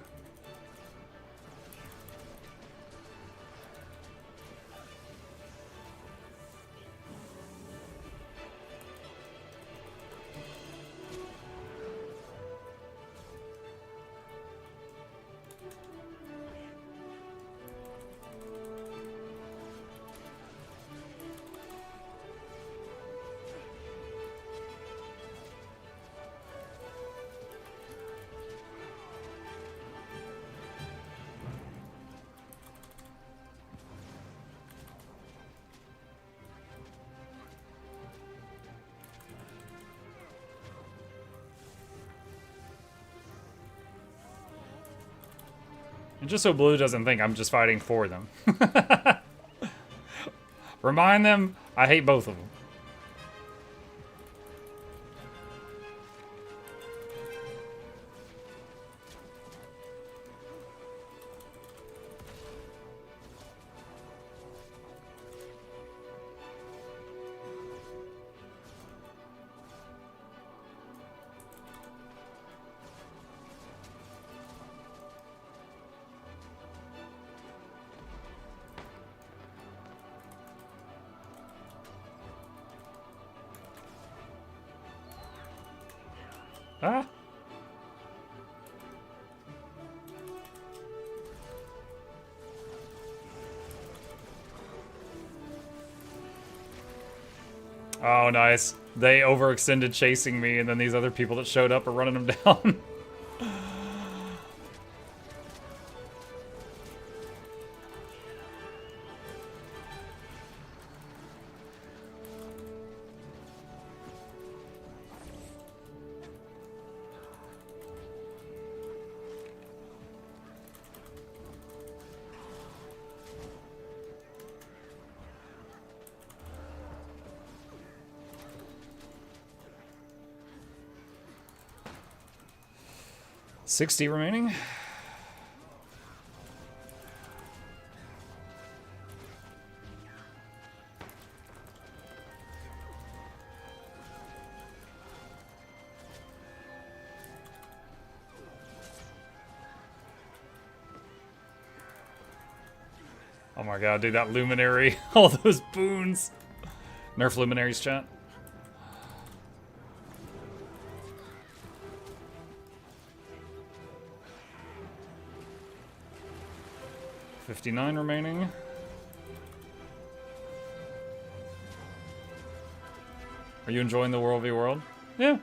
Just so Blue doesn't think I'm just fighting for them. Remind them, I hate both of them. Ah. Oh, nice. They overextended chasing me, and then these other people that showed up are running them down. 60 remaining. Oh my god, dude, that luminary. All those boons. Nerf luminaries, chat. $59 remaining. Are you enjoying the World v World? Yeah.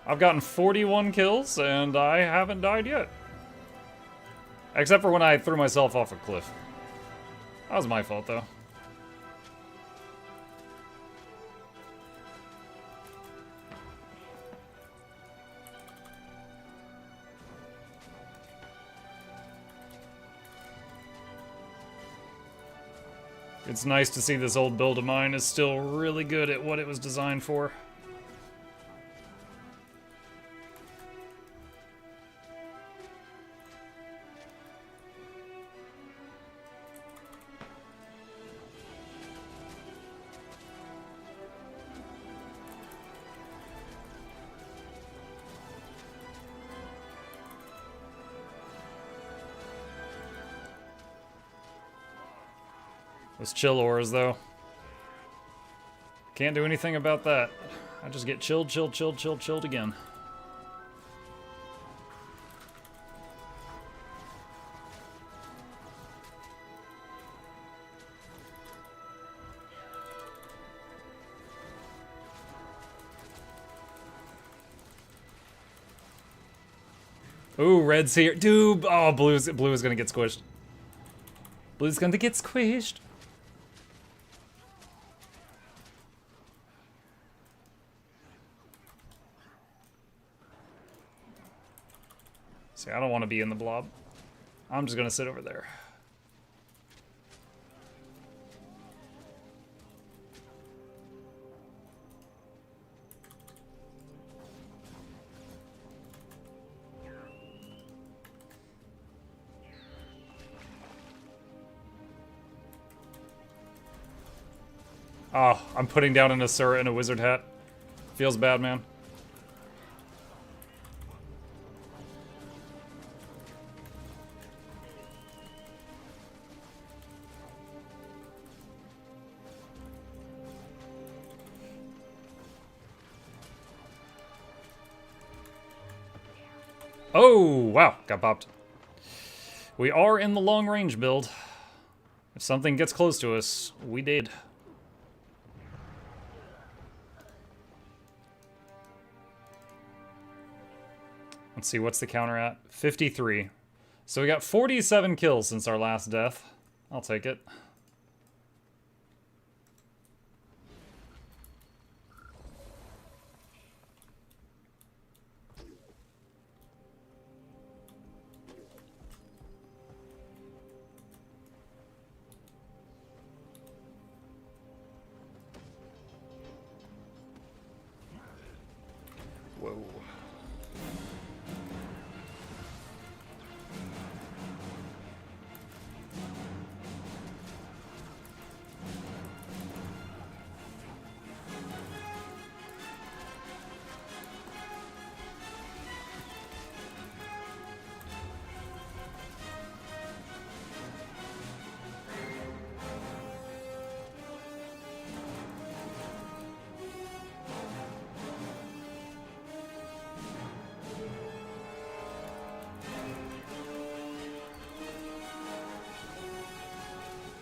I've gotten 41 kills and I haven't died yet. Except for when I threw myself off a cliff. That was my fault though. It's nice to see this old build of mine is still really good at what it was designed for. Those chill ores, though. Can't do anything about that. I just get chilled, chilled, chilled, chilled, chilled again. Ooh, red's here. Dude, oh, blue is gonna get squished. Blue's gonna get squished. See, I don't want to be in the blob. I'm just gonna sit over there. Oh, I'm putting down an Asura and a wizard hat. Feels bad, man. Oh, wow, got popped. We are in the long range build. If something gets close to us, we did. Let's see, what's the counter at? 53. So we got 47 kills since our last death. I'll take it.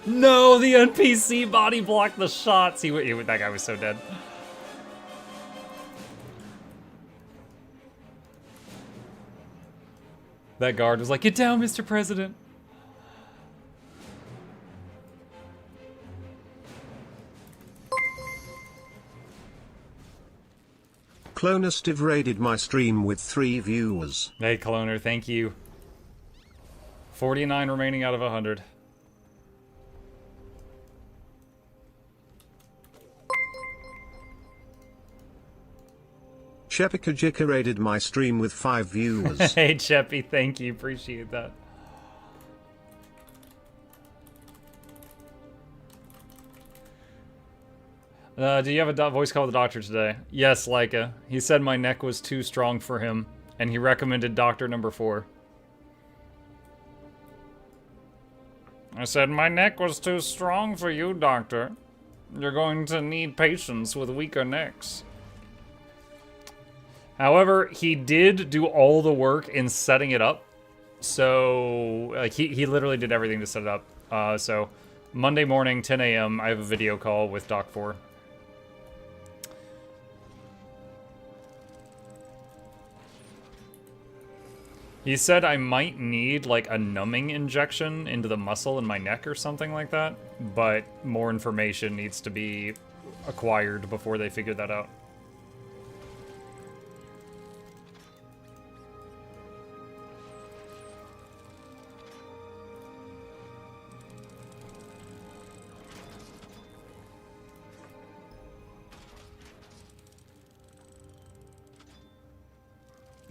No, the NPC body blocked the shots. That guy was so dead. That guard was like, "Get down, Mr. President." Clonestive raided my stream with 3 viewers. Hey, Cloner, thank you. 49 remaining out of 100. Shepikajika raided my stream with 5 viewers. Hey, Cheppy, thank you. Appreciate that. Do you have a voice call with the doctor today? Yes, Leica. He said my neck was too strong for him, and he recommended doctor number 4. I said, my neck was too strong for you, doctor. You're going to need patients with weaker necks. However, he did do all the work in setting it up. So, like, he literally did everything to set it up. So, Monday morning, 10 a.m., I have a video call with Doc 4. He said I might need, like, a numbing injection into the muscle in my neck or something like that, but more information needs to be acquired before they figure that out.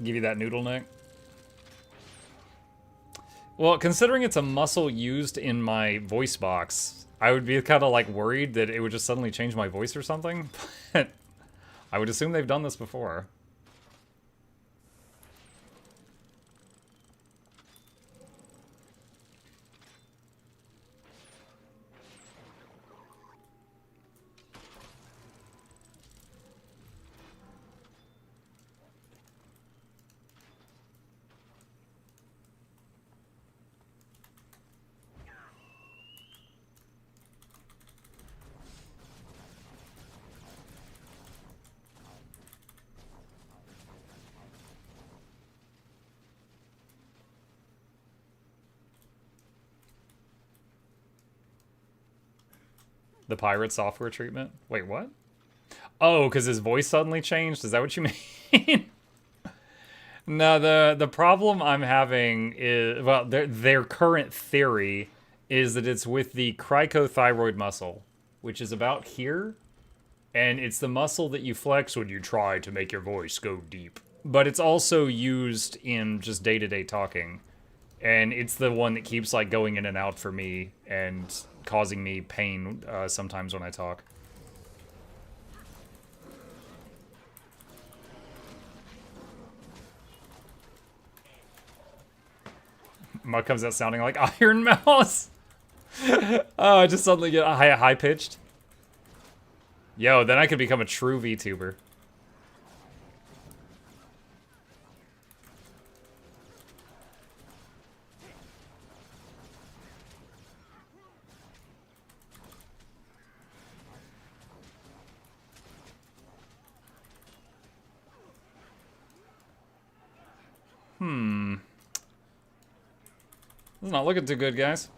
Give you that noodle neck? Well, considering it's a muscle used in my voice box, I would be kind of like worried that it would just suddenly change my voice or something. But I would assume they've done this before. The pirate software treatment? Wait, what? Oh, because his voice suddenly changed? Is that what you mean? No, the problem I'm having is, well, their current theory is that it's with the cricothyroid muscle, which is about here, and it's the muscle that you flex when you try to make your voice go deep. But it's also used in just day-to-day talking, and it's the one that keeps, like, going in and out for me, and causing me pain sometimes when I talk. Mud comes out sounding like Iron Mouse. Oh, I just suddenly get high-pitched. Yo, then I could become a true VTuber. This is not looking too good, guys.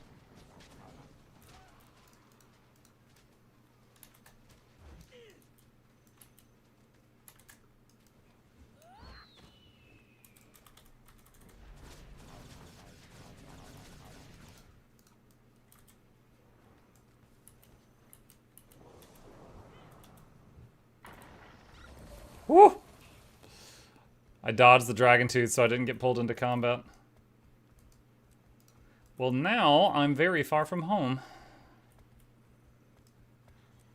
Woo! I dodged the dragon tooth so I didn't get pulled into combat. Well, now I'm very far from home.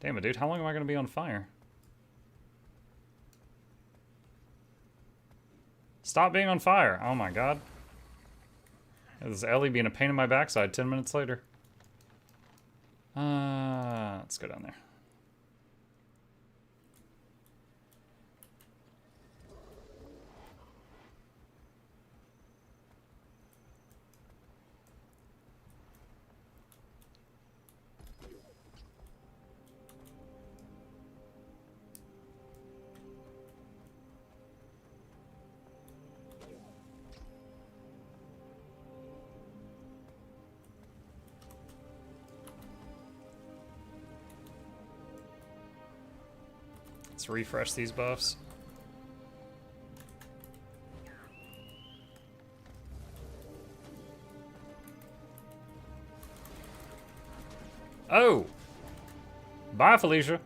Damn it, dude. How long am I going to be on fire? Stop being on fire. Oh my god. This is Ellie being a pain in my backside 10 minutes later. Let's go down there. Let's refresh these buffs. Oh! Bye, Felicia.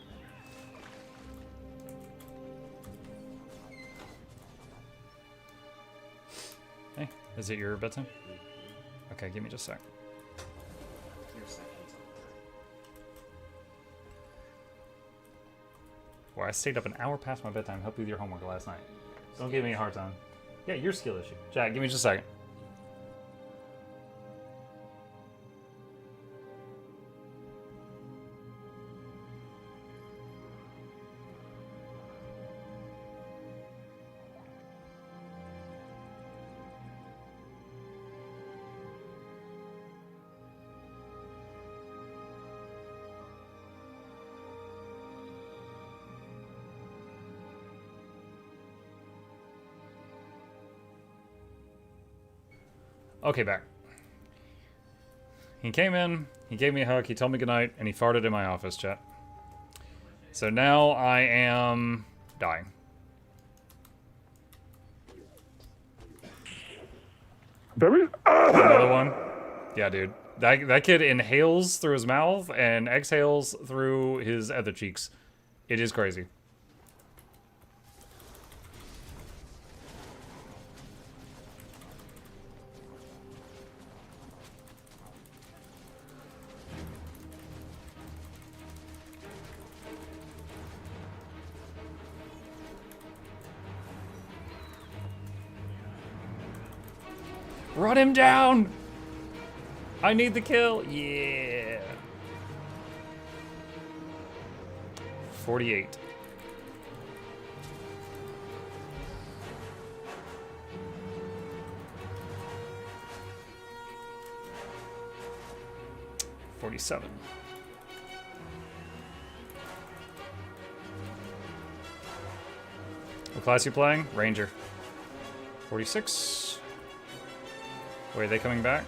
Hey, is it your bedtime? Okay, give me just a sec. Well, I stayed up an hour past my bedtime. Helped you with your homework last night. Don't give me a hard time. Yeah, your skill issue. Jack, give me just a second. Okay, back. He came in, he gave me a hug, he told me goodnight, and he farted in my office, chat. So now I am dying. Another one? Yeah, dude. That kid inhales through his mouth and exhales through his other cheeks. It is crazy. Run him down! I need the kill. Yeah. 48. $47. What class you playing? Ranger. 46. Wait, are they coming back?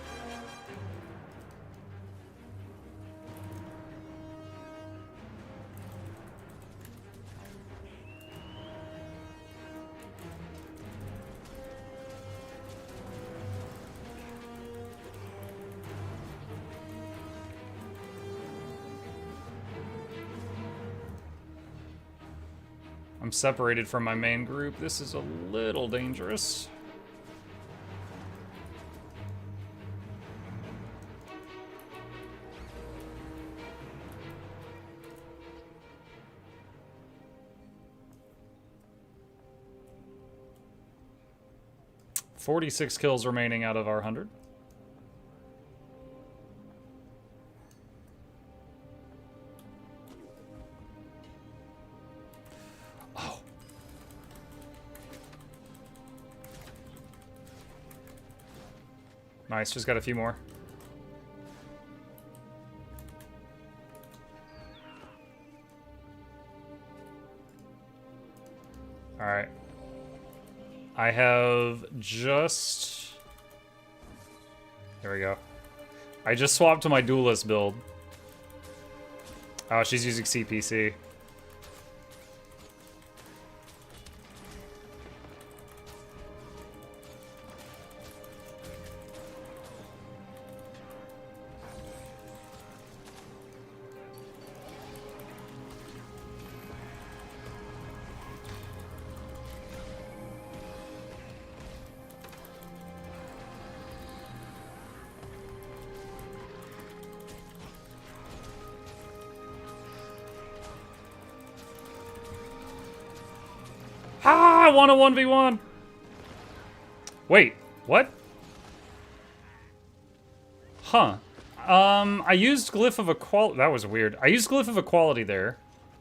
I'm separated from my main group. This is a little dangerous. $46 kills remaining out of our 100. Oh. Nice, just got a few more. All right. I have just... There we go. I just swapped to my duelist build. Oh, she's using CPC. Ah, I won a 1v1. Wait, what? Huh. I used Glyph of Equality. That was weird. I used Glyph of Equality there.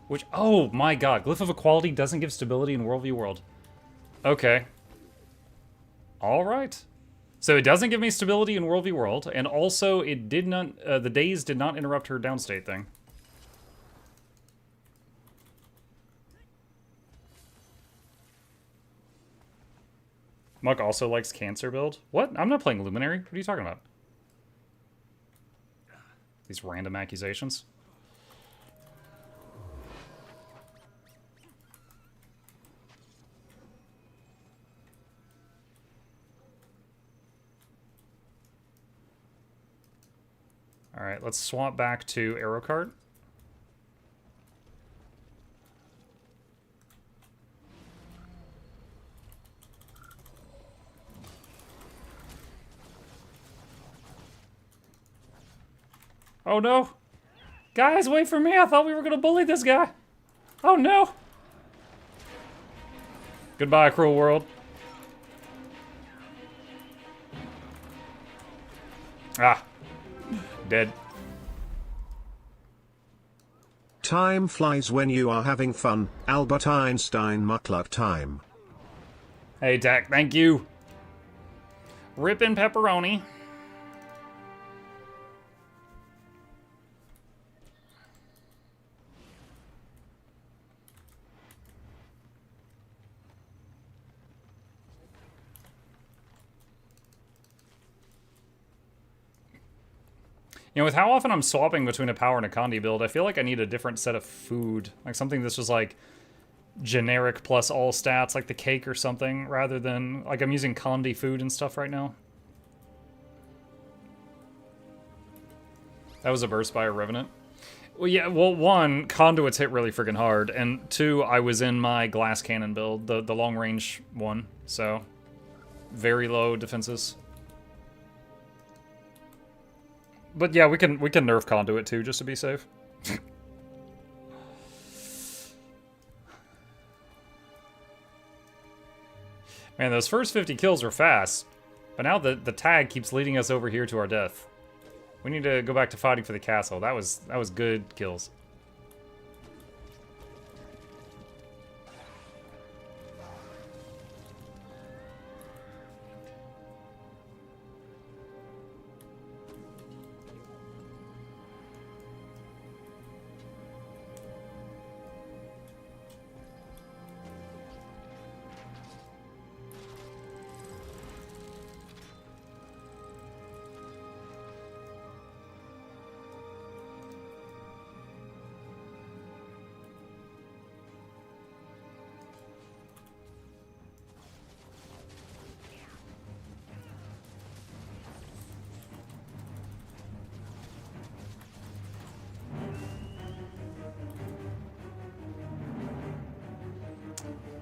Which, oh my god, Glyph of Equality doesn't give stability in World v World. Okay. Alright. So it doesn't give me stability in World v World, and also it did not, the days did not interrupt her downstate thing. Muck also likes Cancer build. What? I'm not playing Luminary. What are you talking about? These random accusations. Alright, let's swap back to arrow cart. Oh no! Guys, wait for me! I thought we were gonna bully this guy! Oh no! Goodbye, cruel world. Ah. Dead. Time flies when you are having fun. Albert Einstein Mukluk time. Hey, Dak, thank you. Rippin' pepperoni. You know, with how often I'm swapping between a power and a Condi build, I feel like I need a different set of food. Like something that's just like generic plus all stats, like the cake or something, rather than like I'm using Condi food and stuff right now. That was a burst by a Revenant. Well, yeah, well, one, conduits hit really friggin' hard, and two, I was in my glass cannon build, the long range one, so very low defenses. But yeah, we can nerf conduit too, just to be safe. Man, those first 50 kills were fast, but now the tag keeps leading us over here to our death. We need to go back to fighting for the castle. That was good kills.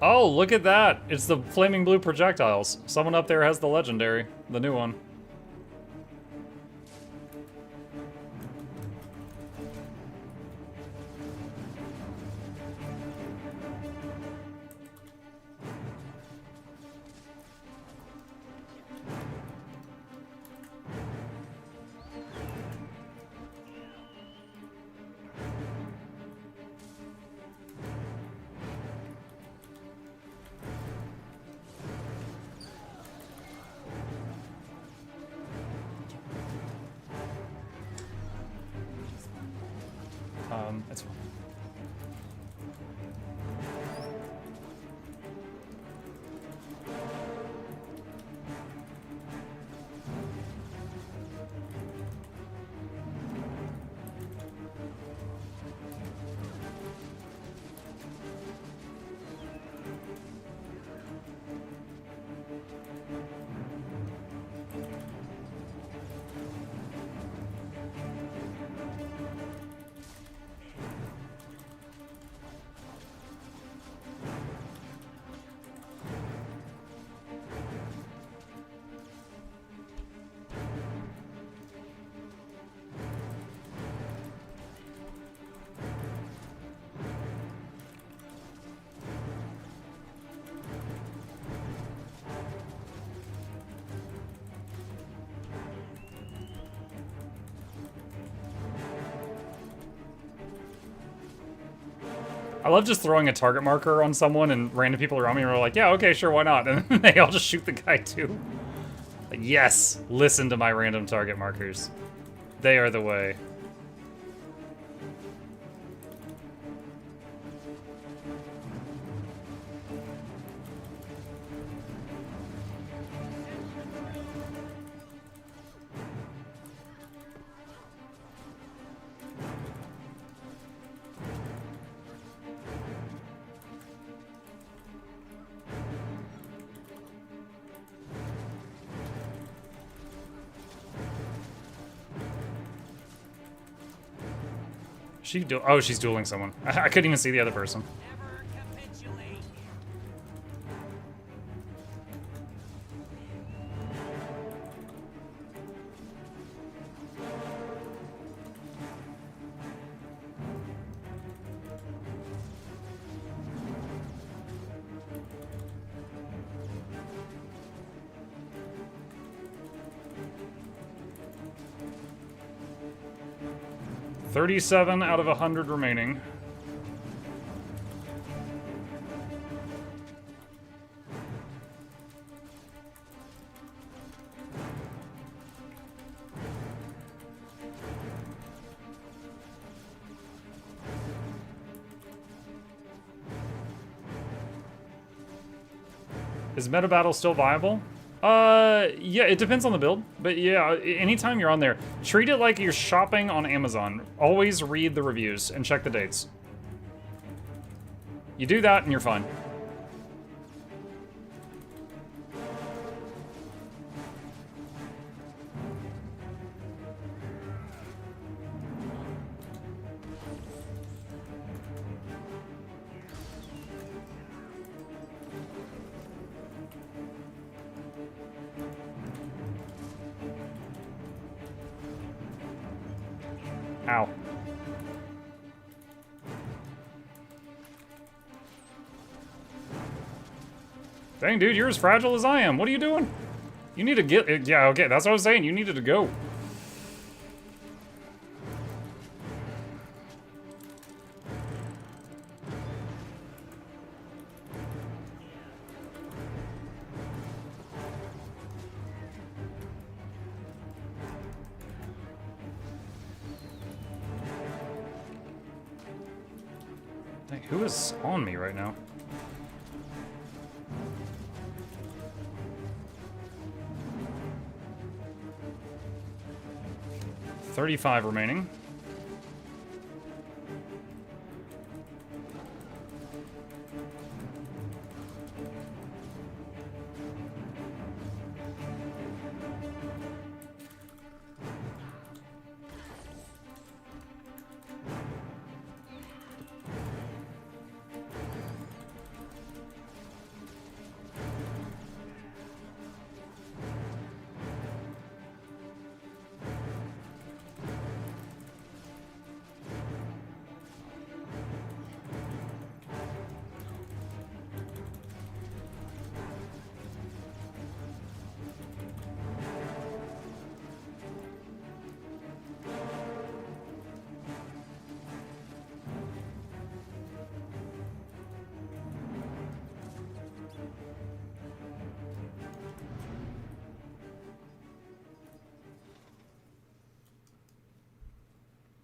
Oh, look at that! It's the flaming blue projectiles. Someone up there has the legendary, the new one. It's fine. I love just throwing a target marker on someone and random people around me are like, yeah, okay, sure, why not? And then they all just shoot the guy too. Like, yes, listen to my random target markers. They are the way. Oh, she's dueling someone. I couldn't even see the other person. $37 out of 100 remaining. Is meta battle still viable? Yeah, it depends on the build, but yeah, anytime you're on there, treat it like you're shopping on Amazon. Always read the reviews and check the dates. You do that and you're fine. Ow. Dang, dude, you're as fragile as I am. What are you doing? You need to get... Yeah, okay, that's what I was saying. You needed to go. Dang, who is on me right now? $35 remaining.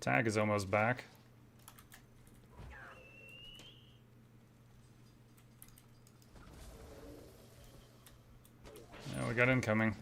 Tag is almost back. Yeah, we got incoming.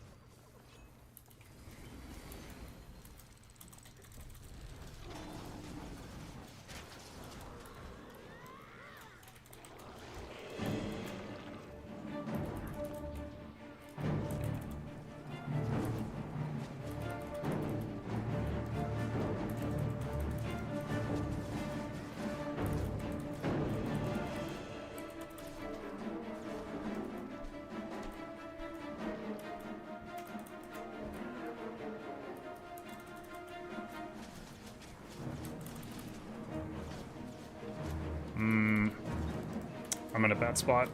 I'm in a bad spot.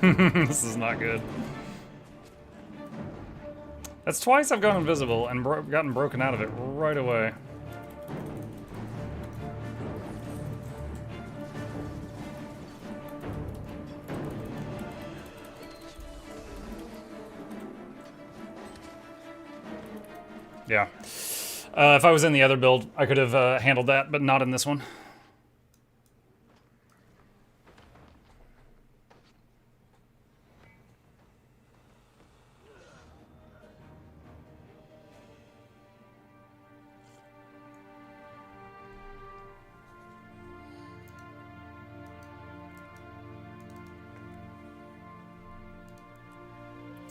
This is not good. That's twice I've gone invisible and gotten broken out of it right away. Yeah. If I was in the other build, I could have handled that, but not in this one.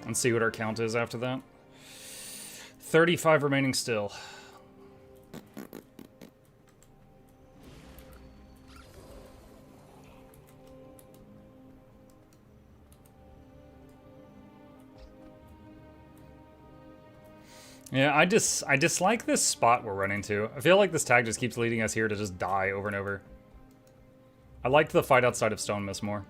Let's see what our count is after that. 35 remaining still. Yeah, I dislike this spot we're running to. I feel like this tag just keeps leading us here to just die over and over. I liked the fight outside of Stone Mist more.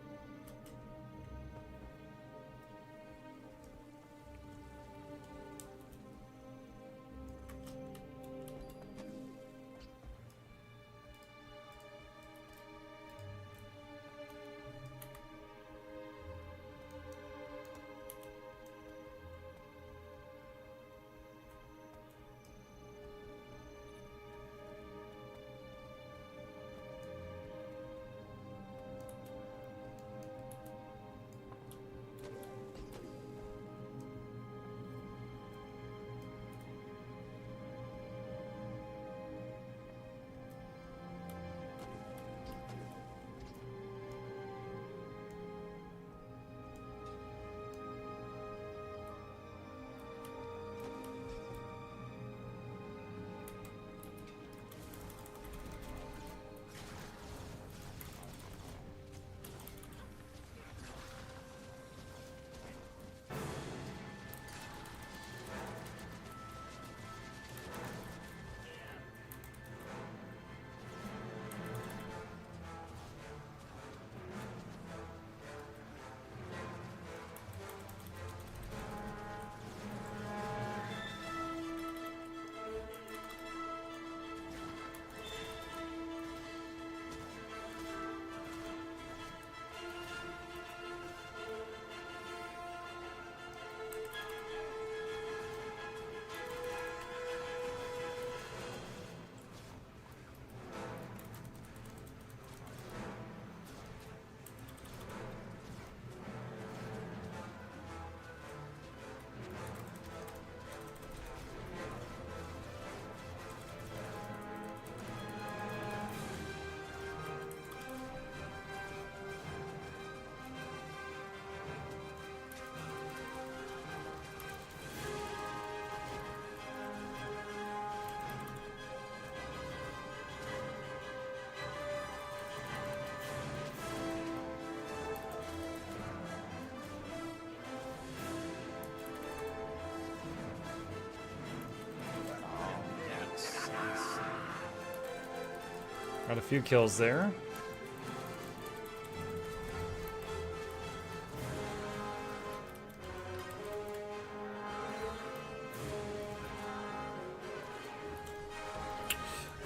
Got a few kills there.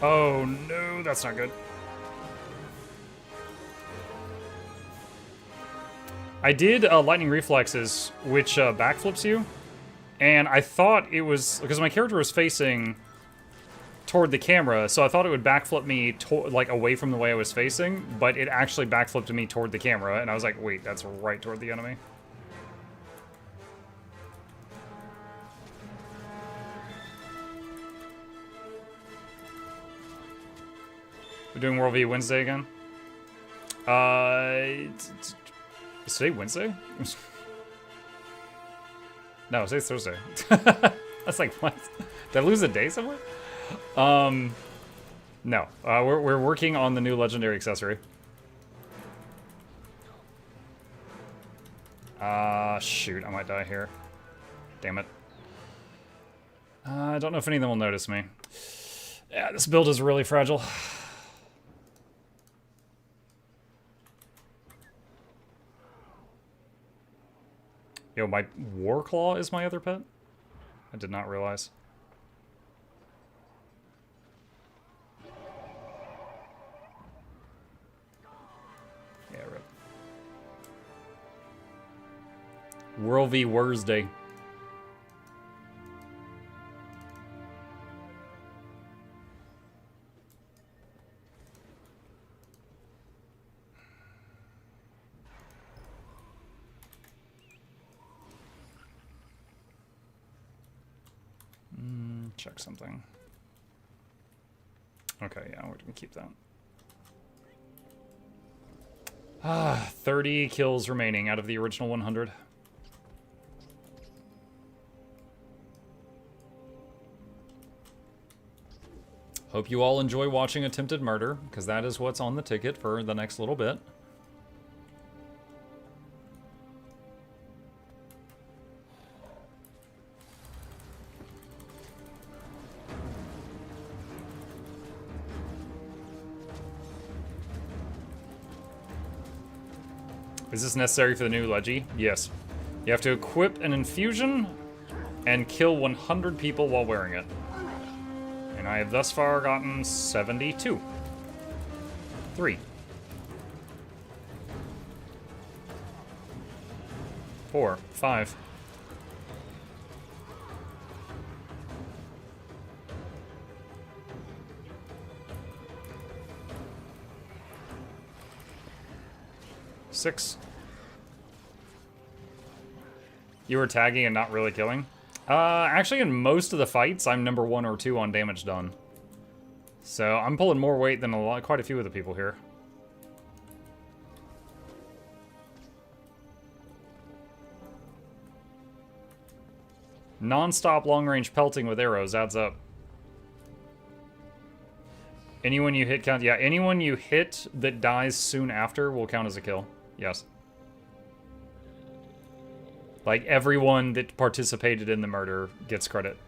Oh no, that's not good. I did lightning reflexes, which backflips you, and I thought it was because my character was facing toward the camera, so I thought it would backflip me like away from the way I was facing, but it actually backflipped me toward the camera, and I was like, wait, that's right toward the enemy. We're doing World V Wednesday again. Is today Wednesday? No, today's Thursday. That's like, what? Did I lose a day somewhere? No. We're working on the new legendary accessory. Shoot, I might die here. Damn it. I don't know if any of them will notice me. Yeah, this build is really fragile. Yo, my Warclaw is my other pet? I did not realize. Yeah, right. World V Wursday. Check something. Okay, yeah, we're gonna keep that. 30 kills remaining out of the original 100. Hope you all enjoy watching attempted murder, because that is what's on the ticket for the next little bit. Is this necessary for the new Leggie? Yes. You have to equip an infusion and kill 100 people while wearing it. And I have thus far gotten 72. 3. 4. 5. Six. You were tagging and not really killing? Actually, in most of the fights, I'm number 1 or 2 on damage done. So I'm pulling more weight than quite a few of the people here. Non-stop long-range pelting with arrows adds up. Anyone you hit count. Yeah, anyone you hit that dies soon after will count as a kill. Yes. Like, everyone that participated in the murder gets credit.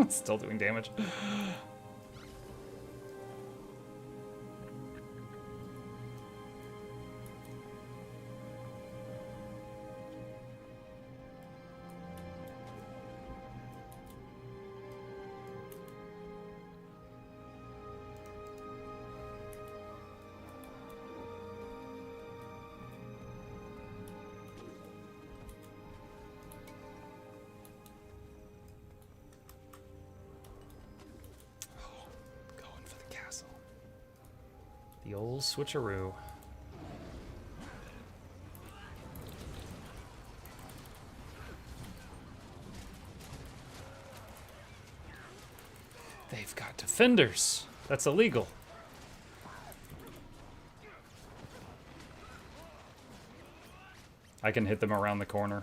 Still doing damage. The old switcheroo. They've got defenders. That's illegal. I can hit them around the corner.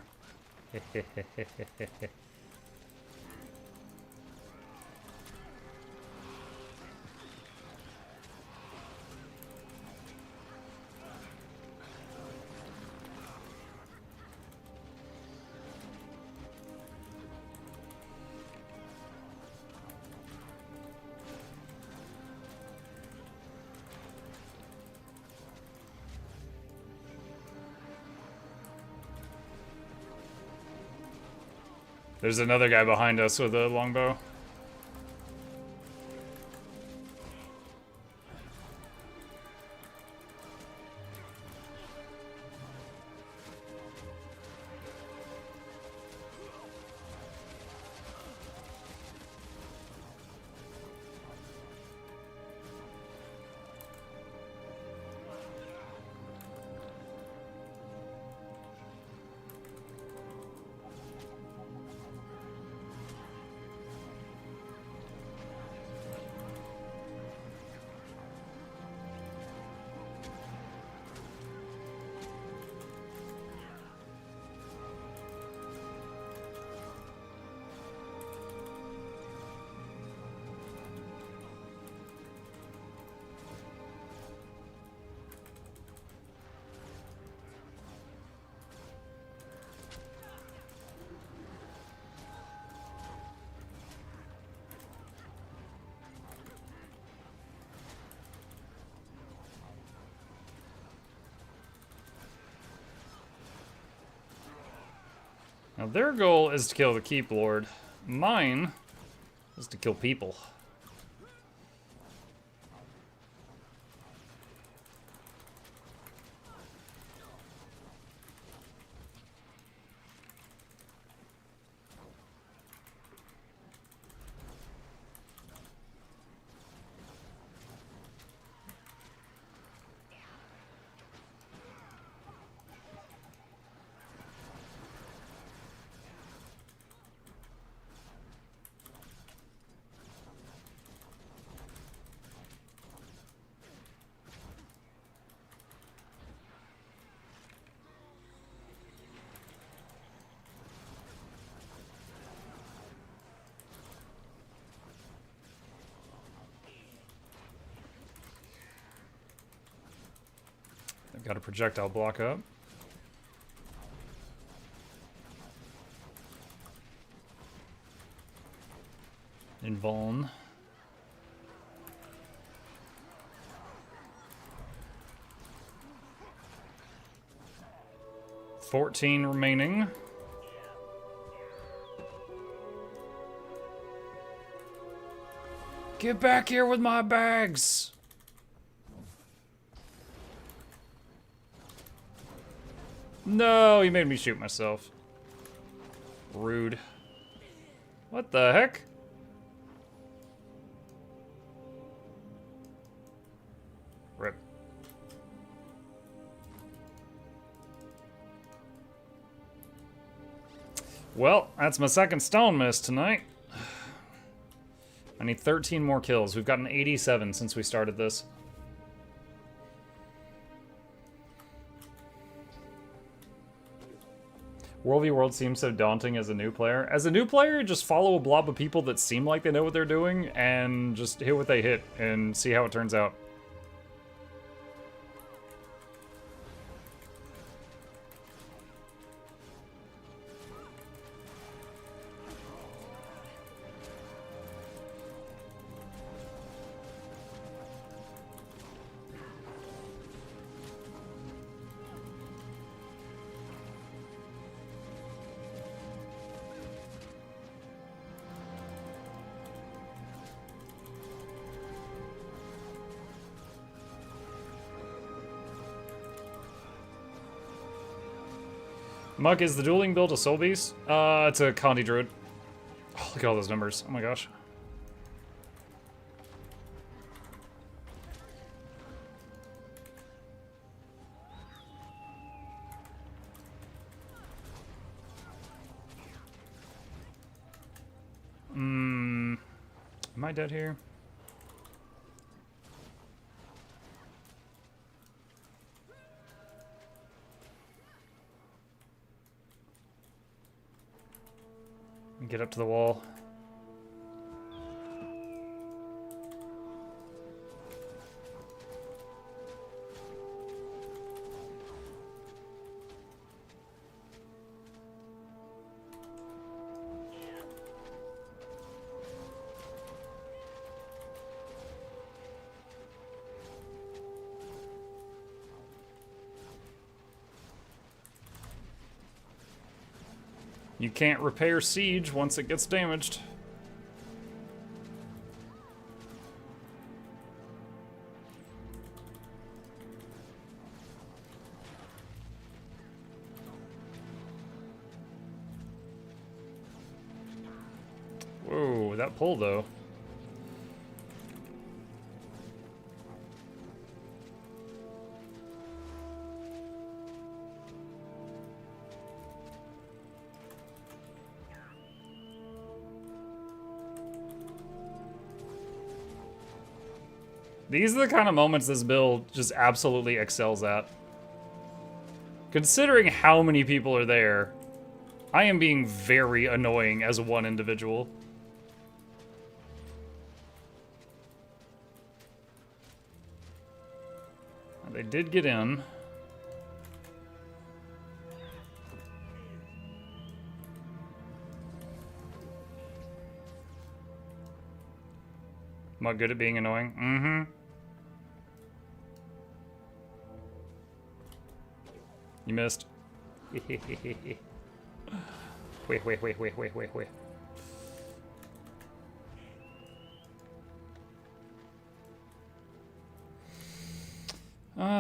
There's another guy behind us with a longbow. Now their goal is to kill the Keep Lord. Mine is to kill people. Got a projectile block up. Invuln. 14 remaining. Get back here with my bags! No, he made me shoot myself. Rude. What the heck? Rip. Well, that's my second stone miss tonight. I need 13 more kills. We've gotten 87 since we started this. World v World seems so daunting as a new player. As a new player, just follow a blob of people that seem like they know what they're doing and just hit what they hit and see how it turns out. Muck, is the dueling build a soul beast? It's a Condi druid. Oh, look at all those numbers. Oh my gosh. Am I dead here? Get up to the wall. You can't repair siege once it gets damaged. Whoa, that pull though. These are the kind of moments this build just absolutely excels at. Considering how many people are there, I am being very annoying as one individual. They did get in. Am I good at being annoying? Mm-hmm. You missed. Wait.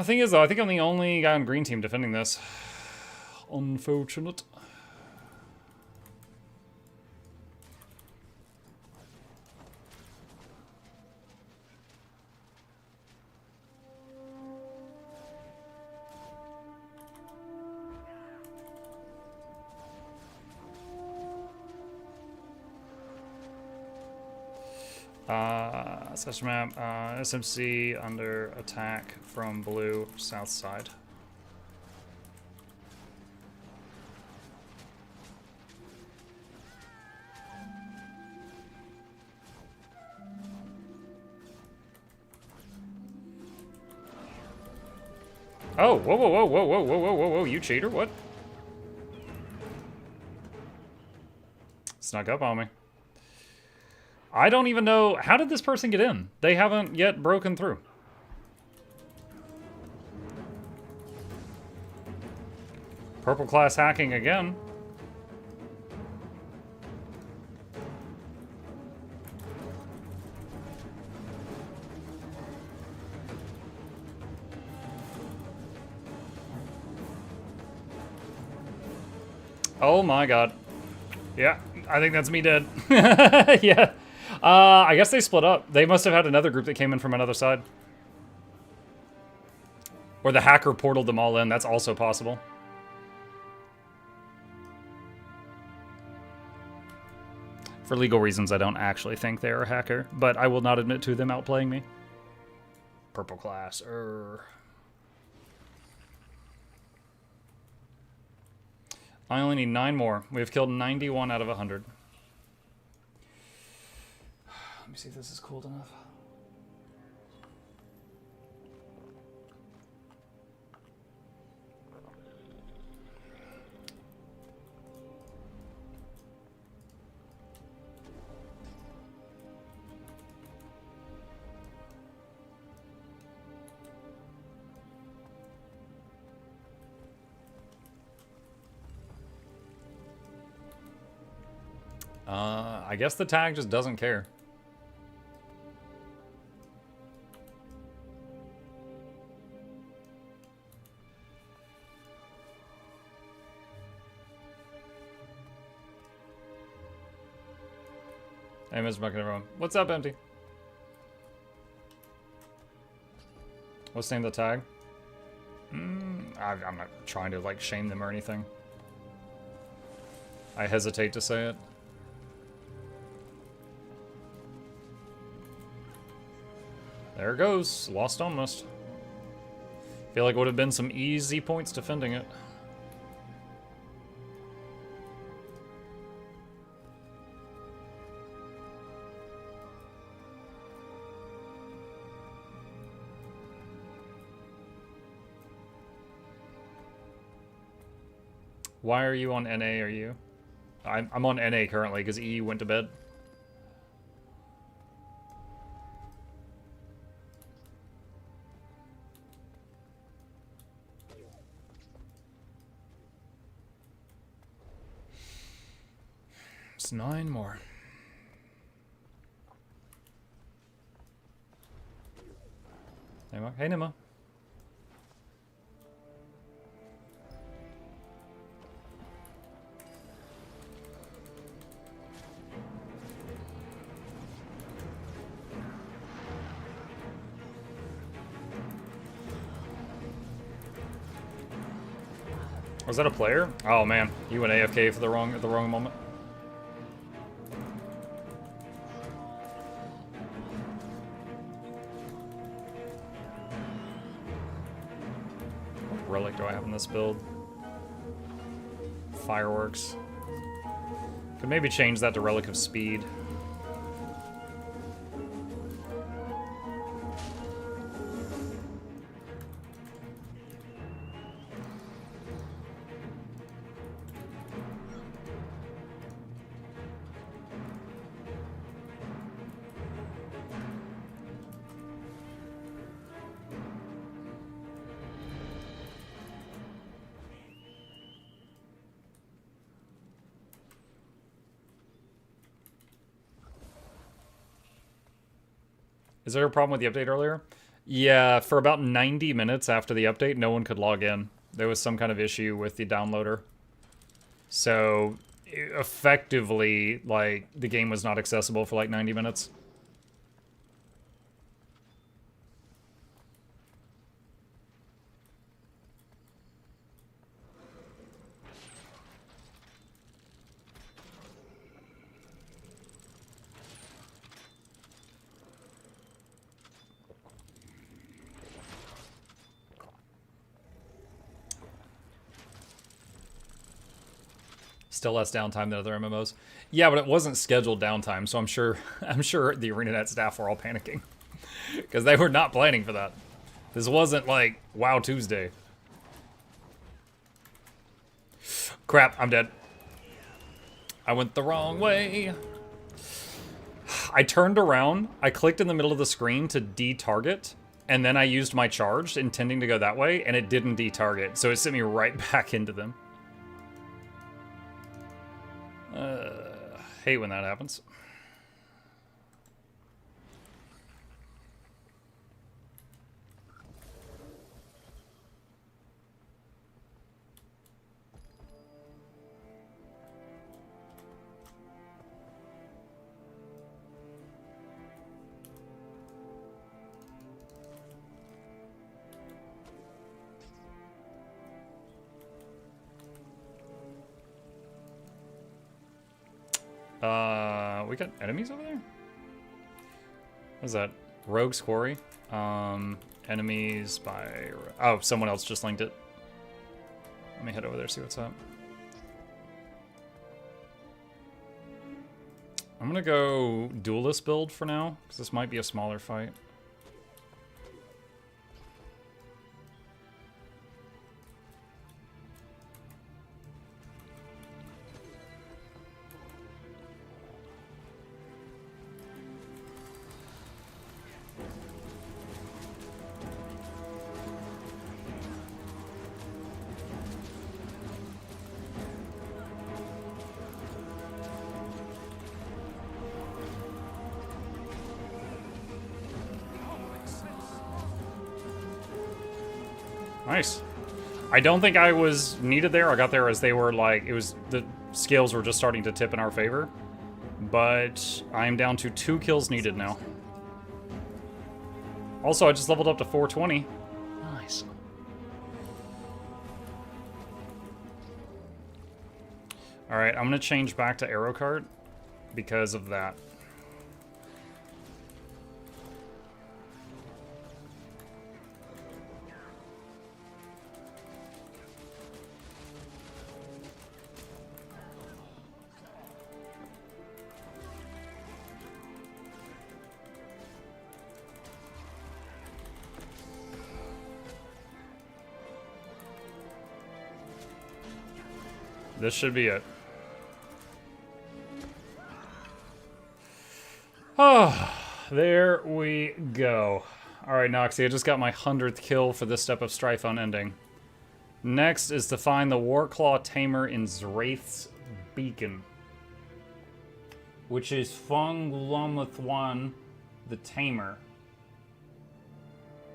Thing is, though, I think I'm the only guy on green team defending this. Unfortunate. Session map, SMC under attack from blue, south side. Oh, whoa, whoa, whoa, whoa, whoa, whoa, whoa, whoa, whoa, you cheater, what? Snuck up on me. I don't even know, how did this person get in? They haven't yet broken through. Purple class hacking again. Oh my god. Yeah, I think that's me dead. Yeah. I guess they split up. They must have had another group that came in from another side. Or the hacker portaled them all in. That's also possible. For legal reasons, I don't actually think they are a hacker, but I will not admit to them outplaying me. Purple class. I only need 9 more. We have killed 91 out of 100. Let me see if this is cooled enough. I guess the tag just doesn't care. Hey, Mr. Bucket, everyone. What's up, Empty? What's the name of the tag? I'm not trying to, like, shame them or anything. I hesitate to say it. There it goes. Lost almost. Feel like it would have been some easy points defending it. Why are you on NA, are you? I'm on NA currently because E went to bed. It's 9 more. Hey, Nima. Was that a player? Oh man, you went AFK for the wrong moment. What relic do I have in this build? Fireworks. Could maybe change that to Relic of Speed. Is there a problem with the update earlier? Yeah, for about 90 minutes after the update, no one could log in. There was some kind of issue with the downloader. So, effectively, like, the game was not accessible for like 90 minutes. Still less downtime than other MMOs. Yeah, but it wasn't scheduled downtime, so I'm sure the ArenaNet staff were all panicking because they were not planning for that. This wasn't like WoW Tuesday. Crap, I'm dead. I went the wrong way. I turned around, I clicked in the middle of the screen to de-target, and then I used my charge, intending to go that way, and it didn't de-target, so it sent me right back into them. Hate when that happens. We got enemies over there? What is that? Rogue's Quarry. Enemies by... Oh, someone else just linked it. Let me head over there, see what's up. I'm gonna go duelist build for now, because this might be a smaller fight. Nice. I don't think I was needed there. I got there as they were like, it was, the scales were just starting to tip in our favor. But I'm down to 2 kills needed now. Also, I just leveled up to 420. Nice. Alright, I'm gonna change back to arrow cart because of that. This should be it. Oh, there we go. Alright, Noxxi, I just got my 100th kill for this step of Strife unending. Next is to find the Warclaw Tamer in Zraith's Beacon, which is Funglumathwan the Tamer.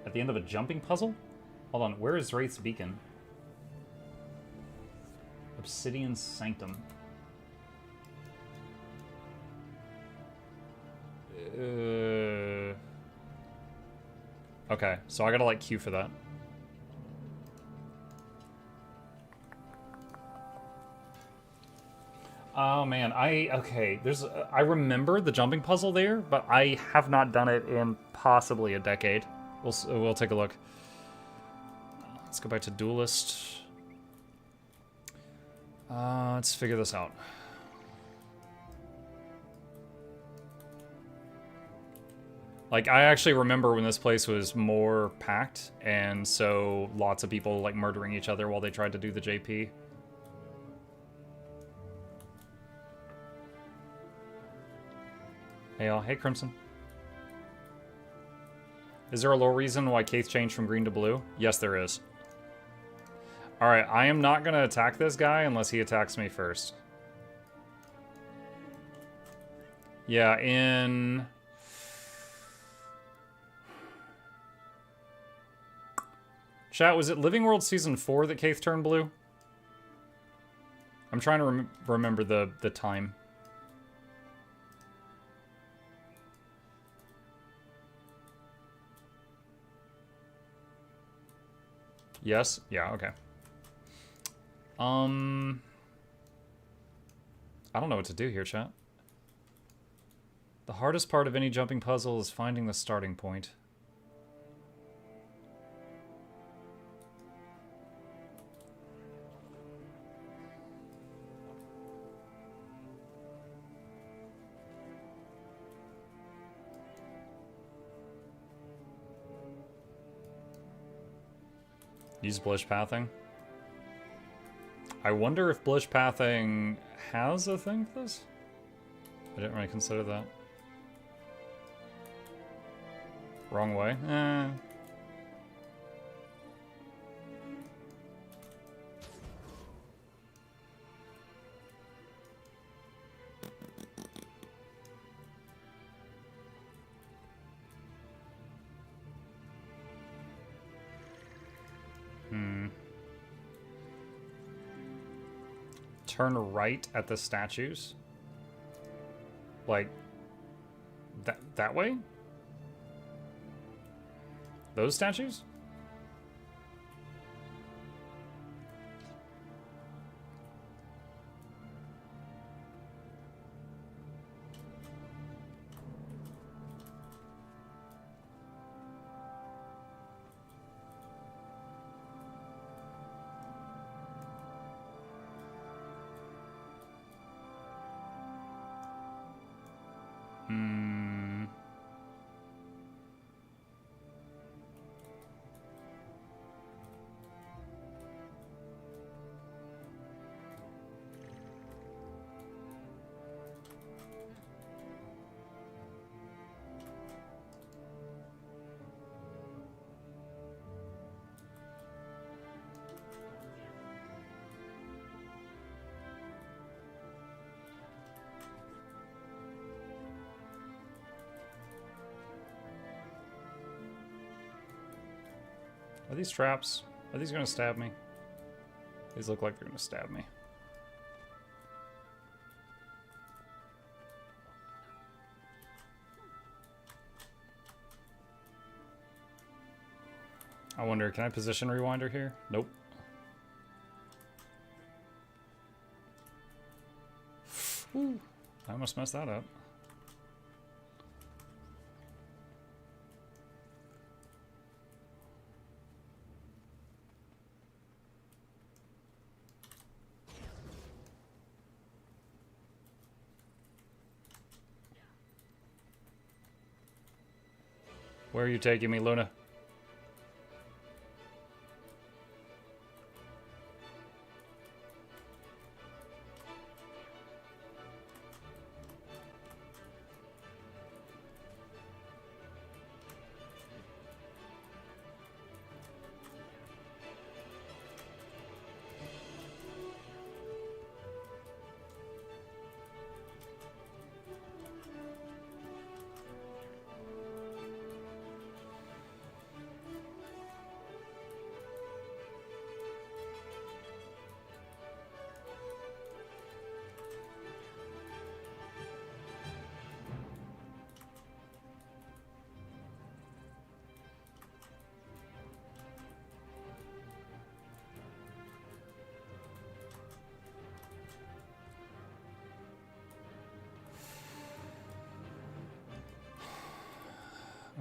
At the end of a jumping puzzle? Hold on, where is Zraith's Beacon? Obsidian Sanctum. Okay, so I gotta like queue for that. Oh man, okay. I remember the jumping puzzle there, but I have not done it in possibly a decade. We'll take a look. Let's go back to Duelist. Let's figure this out. Like, I actually remember when this place was more packed, and so lots of people, like, murdering each other while they tried to do the JP. Hey, y'all. Hey, Crimson. Is there a lore reason why Kaith changed from green to blue? Yes, there is. Alright, I am not gonna attack this guy unless he attacks me first. Yeah, in... Chat, was it Living World Season 4 that Kaith turned blue? I'm trying to remember the time. Yes? Yeah, okay. I don't know what to do here, chat. The hardest part of any jumping puzzle is finding the starting point. Use Blish pathing. I wonder if Blish Pathing has a thing for this? I didn't really consider that. Wrong way? Eh. Turn right at the statues? Like, that way? Those statues? Are these traps? Are these gonna stab me? These look like they're gonna stab me. I wonder, can I position rewinder here? Nope. Ooh, I almost messed that up. Where are you taking me, Luna?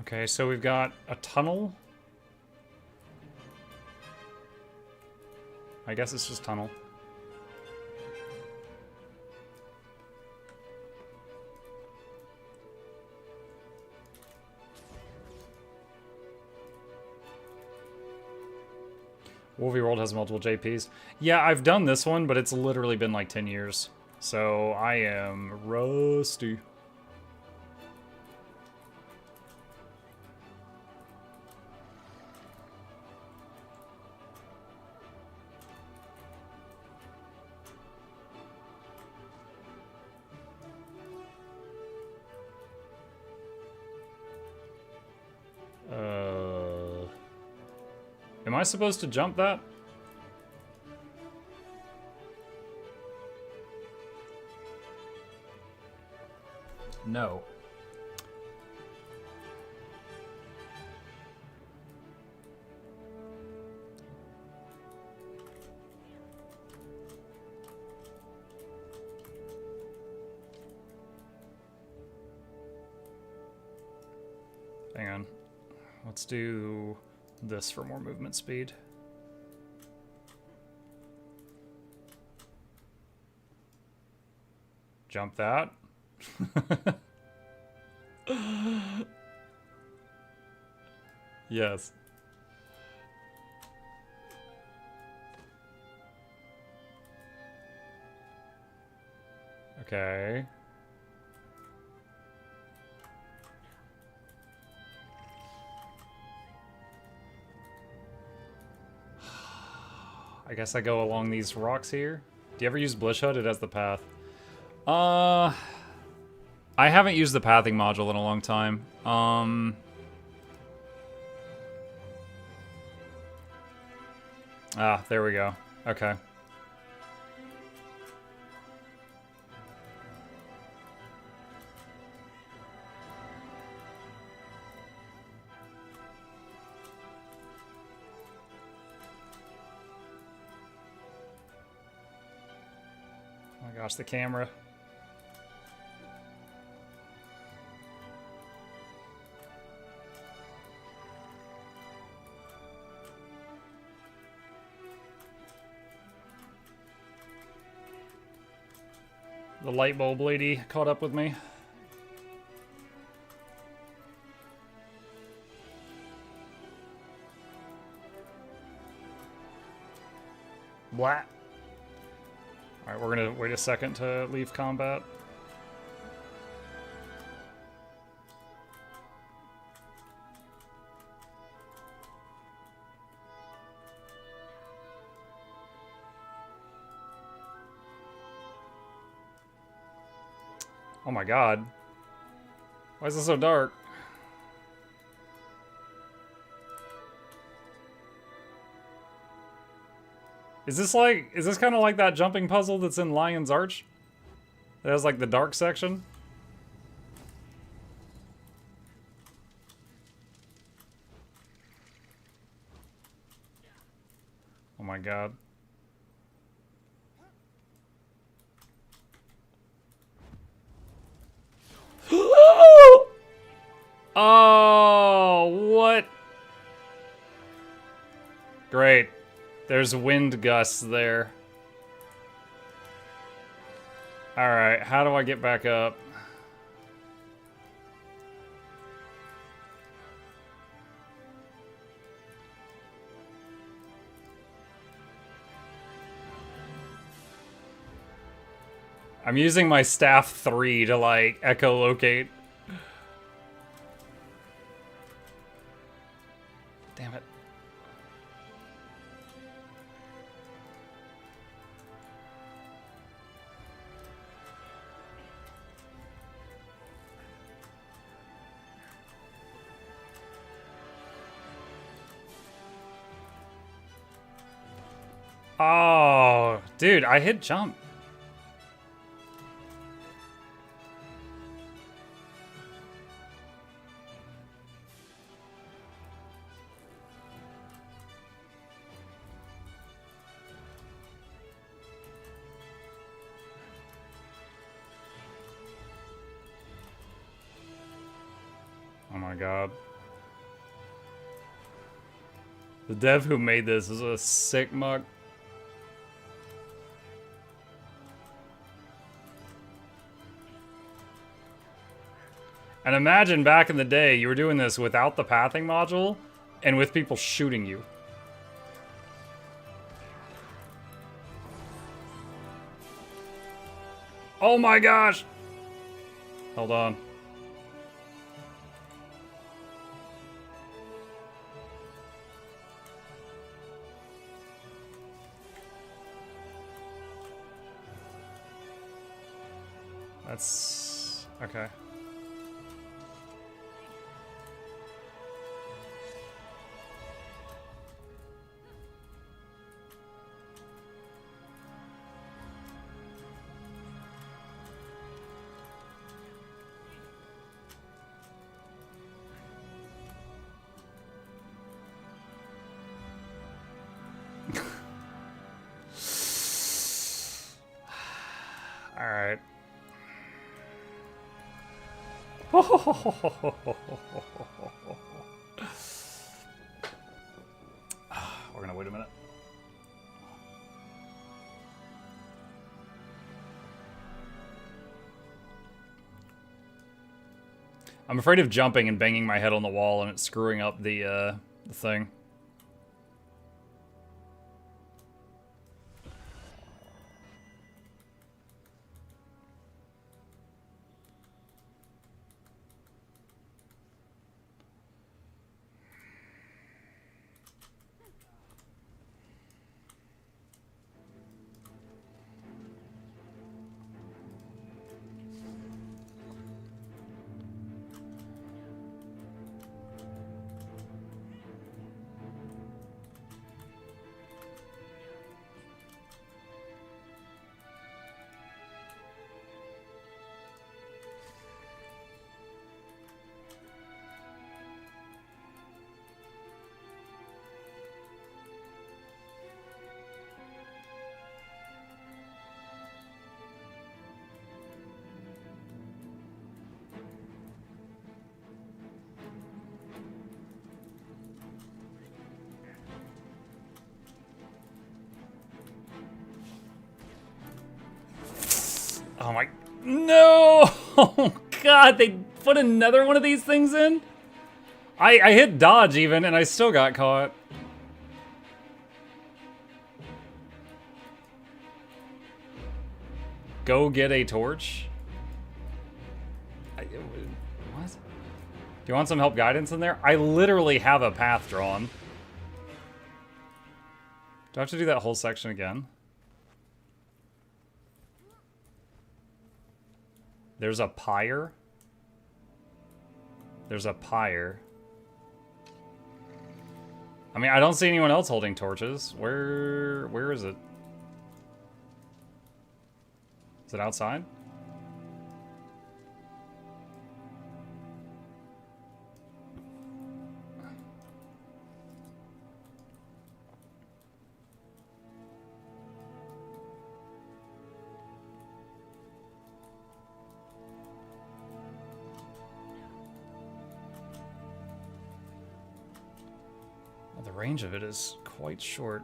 Okay, so we've got a tunnel. I guess it's just tunnel. Wolvie World has multiple JPs. Yeah, I've done this one, but it's literally been like 10 years. So I am rusty. Am I supposed to jump that? No. Hang on. Let's do this for more movement speed. Jump that. Yes. Okay. I guess I go along these rocks here. Do you ever use Blish Hood? It has the path. I haven't used the pathing module in a long time. Ah, there we go. Okay. Oh my gosh, the camera. The light bulb lady caught up with me. Blah. Alright, we're gonna wait a second to leave combat. Oh my god. Why is it so dark? Is this kind of like that jumping puzzle that's in Lion's Arch? That has like the dark section? Oh my god. Oh, what? Great. There's wind gusts there. Alright, how do I get back up? I'm using my staff 3 to, like, echolocate. Damn it. Oh, dude, I hit jump. Oh my god. The dev who made this is a sick muck. And imagine back in the day, you were doing this without the pathing module, and with people shooting you. Oh my gosh! Hold on. That's... okay. Alright. We're gonna wait a minute. I'm afraid of jumping and banging my head on the wall and it screwing up the thing. Oh my... No! Oh god, they put another one of these things in? I hit dodge even, and I still got caught. Go get a torch? What? Do you want some help guidance in there? I literally have a path drawn. Do I have to do that whole section again? There's a pyre. There's a pyre. I mean, I don't see anyone else holding torches. Where is it? Is it outside? The range of it is quite short.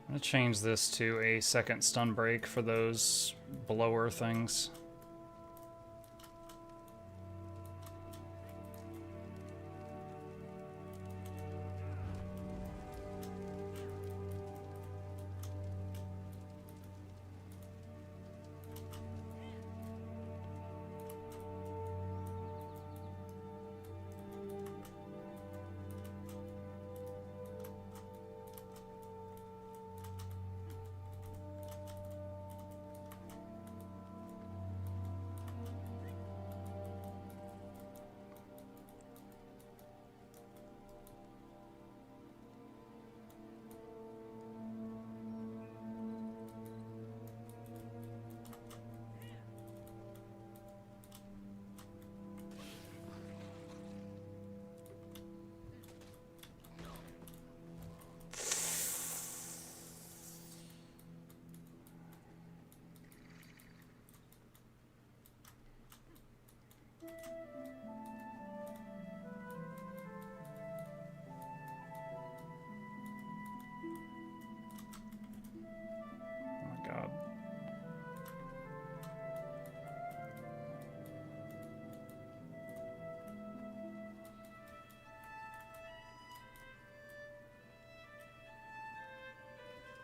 I'm gonna change this to a second stun break for those blower things.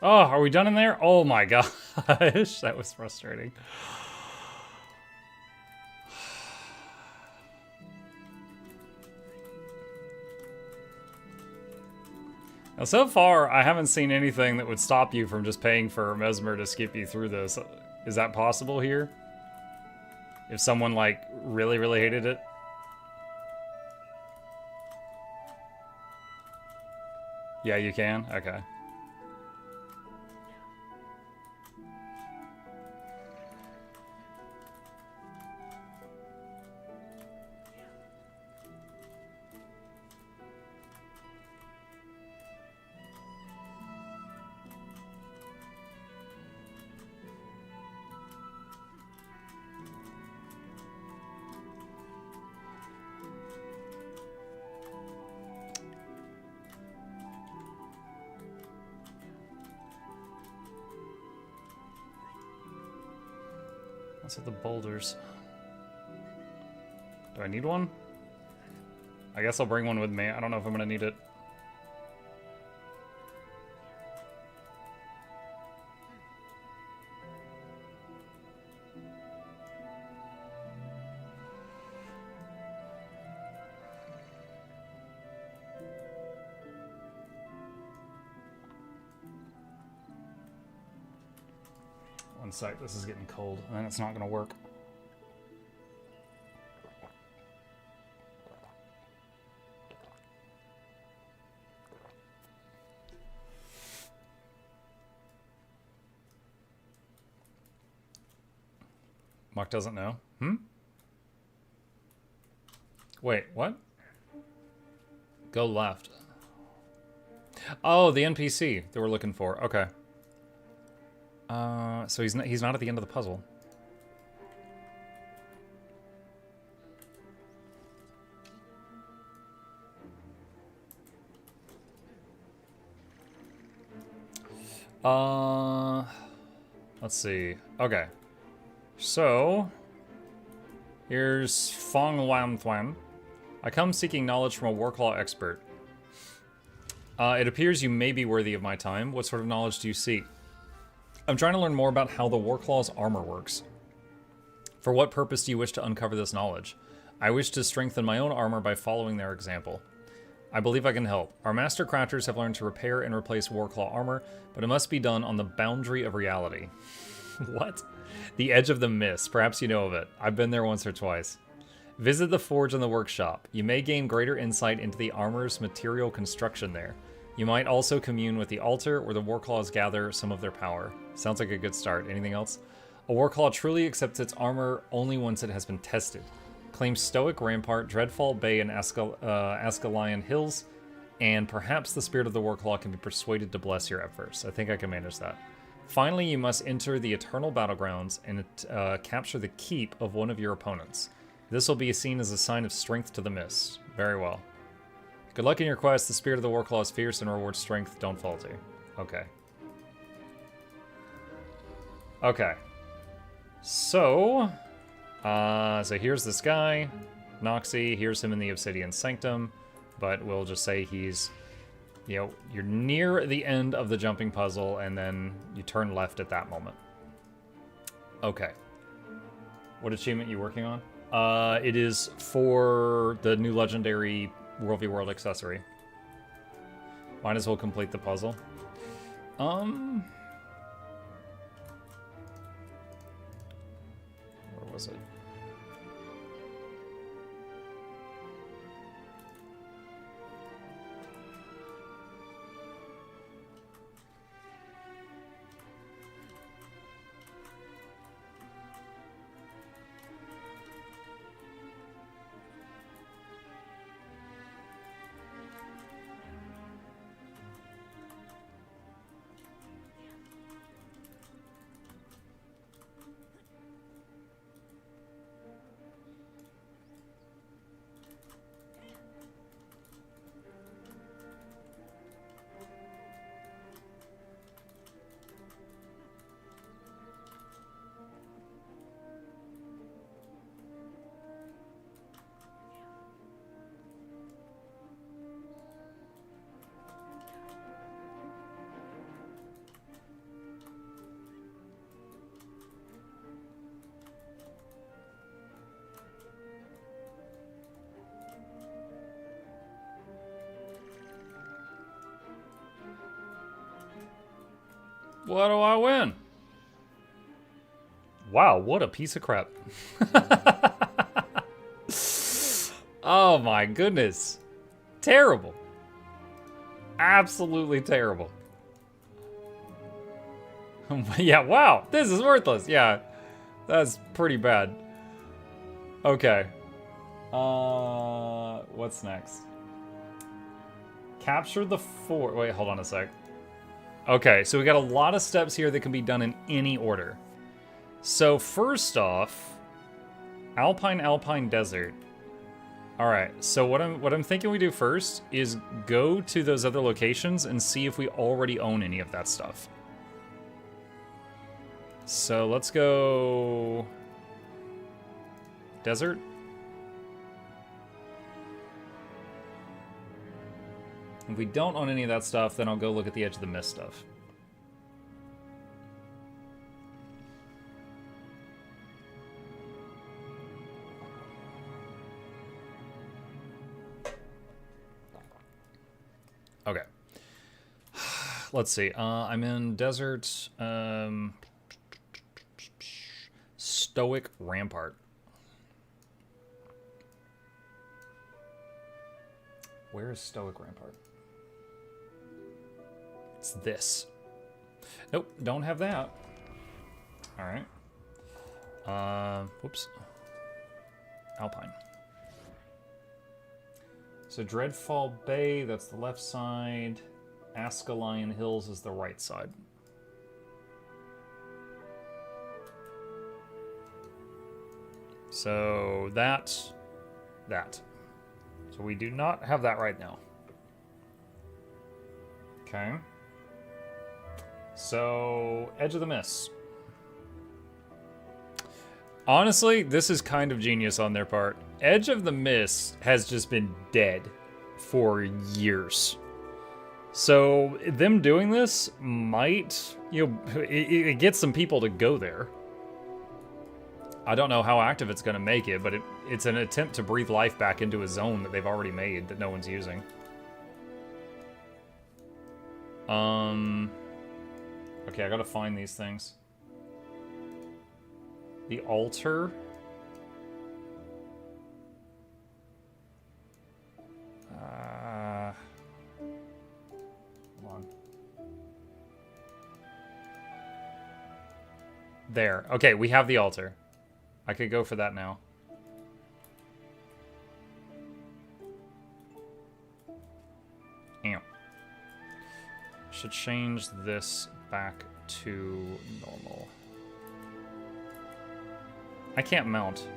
Oh, are we done in there? Oh my gosh, that was frustrating. Now, so far, I haven't seen anything that would stop you from just paying for Mesmer to skip you through this. Is that possible here? If someone, like, really, really hated it? Yeah, you can? Okay. What's with the boulders? Do I need one? I guess I'll bring one with me. I don't know if I'm gonna need it. One sec, this is getting cold, and then it's not gonna work. Muck doesn't know. Wait, what? Go left. Oh, the NPC that we're looking for. Okay. So he's not at the end of the puzzle. Let's see. Okay. So, here's Fong Wan Thuan. I come seeking knowledge from a Warclaw expert. It appears you may be worthy of my time. What sort of knowledge do you seek? I'm trying to learn more about how the Warclaw's armor works. For what purpose do you wish to uncover this knowledge? I wish to strengthen my own armor by following their example. I believe I can help. Our master crafters have learned to repair and replace Warclaw armor, but it must be done on the boundary of reality. What? The edge of the mist. Perhaps you know of it. I've been there once or twice. Visit the forge and the workshop. You may gain greater insight into the armor's material construction there. You might also commune with the altar where the Warclaws gather some of their power. Sounds like a good start. Anything else? A Warclaw truly accepts its armor only once it has been tested. Claim Stoic Rampart, Dreadfall Bay, and Ascalon Hills, and perhaps the spirit of the Warclaw can be persuaded to bless your efforts. I think I can manage that. Finally, you must enter the Eternal Battlegrounds and capture the keep of one of your opponents. This will be seen as a sign of strength to the mist. Very well. Good luck in your quest. The spirit of the Warclaw is fierce and rewards strength. Don't falter. Okay. Okay. So here's this guy, Noxxi. Here's him in the Obsidian Sanctum, but we'll just say he's, you know, you're near the end of the jumping puzzle, and then you turn left at that moment. Okay. What achievement are you working on? It is for the new legendary World v World accessory. Might as well complete the puzzle. Where was it? What do I win? Wow, what a piece of crap. Oh my goodness. Terrible. Absolutely terrible. Yeah, wow, this is worthless. Yeah, that's pretty bad. Okay. What's next? Capture the fort. Wait, hold on a sec. Okay, so we got a lot of steps here that can be done in any order. So first off, Alpine Desert. All right, so what I'm thinking we do first is go to those other locations and see if we already own any of that stuff. So let's go desert. If we don't own any of that stuff, then I'll go look at the Edge of the Mist stuff. Okay. Let's see. I'm in desert. Stoic Rampart. Where is Stoic Rampart? It's this. Nope, don't have that. All right. Whoops. Alpine. So Dreadfall Bay, that's the left side. Ascalon Hills is the right side. So that. So we do not have that right now. Okay. So, Edge of the Mist. Honestly, this is kind of genius on their part. Edge of the Mist has just been dead for years. So, them doing this might, it gets some people to go there. I don't know how active it's going to make it, but it's an attempt to breathe life back into a zone that they've already made that no one's using. Okay, I gotta find these things. The altar. Hold on. There. Okay, we have the altar. I could go for that now. Ew. Should change this back to normal. I can't mount.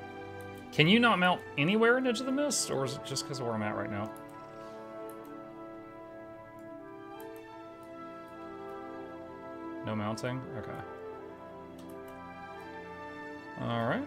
Can you not mount anywhere in Edge of the Mist? Or is it just because of where I'm at right now? No mounting? Okay. Alright.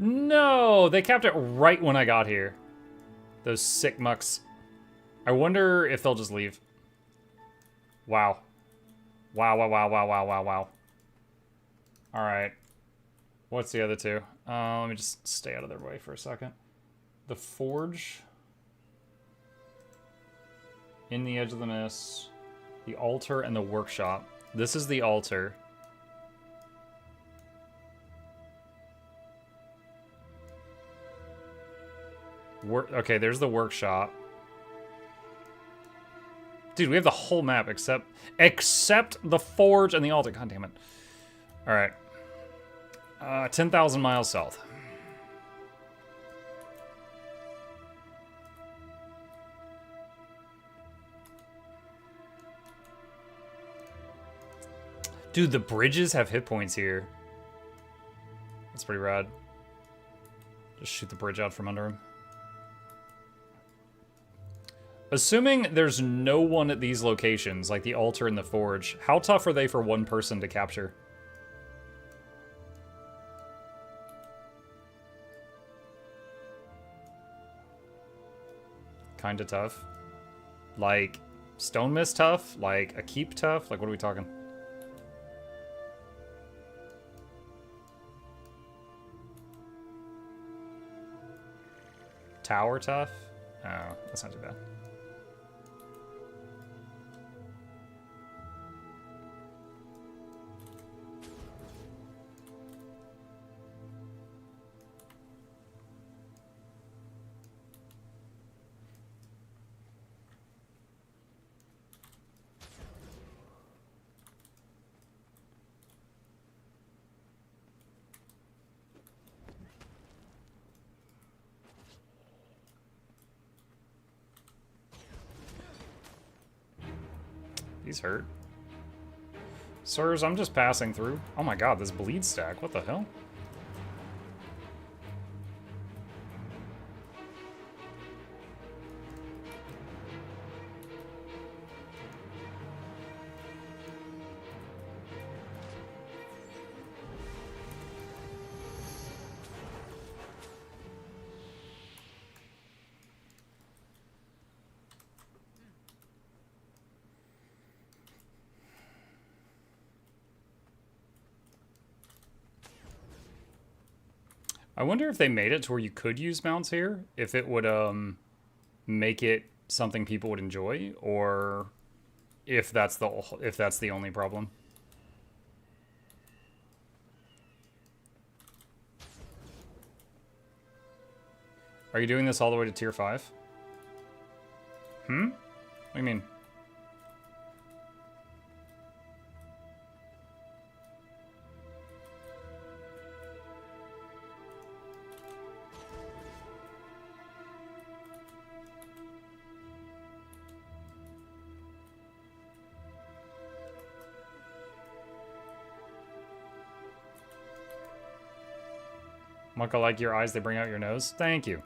No, they capped it right when I got here. Those sick mucks. I wonder if they'll just leave. Wow. Wow. Alright. What's the other two? Let me just stay out of their way for a second. The Forge. In the Edge of the Mist. The Altar and the Workshop. This is the Altar. Okay, there's the Workshop. Dude, we have the whole map except the Forge and the Altar. God damn it. Alright. 10,000 miles south. Dude, the bridges have hit points here. That's pretty rad. Just shoot the bridge out from under him. Assuming there's no one at these locations, like the Altar and the Forge, how tough are they for one person to capture? Kinda tough. Like, Stone Mist tough? Like, a Keep tough? Like, what are we talking? Tower tough? Oh, that's not too bad. These hurt. Sirs, I'm just passing through. Oh my god, this bleed stack. What the hell? I wonder if they made it to where you could use mounts here, if it would make it something people would enjoy, or if that's the only problem. Are you doing this all the way to tier 5? What do you mean? Muck, I like your eyes, they bring out your nose. Thank you.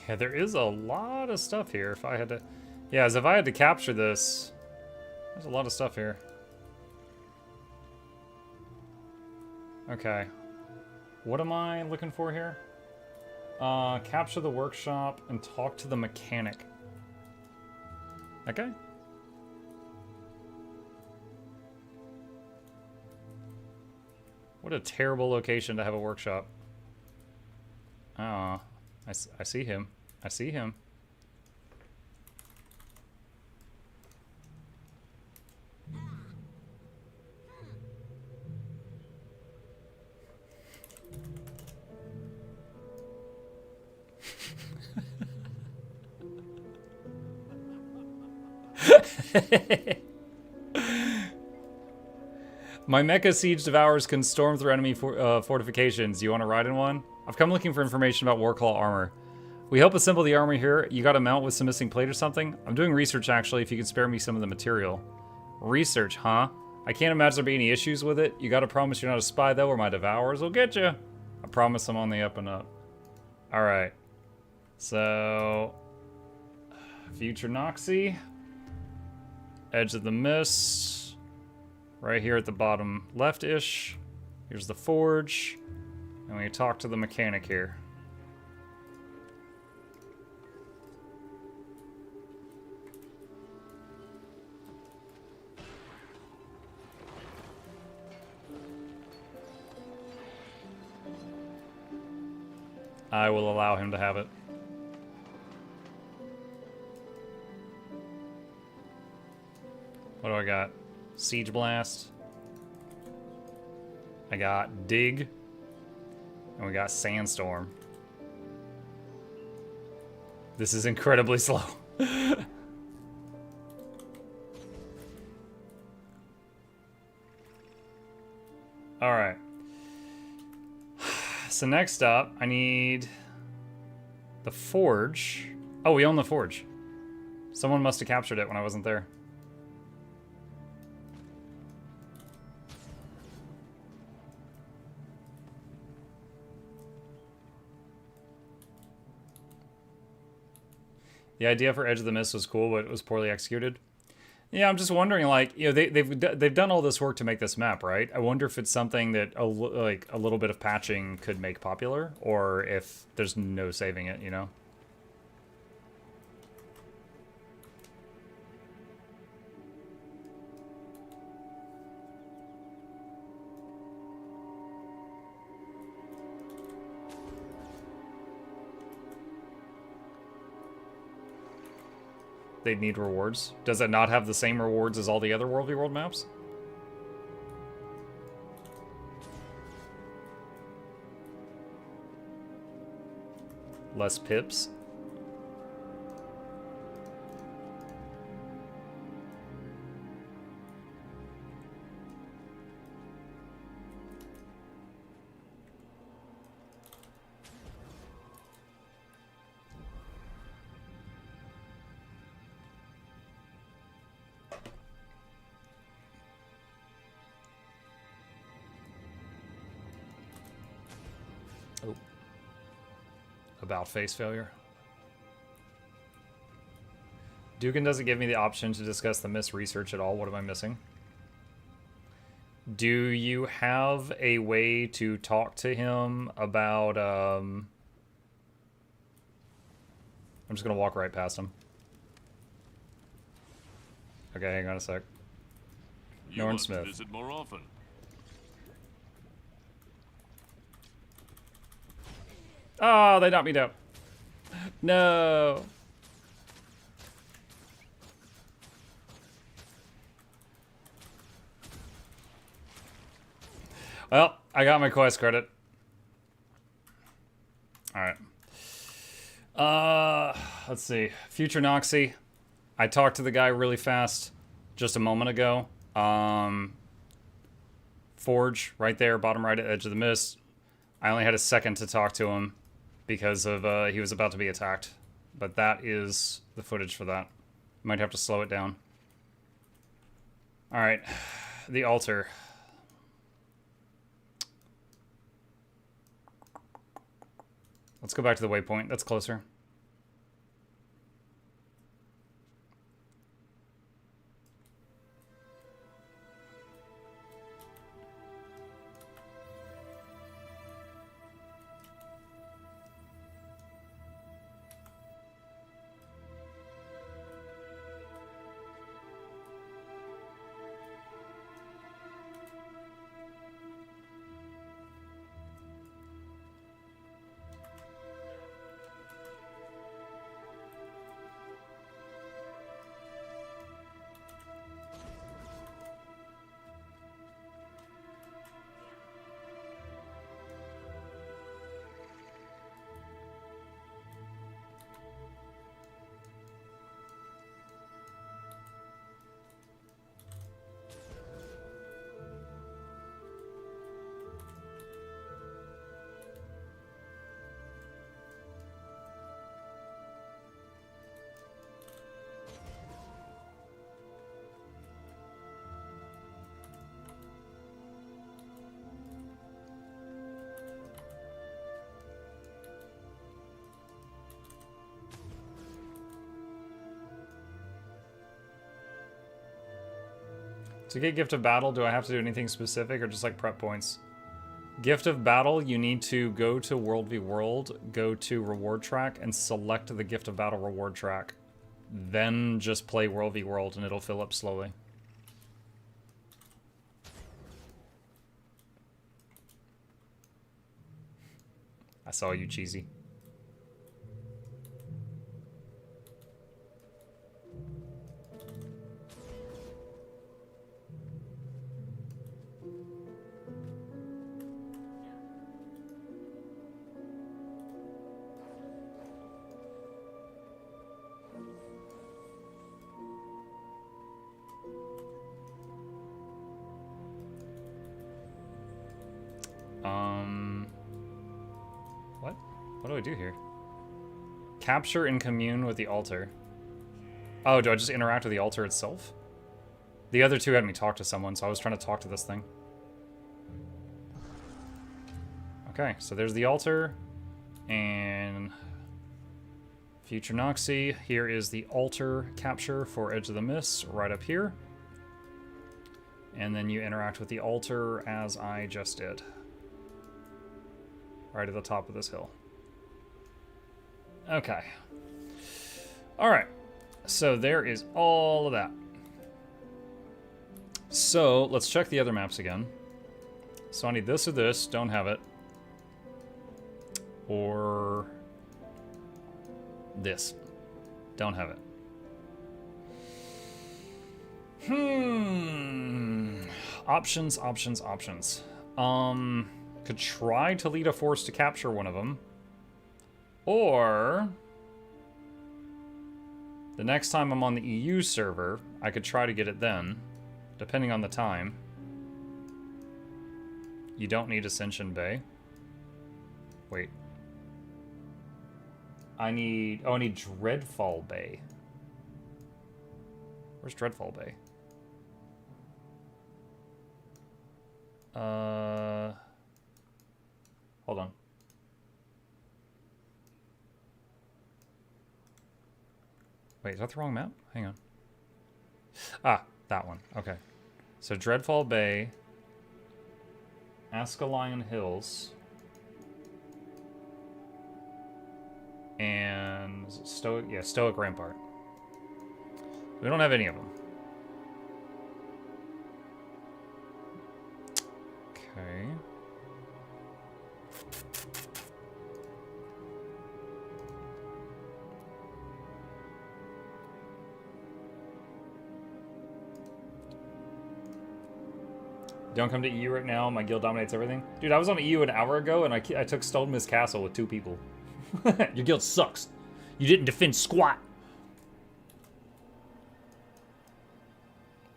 Yeah, there is a lot of stuff here. If I had to... Yeah, as if I had to capture this... There's a lot of stuff here. Okay. What am I looking for here? Capture the workshop and talk to the mechanic. Okay. What a terrible location to have a workshop. Oh, I see him. I see him. My mecha siege devourers can storm through enemy fortifications. You want to ride in one? I've come looking for information about Warclaw armor. We help assemble the armor here. You got a mount with some missing plate or something? I'm doing research, actually, if you can spare me some of the material. Research, huh? I can't imagine there be any issues with it. You gotta promise you're not a spy, though, or my devourers will get you. I promise I'm on the up and up. Alright. So... Future Noxxi. Edge of the Mist. Right here at the bottom left-ish. Here's the forge. And we talk to the mechanic here. I will allow him to have it. What do I got? Siege Blast. I got Dig. And we got Sandstorm. This is incredibly slow. Alright. So next up, I need the forge. Oh, we own the forge. Someone must have captured it when I wasn't there. The idea for Edge of the Mist was cool, but it was poorly executed. Yeah, I'm just wondering, like, you know, they've done all this work to make this map, right? I wonder if it's something that a little bit of patching could make popular, or if there's no saving it, you know? They'd need rewards. Does it not have the same rewards as all the other World v World maps? Less pips? about face failure. Dugan doesn't give me the option to discuss the Mist research at all. What am I missing? Do you have a way to talk to him about, I'm just gonna walk right past him. Okay, hang on a sec. Norn Smith. Visit more often. Oh, they knocked me down. No. Well, I got my quest credit. Alright. Let's see. Future Noxxi. I talked to the guy really fast just a moment ago. Forge, right there, bottom right at edge of the mist. I only had a second to talk to him because of he was about to be attacked. But that is the footage for that. Might have to slow it down. Alright. The altar. Let's go back to the waypoint. That's closer. To get Gift of Battle, do I have to do anything specific or just like prep points? Gift of Battle, you need to go to World v World, go to Reward Track, and select the Gift of Battle reward track. Then just play World v World and it'll fill up slowly. I saw you, cheesy. What do I do here? Capture and commune with the altar. Oh, do I just interact with the altar itself? The other two had me talk to someone, so I was trying to talk to this thing. Okay, so there's the altar. And Future Noxxi. Here is the altar capture for Edge of the Mist, right up here. And then you interact with the altar as I just did. Right at the top of this hill. Okay. Alright. So there is all of that. So let's check the other maps again. So I need this or this. Don't have it. Or this. Don't have it. Options, options, options. Could try to lead a force to capture one of them. Or the next time I'm on the EU server, I could try to get it then, depending on the time. You don't need Ascension Bay. Wait. I need Dreadfall Bay. Where's Dreadfall Bay? Hold on. Wait, is that the wrong map? Hang on. Ah, that one. Okay. So Dreadfall Bay, Ascalon Hills, and Stoic Rampart. We don't have any of them. Okay. Don't come to EU right now. My guild dominates everything. Dude, I was on EU an hour ago, and I took Stonemas Castle with 2 people. Your guild sucks. You didn't defend squat.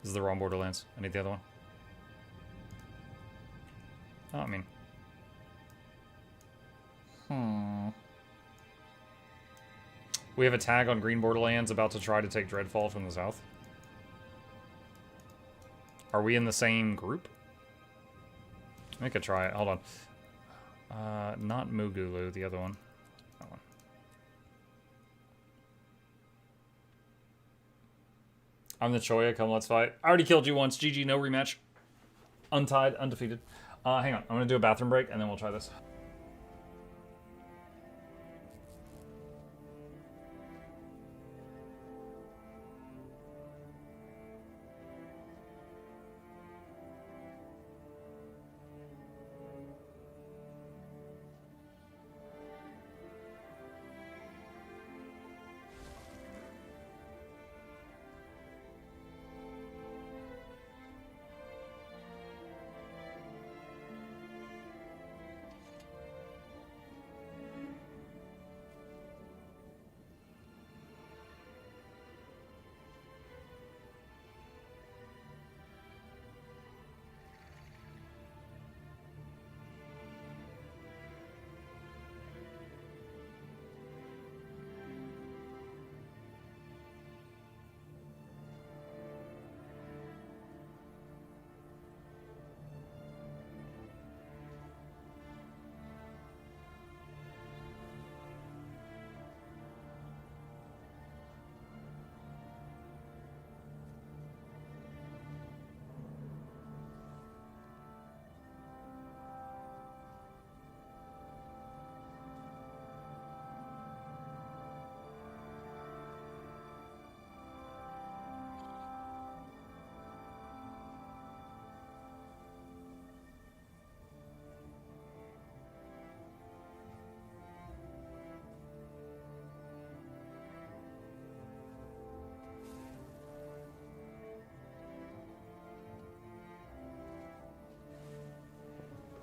This is the wrong Borderlands. I need the other one. Oh, I mean. We have a tag on Green Borderlands about to try to take Dreadfall from the south. Are we in the same group? I could try it. Hold on. Not Mugulu, the other one. That one. I'm the Choya. Come, let's fight. I already killed you once. GG, no rematch. Untied, undefeated. Hang on. I'm going to do a bathroom break, and then we'll try this.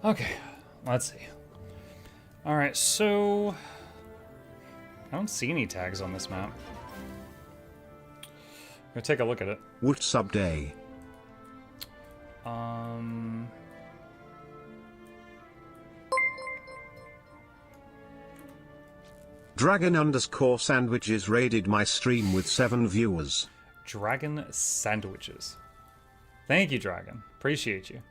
Okay, let's see. Alright, so... I don't see any tags on this map. I'm gonna take a look at it. What's up, day? Dragon_sandwiches raided my stream with 7 viewers. Dragon Sandwiches. Thank you, Dragon. Appreciate you.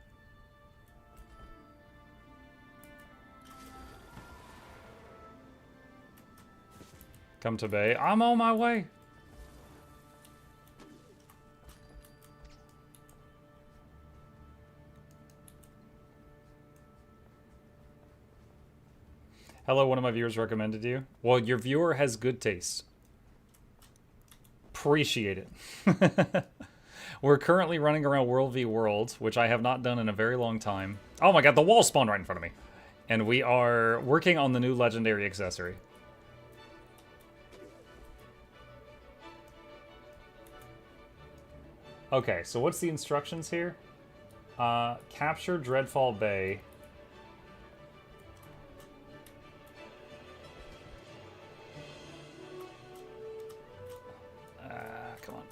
Come to Bay. I'm on my way. Hello, one of my viewers recommended you. Well, your viewer has good taste. Appreciate it. We're currently running around World v World, which I have not done in a very long time. Oh my god, the wall spawned right in front of me. And we are working on the new legendary accessory. Okay, so what's the instructions here? Capture Dreadfall Bay. Come on.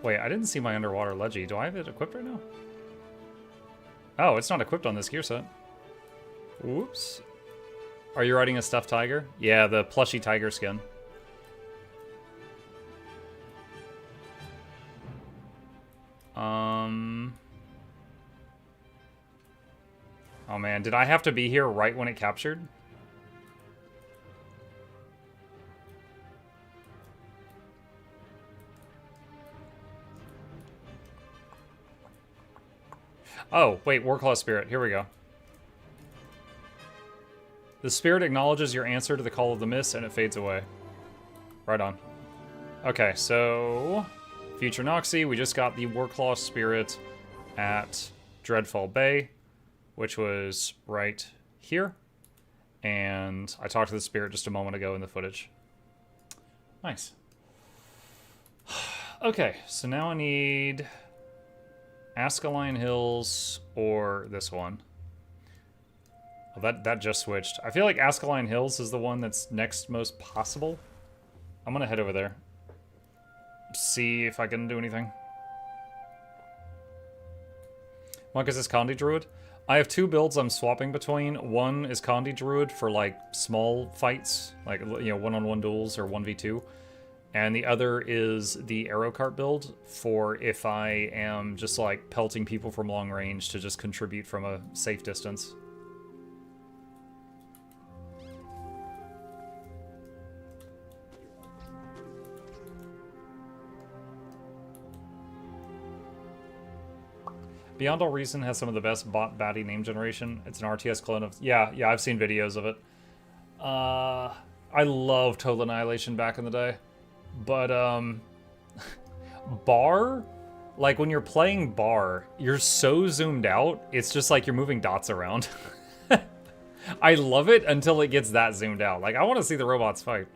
Wait, I didn't see my underwater Leggie. Do I have it equipped right now? Oh, it's not equipped on this gear set. Whoops. Are you riding a stuffed tiger? Yeah, the plushy tiger skin. Oh man, did I have to be here right when it captured? Oh, wait, Warclaw Spirit. Here we go. The spirit acknowledges your answer to the call of the mist, and it fades away. Right on. Okay, so... Future Noxxi, we just got the Warclaw Spirit at Dreadfall Bay, which was right here. And I talked to the spirit just a moment ago in the footage. Nice. Okay, so now I need Ascaline Hills or this one. Well, that just switched. I feel like Ascaline Hills is the one that's next most possible. I'm gonna head over there. See if I can do anything. Monk, is this Condi Druid? I have 2 builds I'm swapping between. One is Condi Druid for like small fights, like, you know, one-on-one duels or 1v2. And the other is the Arrow Cart build for if I am just like pelting people from long range to just contribute from a safe distance. Beyond All Reason has some of the best bot baddie name generation. It's an RTS clone of... Yeah, I've seen videos of it. I love Total Annihilation back in the day. But, Bar? Like, when you're playing Bar, you're so zoomed out, it's just like you're moving dots around. I love it until it gets that zoomed out. Like, I want to see the robots fight.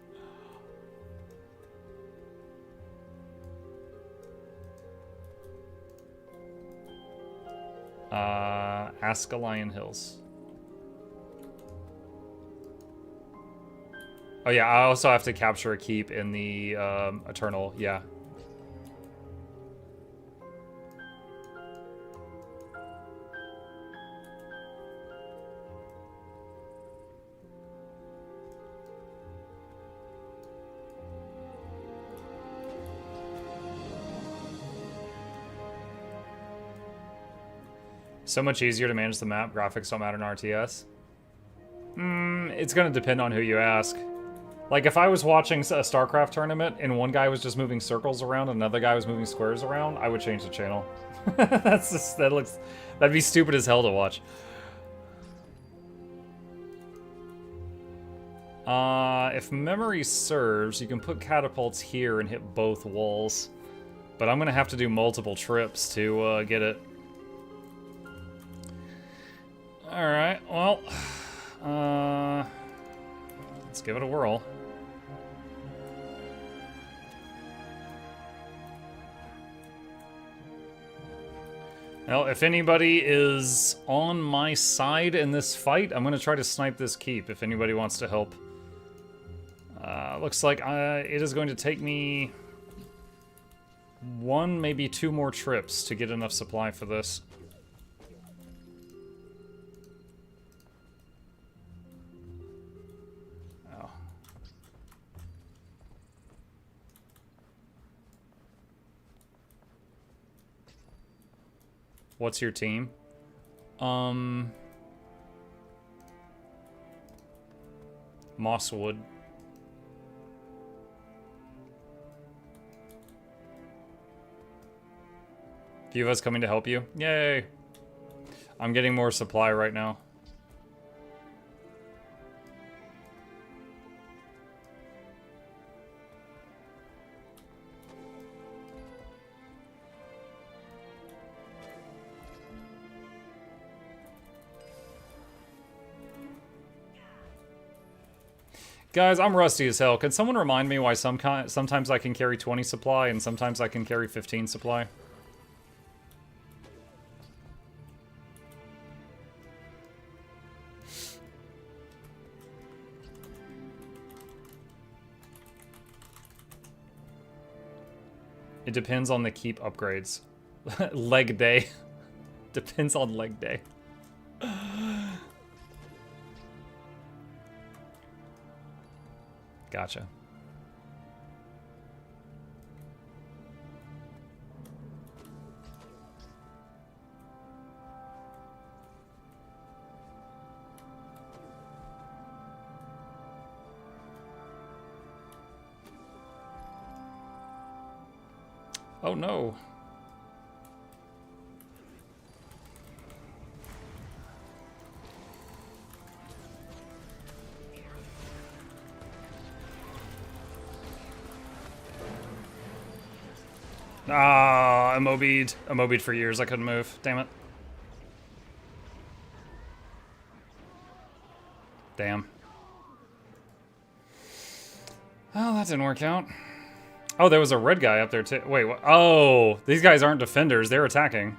Ascaline Hills. Oh yeah, I also have to capture a keep in the Eternal, yeah. So much easier to manage the map. Graphics don't matter in RTS. It's gonna depend on who you ask. Like, if I was watching a StarCraft tournament and one guy was just moving circles around and another guy was moving squares around, I would change the channel. That'd be stupid as hell to watch. If memory serves, you can put catapults here and hit both walls. But I'm gonna have to do multiple trips to get it. Alright, well, let's give it a whirl. Well, if anybody is on my side in this fight, I'm going to try to snipe this keep if anybody wants to help. Looks like it is going to take me 1, maybe 2 more trips to get enough supply for this. What's your team? Mosswood. Few of us coming to help you. Yay! I'm getting more supply right now. Guys, I'm rusty as hell. Can someone remind me why sometimes I can carry 20 supply and sometimes I can carry 15 supply? It depends on the keep upgrades. Leg day. Depends on leg day. Gotcha. Oh no. Ah, I'm OB'd. I'm OB'd for years. I couldn't move. Damn it. Damn. Oh, that didn't work out. Oh, there was a red guy up there too. Wait, what? Oh, these guys aren't defenders. They're attacking.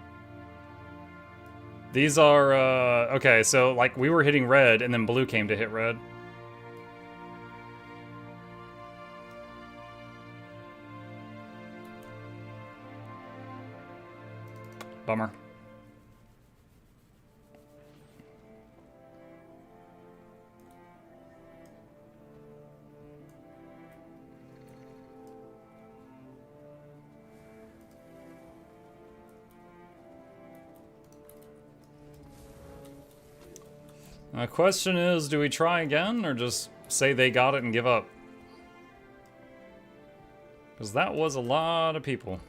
These are, okay, so, like, we were hitting red, and then blue came to hit red. Bummer. The question is, do we try again, or just say they got it and give up? Because that was a lot of people.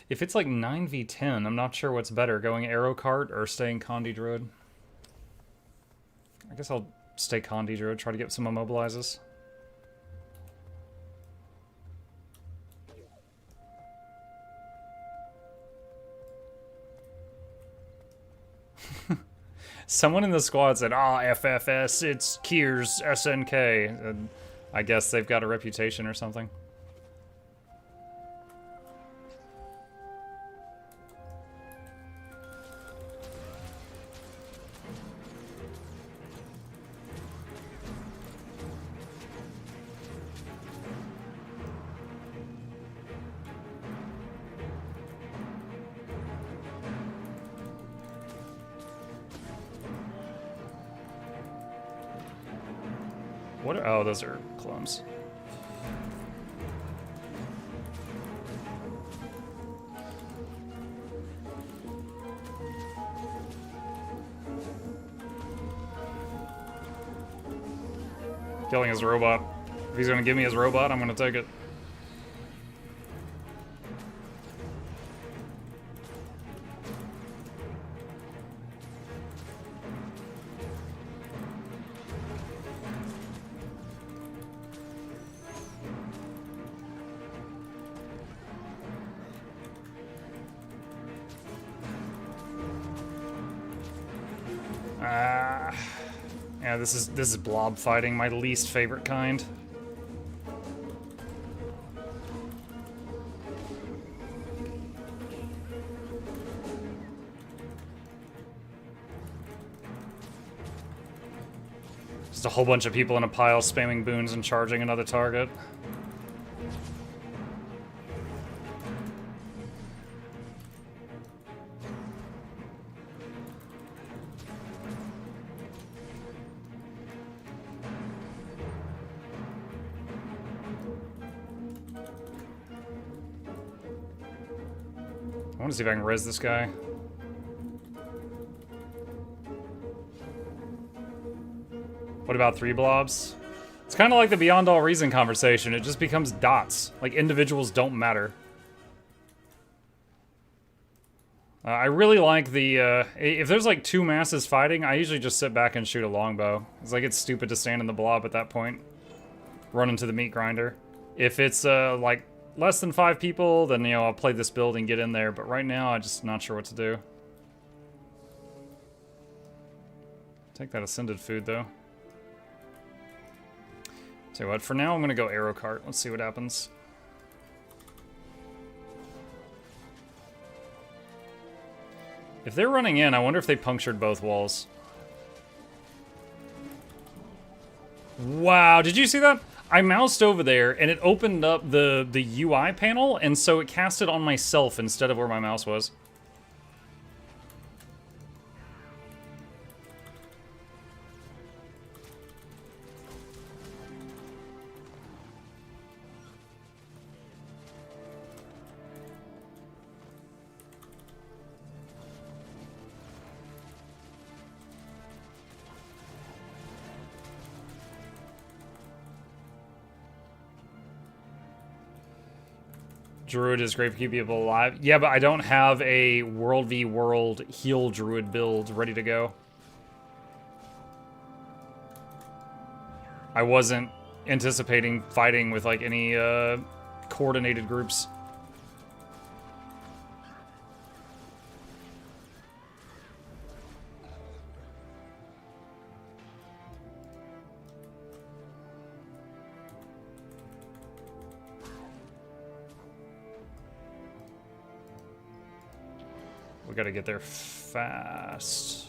If it's like 9v10, I'm not sure what's better, going Arrow Cart or staying Condi Druid. I guess I'll stay Condi Druid, try to get some immobilizes. Someone in the squad said, "Ah, FFS, it's Kier's SNK." And I guess they've got a reputation or something. What are, oh, those are clones. Killing his robot. If he's gonna give me his robot, I'm gonna take it. Yeah, this is blob fighting, my least favorite kind. Just a whole bunch of people in a pile spamming boons and charging another target. I want to see if I can res this guy. What about 3 blobs? It's kind of like the Beyond All Reason conversation. It just becomes dots. Like, individuals don't matter. I really like the, if there's like 2 masses fighting, I usually just sit back and shoot a longbow. It's like, it's stupid to stand in the blob at that point. Run into the meat grinder. If it's, like, less than 5 people, then, you know, I'll play this build and get in there. But right now, I'm just not sure what to do. Take that Ascended food, though. Tell you what, for now, I'm going to go Arrow Cart. Let's see what happens. If they're running in, I wonder if they punctured both walls. Wow, did you see that? I moused over there, and it opened up the UI panel, and so it cast it on myself instead of where my mouse was. Druid is great for keeping people alive. Yeah, but I don't have a World v World heal Druid build ready to go. I wasn't anticipating fighting with like any coordinated groups. We gotta get there fast.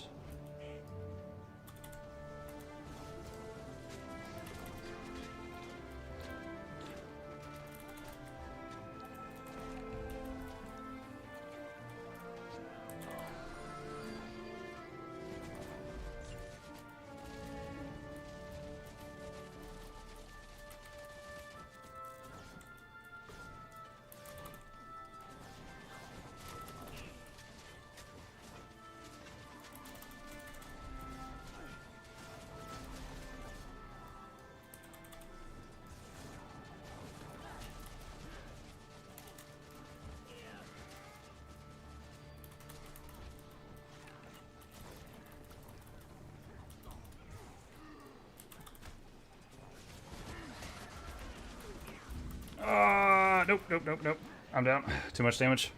Nope. I'm down. Too much damage.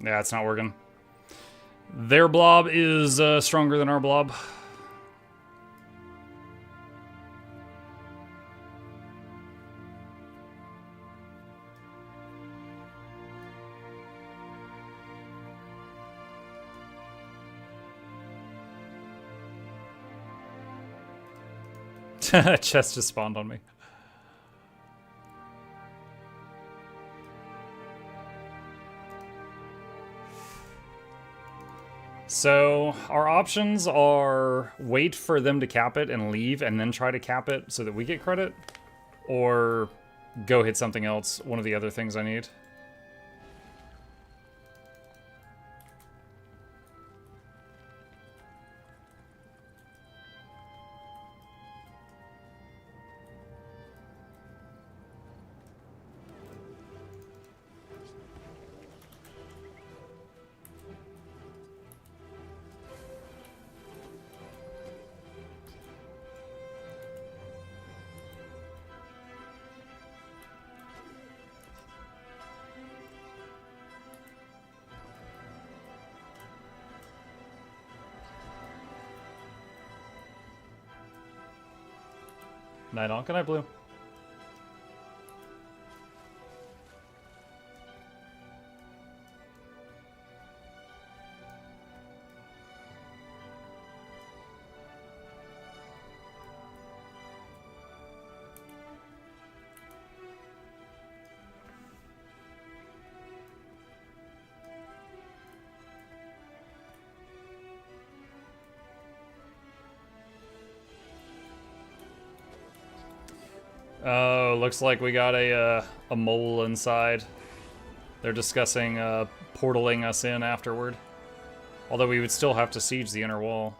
Yeah, it's not working. Their blob is stronger than our blob. Chest just spawned on me. So our options are wait for them to cap it and leave and then try to cap it so that we get credit, or go hit something else, one of the other things I need. Night on, good night, Blue. Oh, looks like we got a mole inside. They're discussing portaling us in afterward. Although we would still have to siege the inner wall.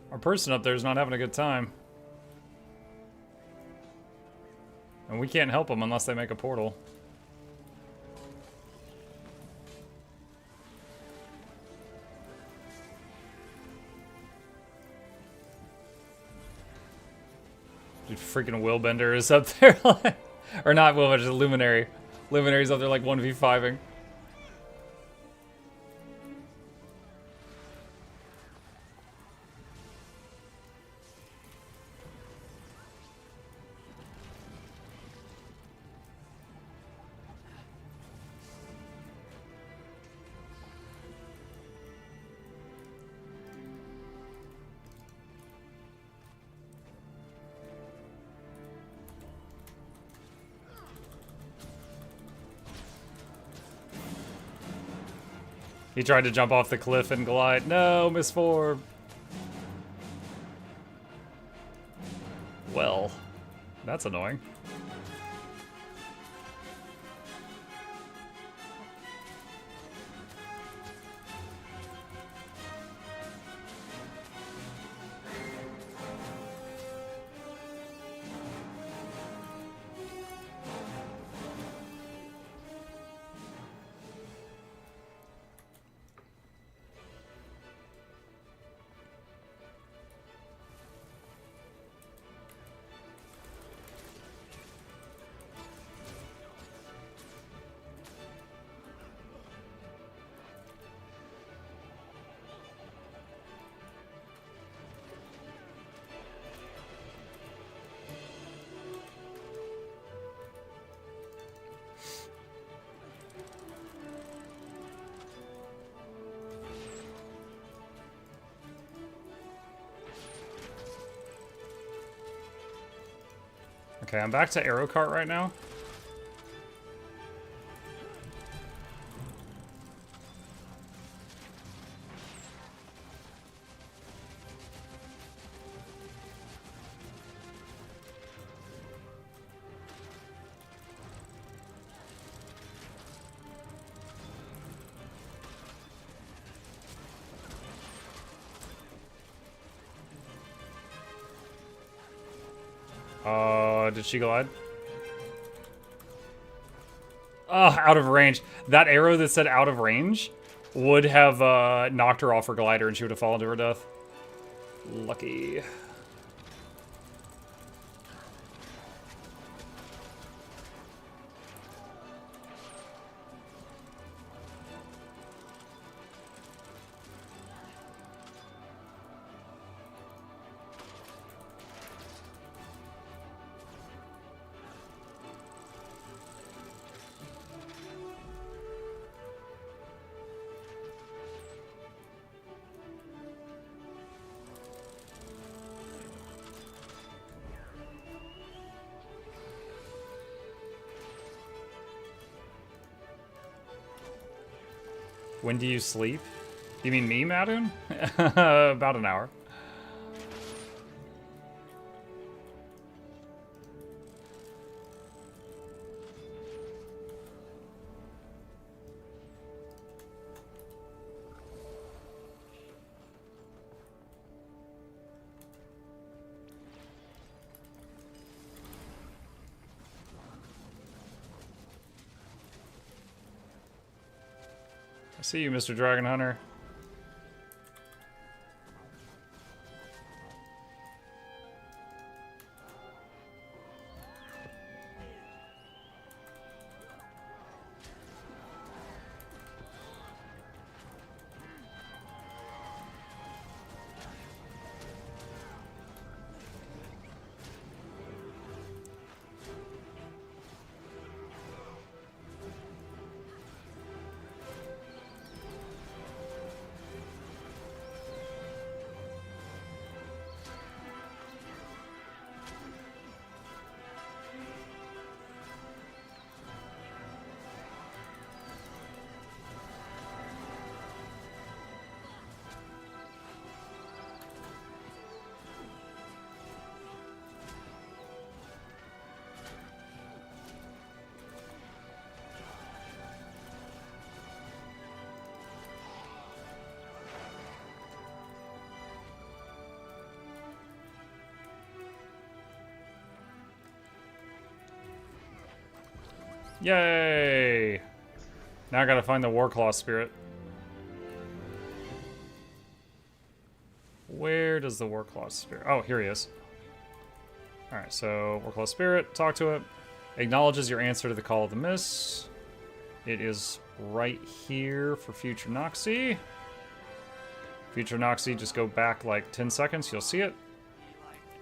Our person up there is not having a good time. And we can't help them unless they make a portal. Dude, freaking Willbender is up there. Or not Willbender, just Luminary. Luminaries up there like 1v5ing. He tried to jump off the cliff and glide. No, misform. Well, that's annoying. Okay, I'm back to arrow cart right now. Did she glide? Out of range. That arrow that said out of range would have knocked her off her glider and she would have fallen to her death. Lucky. When do you sleep? You mean me, Madoon? About an hour. I see you, Mr. Dragon Hunter. Yay! Now I gotta find the Warclaw spirit. Where does the Warclaw spirit? Oh, here he is. Alright, so Warclaw spirit, talk to it. Acknowledges your answer to the call of the miss. It is right here for future Noxxi. Future Noxxi, just go back like 10 seconds, you'll see it.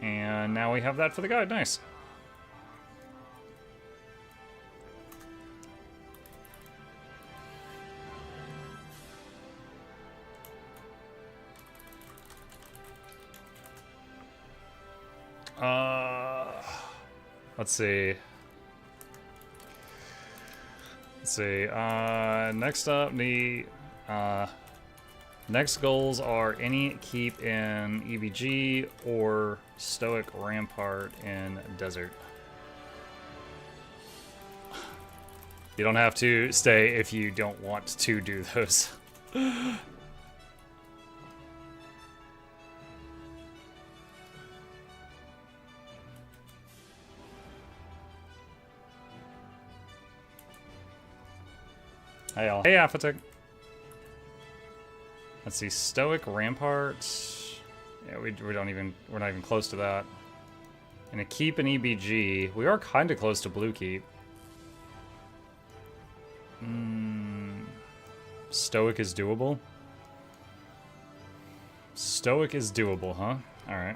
And now we have that for the guide, nice. Let's see. Next up, the next goals are any keep in EVG or Stoic Rampart in Desert. You don't have to stay if you don't want to do those. Hey, all. Hey, Aphatic. Let's see, Stoic Rampart. Yeah, we're not even close to that. And a keep in EBG. We are kind of close to blue keep. Stoic is doable. Stoic is doable, huh? All right.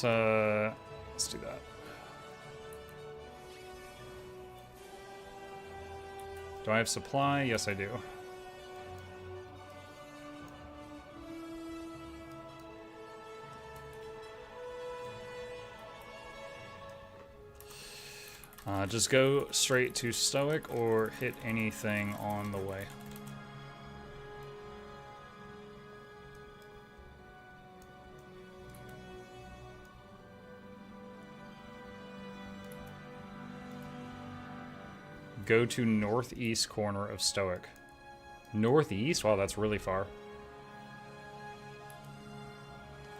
Let's do that. Do I have supply? Yes, I do. Just go straight to Stoic or hit anything on the way. Go to northeast corner of Stoic. Northeast? Wow, that's really far.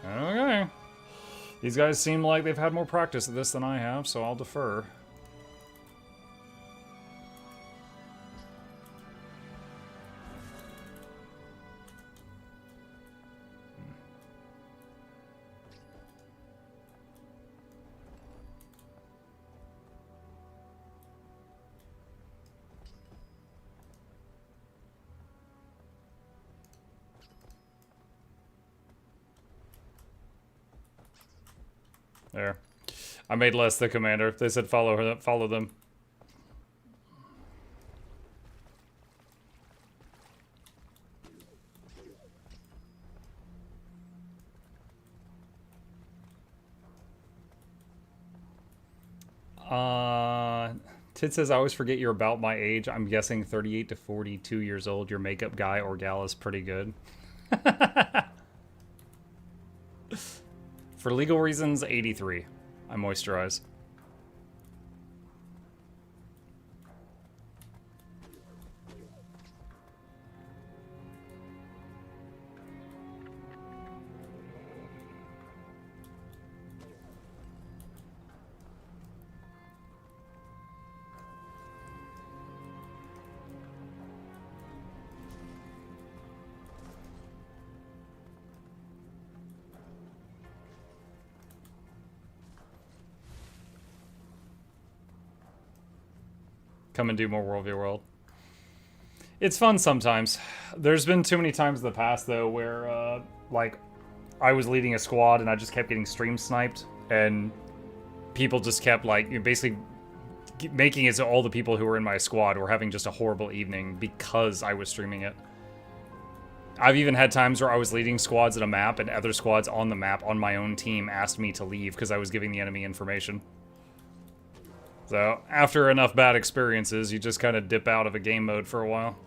Okay. These guys seem like they've had more practice at this than I have, so I'll defer. There. I made less the commander. They said follow her, follow them. Tid says, I always forget you're about my age. I'm guessing 38 to 42 years old. Your makeup guy or gal is pretty good. For legal reasons, 83. I moisturize. Come and do more World v World. It's fun sometimes. There's been too many times in the past, though, where, like, I was leading a squad and I just kept getting stream sniped, and people just kept, like, basically making it so all the people who were in my squad were having just a horrible evening because I was streaming it. I've even had times where I was leading squads at a map and other squads on the map on my own team asked me to leave because I was giving the enemy information. So, after enough bad experiences, you just kind of dip out of a game mode for a while.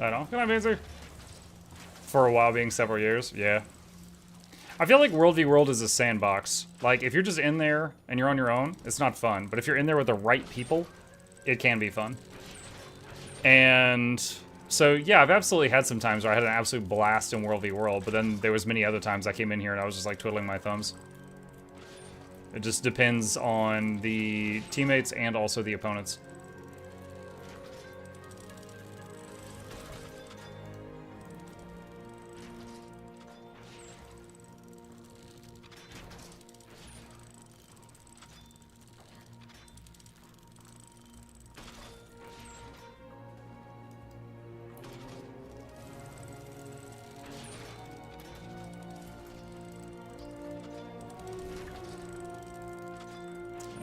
Right on. Come on, Vincy. For a while being several years, yeah. I feel like World v World is a sandbox. Like, if you're just in there and you're on your own, it's not fun. But if you're in there with the right people, it can be fun. And so, yeah, I've absolutely had some times where I had an absolute blast in World v World, but then there was many other times I came in here and I was just, like, twiddling my thumbs. It just depends on the teammates and also the opponents.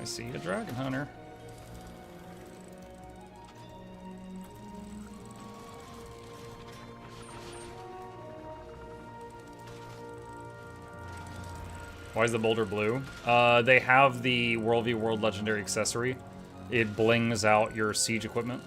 I see a dragon hunter. Why is the boulder blue? They have the World v World legendary accessory. It blings out your siege equipment.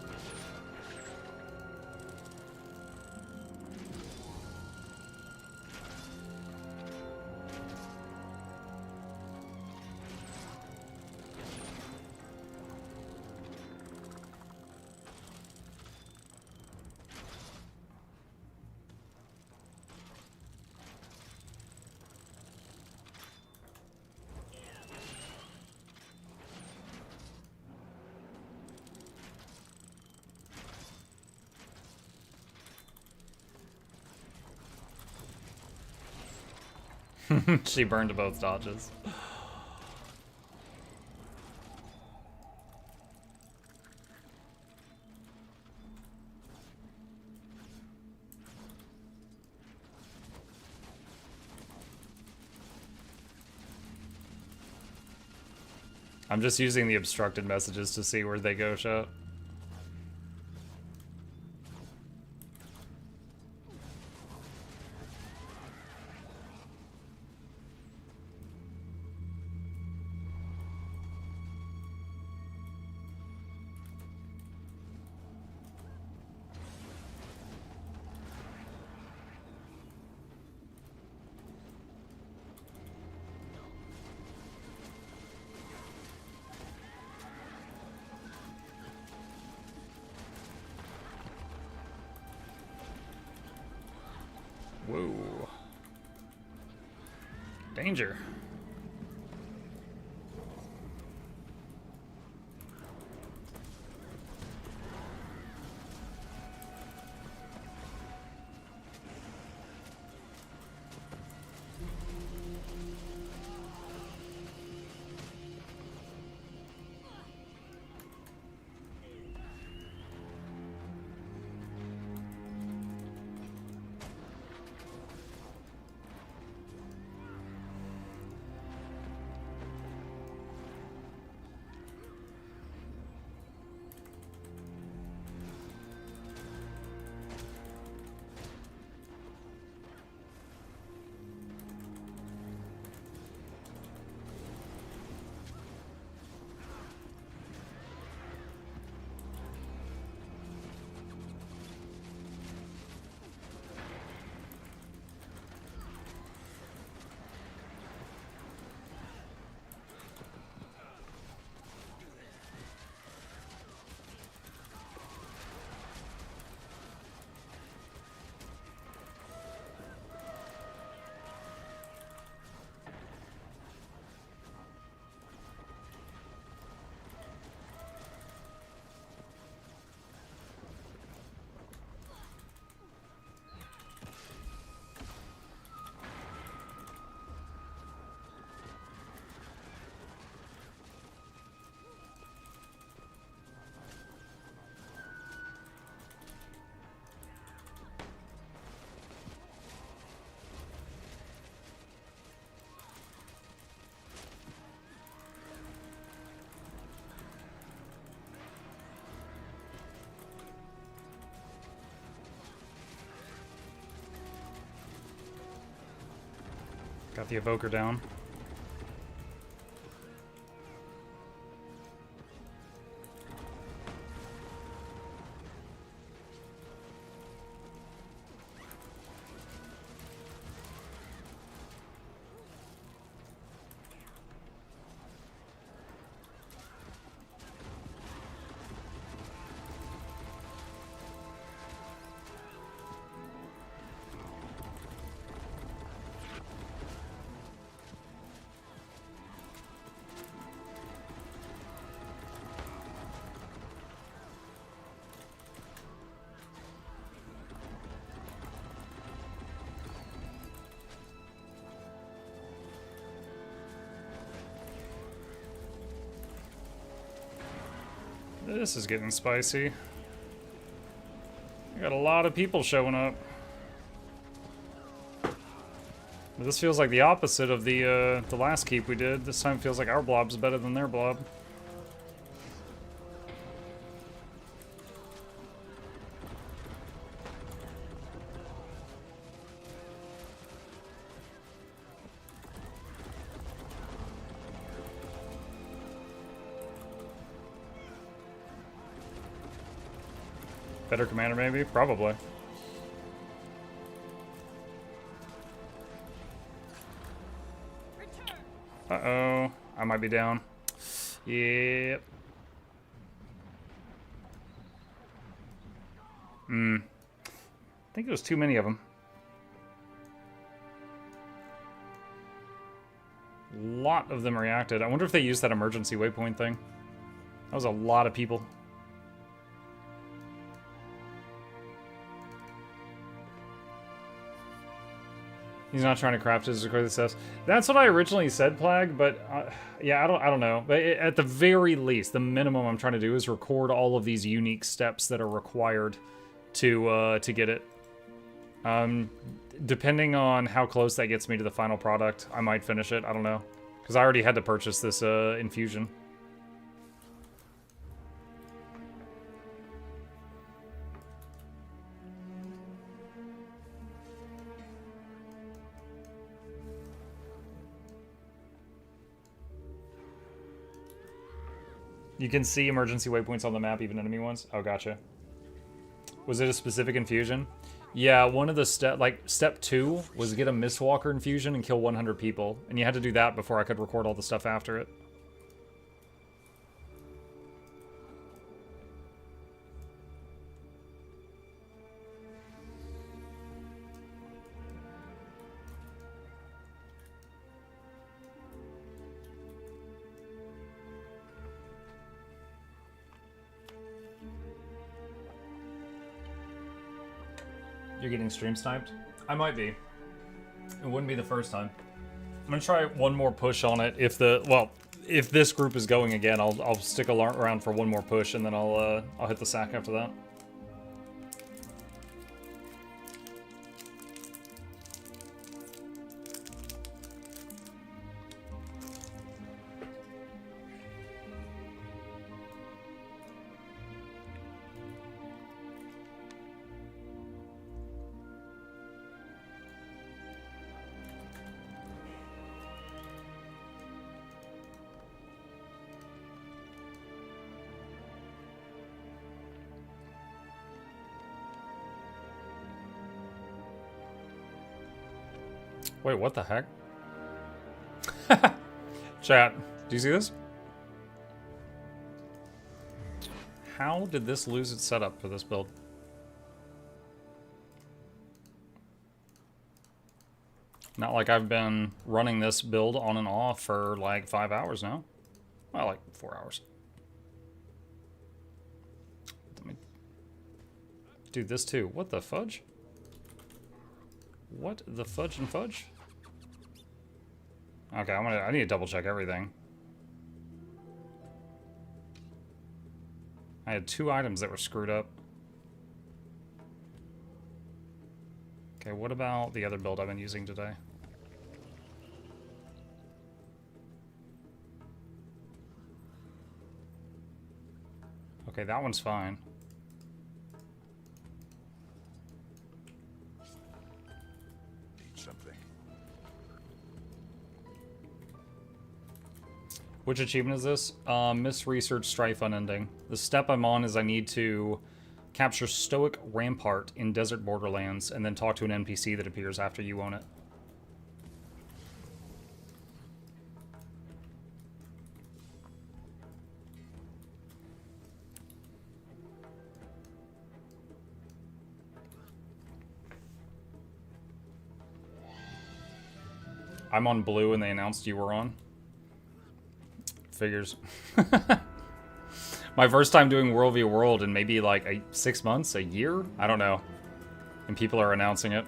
She burned both dodges. I'm just using the obstructed messages to see where they go, chat. Whoa. Danger. Got the evoker down. This is getting spicy. I got a lot of people showing up. But this feels like the opposite of the last keep we did. This time feels like our blob's better than their blob. Better commander, maybe? Probably. Uh-oh. I might be down. Yep. I think there was too many of them. A lot of them reacted. I wonder if they used that emergency waypoint thing. That was a lot of people. He's not trying to craft his record that says. That's what I originally said, Plague, but yeah, I don't know. But at the very least, the minimum I'm trying to do is record all of these unique steps that are required to get it. Depending on how close that gets me to the final product, I might finish it. I don't know, because I already had to purchase this infusion. You can see emergency waypoints on the map, even enemy ones? Oh, gotcha. Was it a specific infusion? Yeah, one of the step 2 was get a Mistwalker infusion and kill 100 people. And you had to do that before I could record all the stuff after it. You're getting stream sniped? I might be. It wouldn't be the first time. I'm gonna try one more push on it. If this group is going again, I'll stick around for one more push, and then I'll hit the sack after that. Wait, what the heck? Chat, do you see this? How did this lose its setup for this build? Not like I've been running this build on and off for like 5 hours now. Well, like 4 hours. Let me do this too. What the fudge? What the fudge and fudge? Okay, I need to double check everything. I had 2 items that were screwed up. Okay, what about the other build I've been using today? Okay, that one's fine. Which achievement is this? Miss Research Strife Unending. The step I'm on is I need to capture Stoic Rampart in Desert Borderlands and then talk to an NPC that appears after you own it. I'm on blue and they announced you were on. Figures. My first time doing World v World in maybe like 6 months, a year? I don't know. And people are announcing it.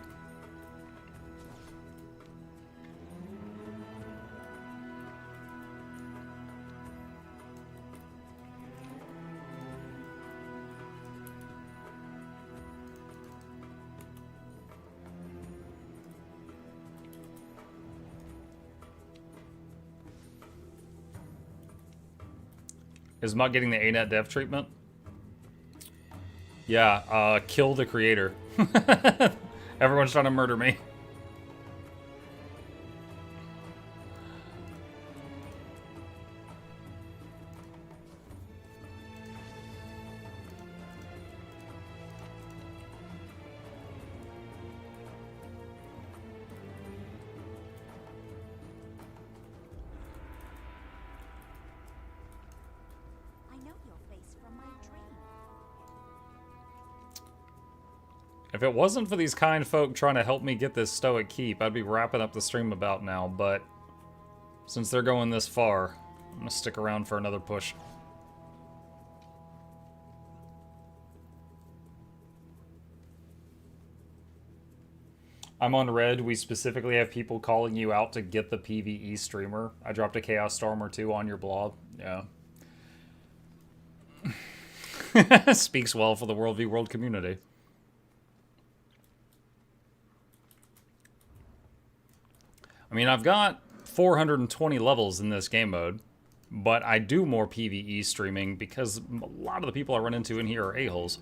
Is Muck getting the ANET dev treatment? Yeah, kill the creator. Everyone's trying to murder me. I know your face from my dream. If it wasn't for these kind folk trying to help me get this stoic keep, I'd be wrapping up the stream about now, but since they're going this far, I'm gonna stick around for another push. I'm on Red. We specifically have people calling you out to get the PvE streamer. I dropped a Chaos Storm or two on your blog. Yeah. Speaks well for the World v World community. I mean, I've got 420 levels in this game mode, but I do more PvE streaming because a lot of the people I run into in here are a-holes.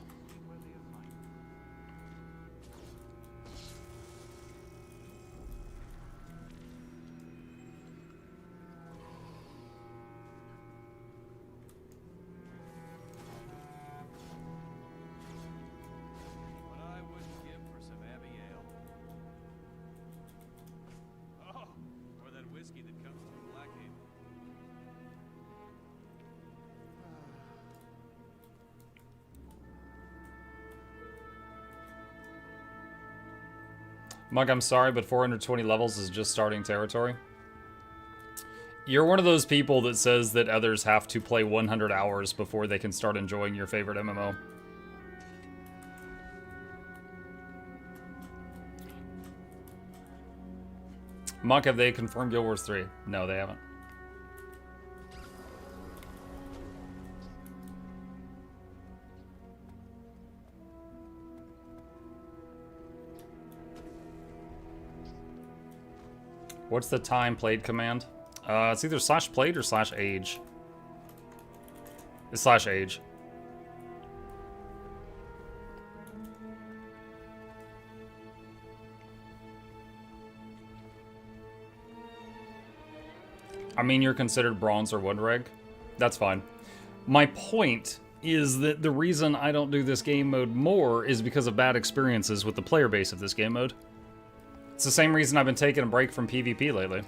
Mug, I'm sorry, but 420 levels is just starting territory. You're one of those people that says that others have to play 100 hours before they can start enjoying your favorite MMO. Mug, have they confirmed Guild Wars 3? No, they haven't. What's the time played command? It's either /played or /age. It's /age. I mean, you're considered bronze or wood reg. That's fine. My point is that the reason I don't do this game mode more is because of bad experiences with the player base of this game mode. It's the same reason I've been taking a break from PvP lately.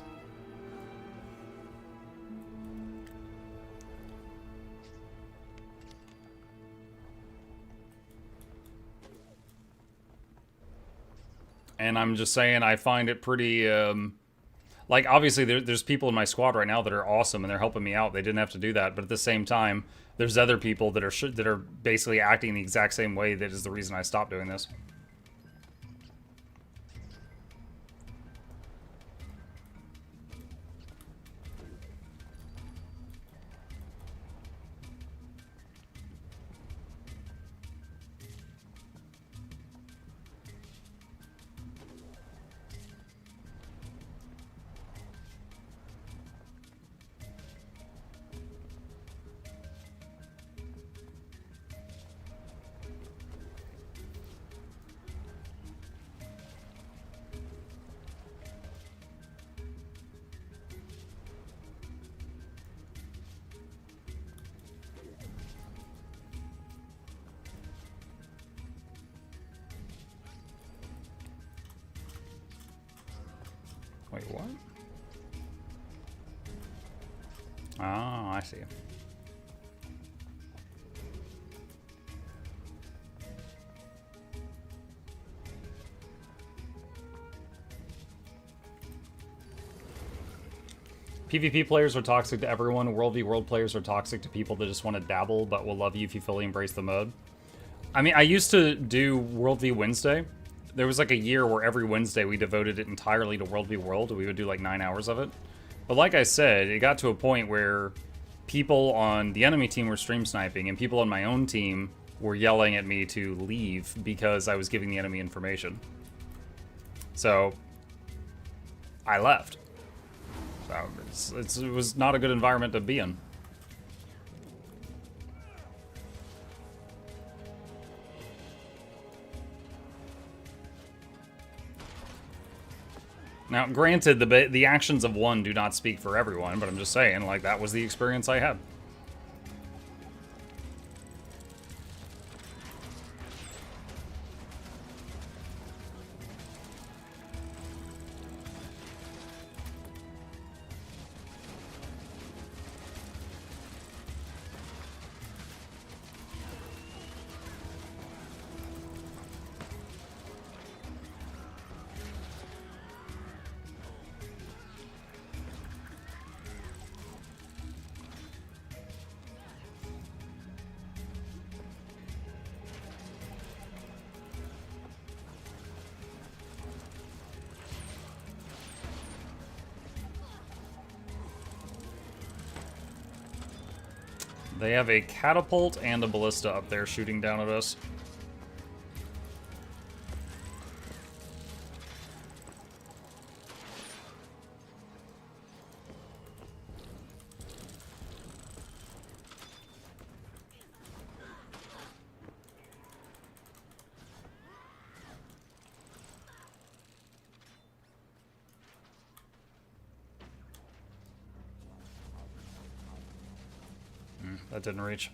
And I'm just saying, I find it pretty, like, obviously there's people in my squad right now that are awesome and they're helping me out. They didn't have to do that, but at the same time, there's other people that are basically acting the exact same way. That is the reason I stopped doing this. Wait, what? Oh, I see. PvP players are toxic to everyone. World v World players are toxic to people that just want to dabble but will love you if you fully embrace the mode. I mean, I used to do World v Wednesday. There was like a year where every Wednesday we devoted it entirely to World v World. We would do like 9 hours of it. But like I said, it got to a point where people on the enemy team were stream sniping and people on my own team were yelling at me to leave because I was giving the enemy information. So I left. So it was not a good environment to be in. Now, granted, the actions of one do not speak for everyone, but I'm just saying, like, that was the experience I had. They have a catapult and a ballista up there shooting down at us. That didn't reach.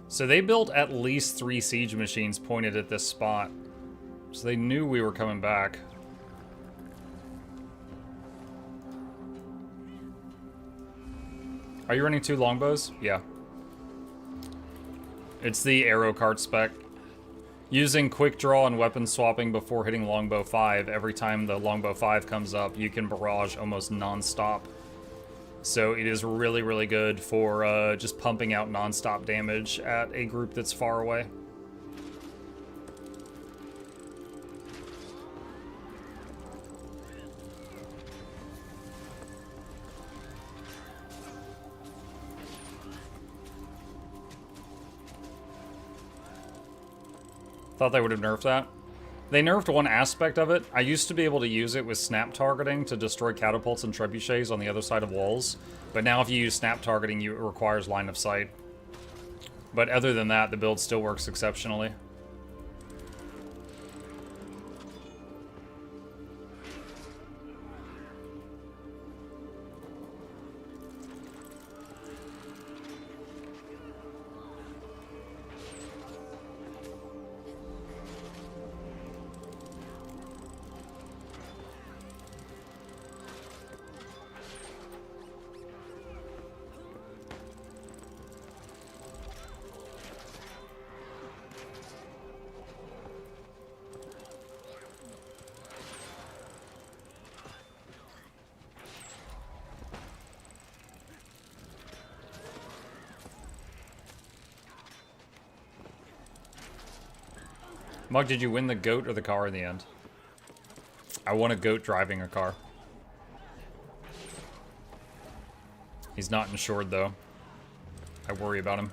So they built at least 3 siege machines pointed at this spot. So they knew we were coming back. Are you running 2 longbows? Yeah. It's the arrow cart spec. Using quick draw and weapon swapping before hitting longbow 5, every time the longbow 5 comes up, you can barrage almost non-stop. So it is really, really good for just pumping out non-stop damage at a group that's far away. Thought they would have nerfed that. They nerfed one aspect of it. I used to be able to use it with snap targeting to destroy catapults and trebuchets on the other side of walls. But now if you use snap targeting, it requires line of sight. But other than that, the build still works exceptionally. Mug, did you win the goat or the car in the end? I won a goat driving a car. He's not insured, though. I worry about him.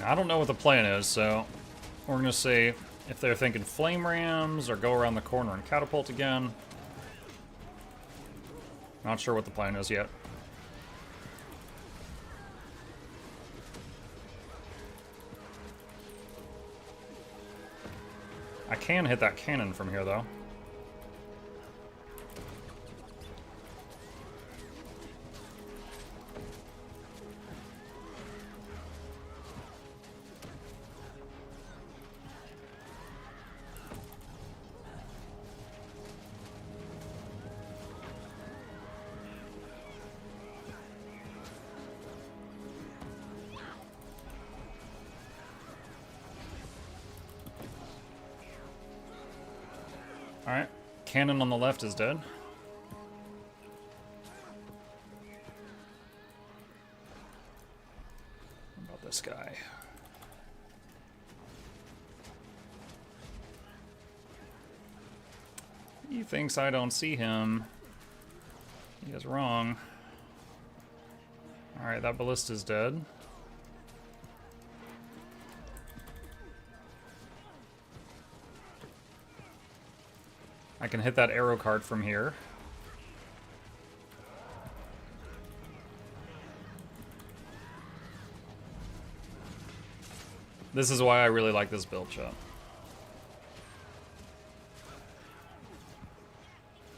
I don't know what the plan is, so we're gonna see if they're thinking flame rams or go around the corner and catapult again. Not sure what the plan is yet. I can hit that cannon from here, though. Alright, cannon on the left is dead. What about this guy? He thinks I don't see him. He is wrong. Alright, that ballista's dead. I can hit that arrow card from here. This is why I really like this build, chat.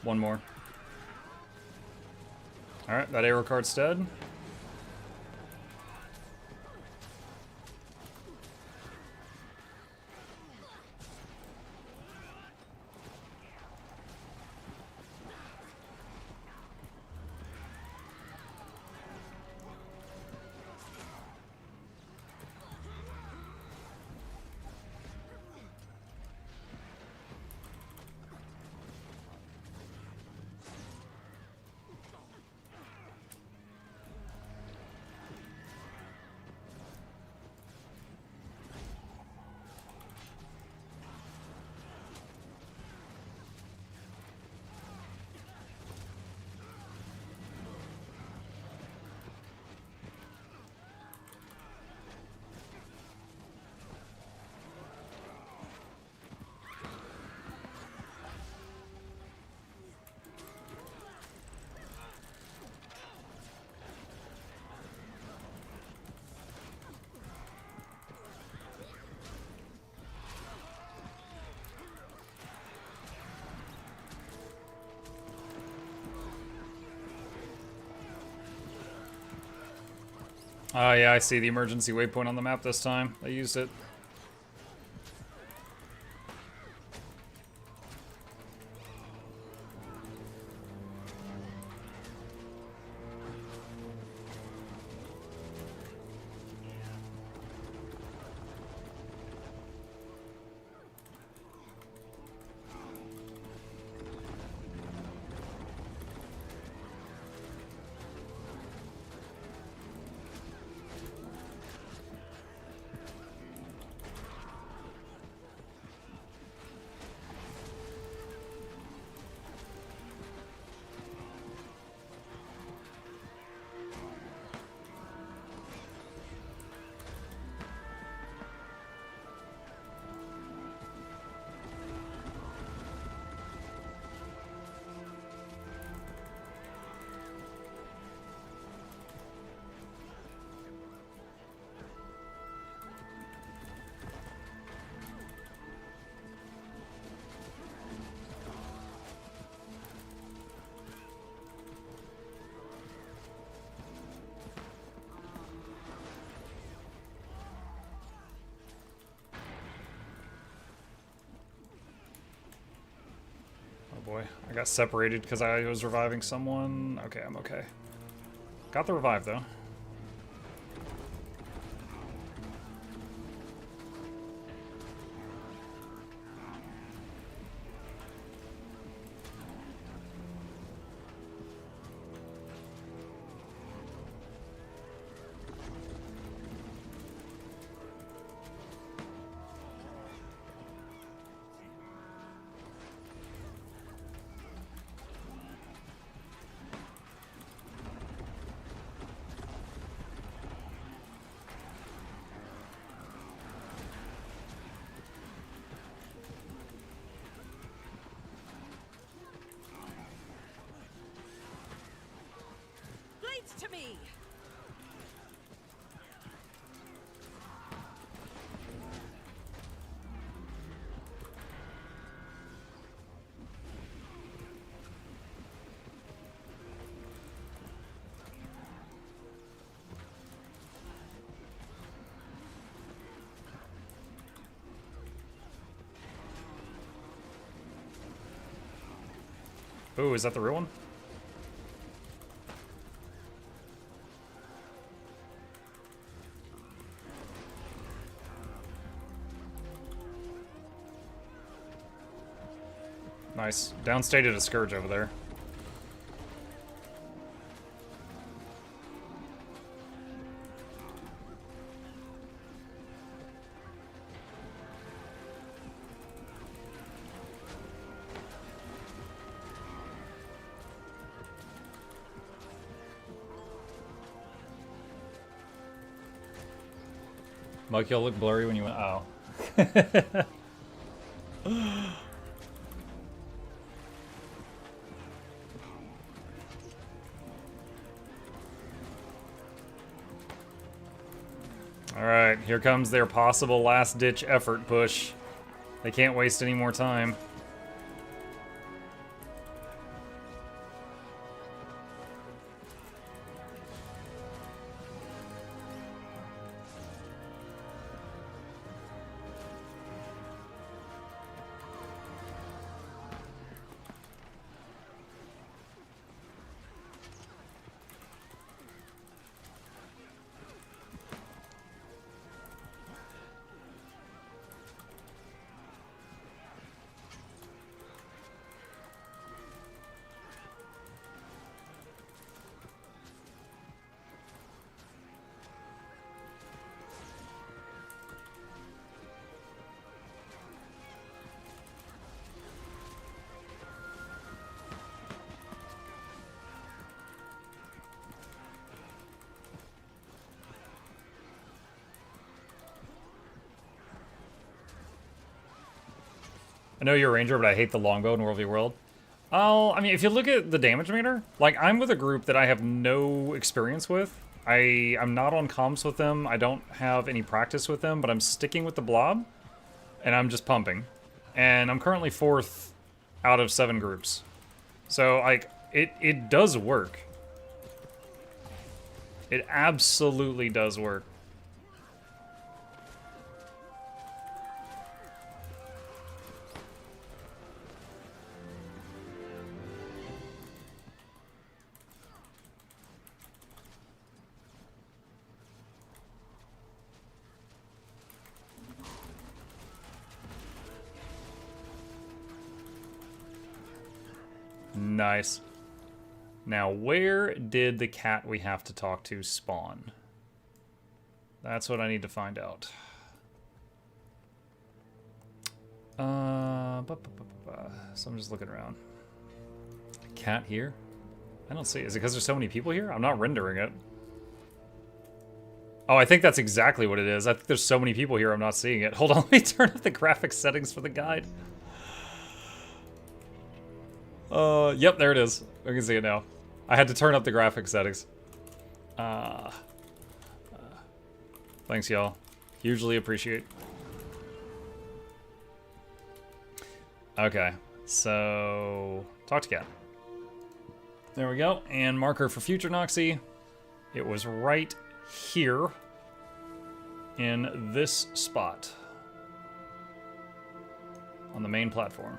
One more. Alright, that arrow card's dead. Oh yeah, I see the emergency waypoint on the map this time. They used it. Boy, I got separated because I was reviving someone. Okay, I'm okay. Got the revive, though. to me. Ooh, is that the real one? Nice. Downstated a Scourge over there. Mike, you'll look blurry when you went. Oh. Alright, here comes their possible last-ditch effort push. They can't waste any more time. I know you're a ranger, but I hate the longbow in World v. World. Oh, I mean, if you look at the damage meter, like, I'm with a group that I have no experience with. I'm not on comms with them. I don't have any practice with them, but I'm sticking with the blob, and I'm just pumping. And I'm currently 4th out of 7 groups. So, like, it does work. It absolutely does work. Nice. Now, where did the cat we have to talk to spawn? That's what I need to find out. So I'm just looking around. Cat here? I don't see it. Is it because there's so many people here? I'm not rendering it. Oh, I think that's exactly what it is. I think there's so many people here I'm not seeing it. Hold on, let me turn up the graphic settings for the guide. Yep, there it is. I can see it now. I had to turn up the graphic settings. Thanks, y'all. Hugely appreciate. Okay, so talk to cat. There we go. And marker for future Noxxi. It was right here in this spot on the main platform.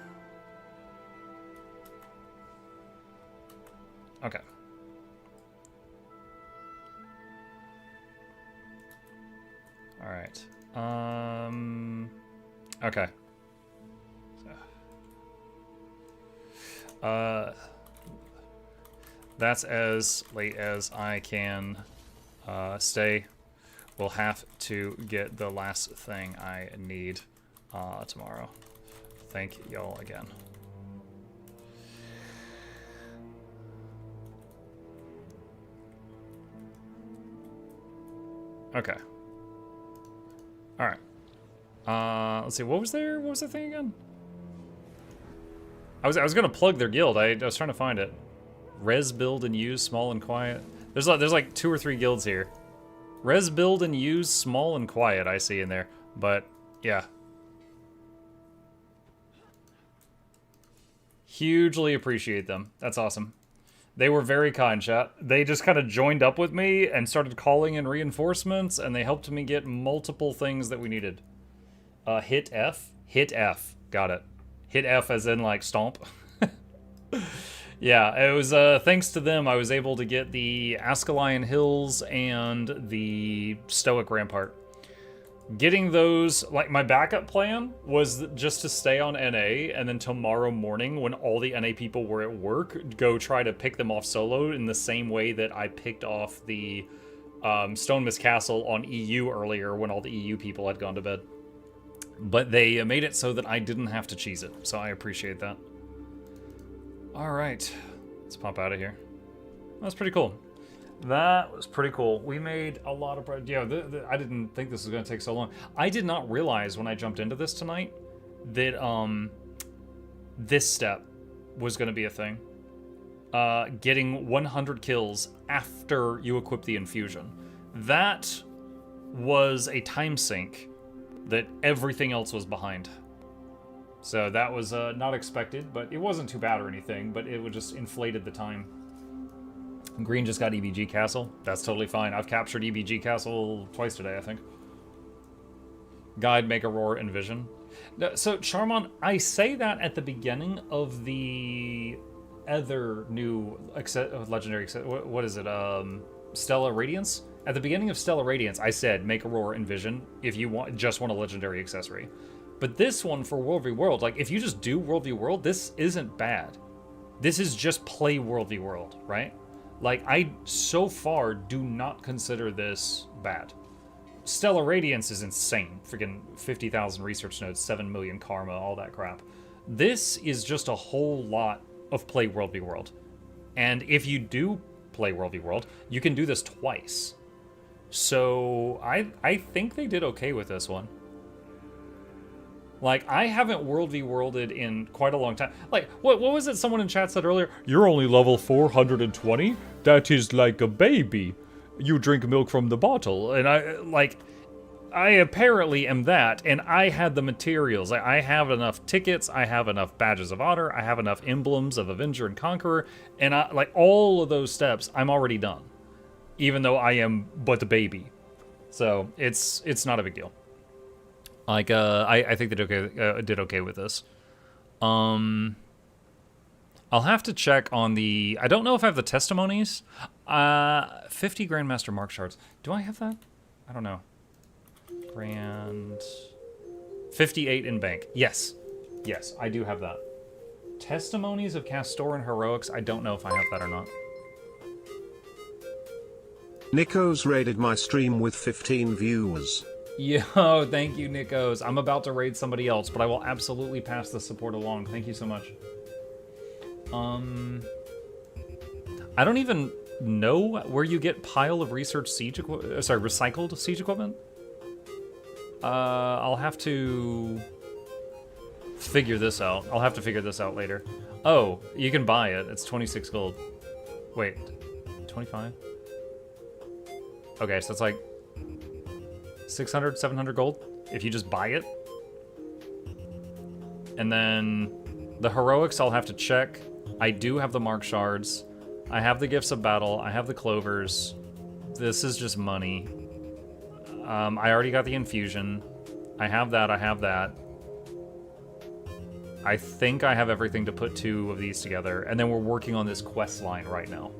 Okay. All right. Okay. That's as late as I can stay. We'll have to get the last thing I need tomorrow. Thank y'all again. Okay. All right. Let's see. What was there? What was the thing again? I was gonna plug their guild. I was trying to find it. Res build and use small and quiet. There's like 2 or 3 guilds here. Res build and use small and quiet I see in there. But yeah. Hugely appreciate them. That's awesome. They were very kind, chat. They just kind of joined up with me and started calling in reinforcements, and they helped me get multiple things that we needed. Hit F? Hit F. Got it. Hit F as in, like, stomp. Yeah, it was thanks to them I was able to get the Ascalon Hills and the Stoic Rampart. Getting those, like, my backup plan was just to stay on NA, and then tomorrow morning, when all the NA people were at work, go try to pick them off solo in the same way that I picked off the Stone Mist Castle on EU earlier when all the EU people had gone to bed. But they made it so that I didn't have to cheese it, so I appreciate that. Alright, let's pop out of here. That's pretty cool. That was pretty cool. We made a lot of bread. Yeah, I didn't think this was going to take so long. I did not realize when I jumped into this tonight that this step was going to be a thing. Getting 100 kills after you equip the infusion. That was a time sink that everything else was behind. So that was not expected, but it wasn't too bad or anything, but it would just inflated the time. Green just got EBG Castle. That's totally fine. I've captured EBG Castle twice today, I think. Guide, Make a Roar, and Vision. So, Charmon, I say that at the beginning of the other new legendary... What is it? Stella Radiance? At the beginning of Stella Radiance, I said Make a Roar and Vision if you just want a legendary accessory. But this one for World v World, like, if you just do World v World, this isn't bad. This is just play World v World, right? Like, I, so far, do not consider this bad. Stellar Radiance is insane. Freaking 50,000 research nodes, 7 million karma, all that crap. This is just a whole lot of play World v World. And if you do play World v World, you can do this twice. So, I think they did okay with this one. Like, I haven't World v Worlded in quite a long time. Like, what was it someone in chat said earlier? You're only level 420? That is like a baby. You drink milk from the bottle. And I apparently am that, and I had the materials. I have enough tickets, I have enough badges of honor, I have enough emblems of Avenger and Conqueror, and like, all of those steps, I'm already done. Even though I am but a baby. So, it's not a big deal. Like, I think they did okay with this. I'll have to check on the... I don't know if I have the testimonies. 50 Grandmaster Mark Shards. Do I have that? I don't know. Grand... 58 in bank. Yes. Yes, I do have that. Testimonies of Castor and Heroics. I don't know if I have that or not. Nico's raided my stream with 15 viewers. Yo, thank you, Nikos. I'm about to raid somebody else, but I will absolutely pass the support along. Thank you so much. I don't even know where you get pile of research siege recycled siege equipment. I'll have to figure this out. I'll have to figure this out later. Oh, you can buy it. It's 26 gold. Wait, 25? Okay, so it's like 600, 700 gold if you just buy it. And then the heroics I'll have to check. I do have the mark shards. I have the gifts of battle. I have the clovers. This is just money. I already got the infusion. I have that. I have that. I think I have everything to put 2 of these together. And then we're working on this quest line right now.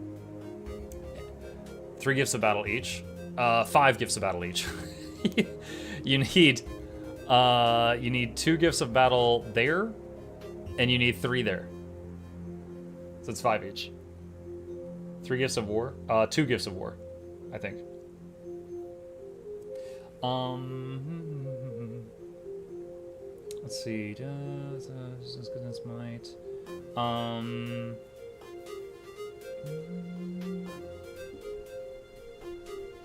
3 gifts of battle each. 5 gifts of battle each. You need 2 gifts of battle there, and you need 3 there. So it's 5 each. 3 gifts of war. 2 gifts of war, I think. Let's see. Does goodness might.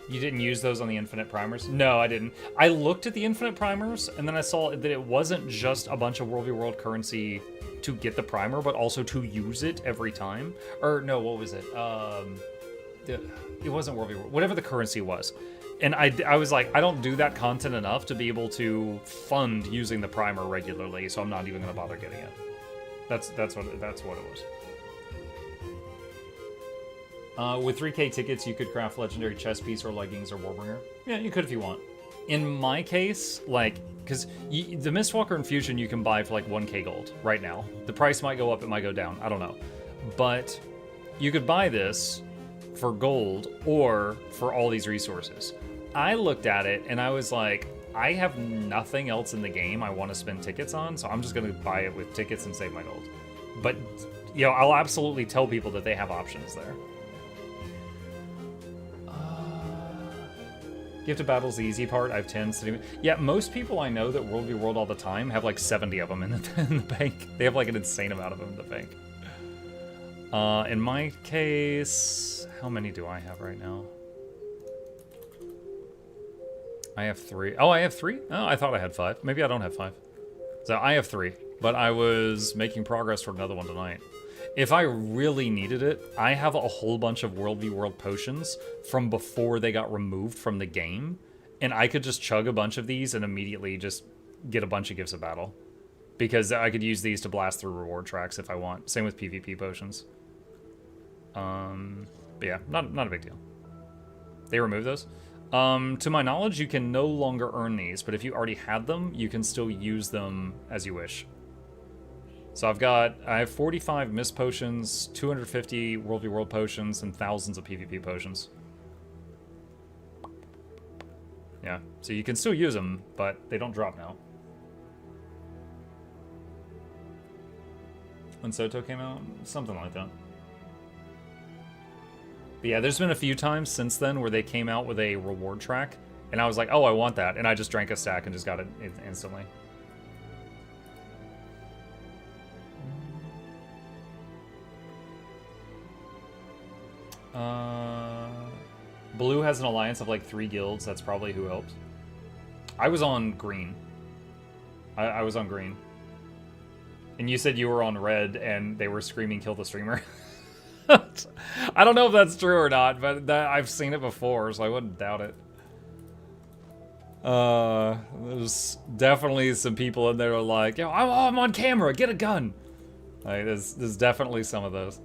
You didn't use those on the infinite primers? No, I didn't. I looked at the infinite primers, and then I saw that it wasn't just a bunch of World v World currency to get the primer, but also to use it every time. Or, no, what was it? it wasn't World v. World, whatever the currency was. And I was like, I don't do that content enough to be able to fund using the primer regularly, so I'm not even going to bother getting it. That's what it was. With 3K tickets, you could craft legendary chest piece or leggings or Warbringer. Yeah, you could if you want. In my case, like, because the Mistwalker Infusion you can buy for like 1K gold right now. The price might go up, it might go down, I don't know. But you could buy this for gold or for all these resources. I looked at it and I was like, I have nothing else in the game I want to spend tickets on, so I'm just going to buy it with tickets and save my gold. But, you know, I'll absolutely tell people that they have options there. Gift of Battle's the easy part. I have 10 sitting. Yeah, most people I know that World v. World all the time have like 70 of them in the bank. They have like an insane amount of them in the bank. In my case, how many do I have right now? I have 3. Oh, I have 3? Oh, I thought I had 5. Maybe I don't have 5. So I have 3, but I was making progress for another one tonight. If I really needed it, I have a whole bunch of World v. World potions from before they got removed from the game, and I could just chug a bunch of these and immediately just get a bunch of Gifts of Battle. Because I could use these to blast through reward tracks if I want. Same with PvP potions. But yeah, not a big deal. They removed those. To my knowledge, you can no longer earn these, but if you already had them, you can still use them as you wish. So I have 45 Mist potions, 250 World v. World potions, and thousands of PvP potions. Yeah, so you can still use them, but they don't drop now. When Soto came out? Something like that. But yeah, there's been a few times since then where they came out with a reward track, and I was like, oh, I want that, and I just drank a stack and just got it instantly. Blue has an alliance of like 3 guilds. That's probably who helped. I was on green. I was on green. And you said you were on red and they were screaming kill the streamer. I don't know if that's true or not, but I've seen it before, so I wouldn't doubt it. There's definitely some people in there who are like, yo, I'm on camera, get a gun. Like, there's definitely some of those.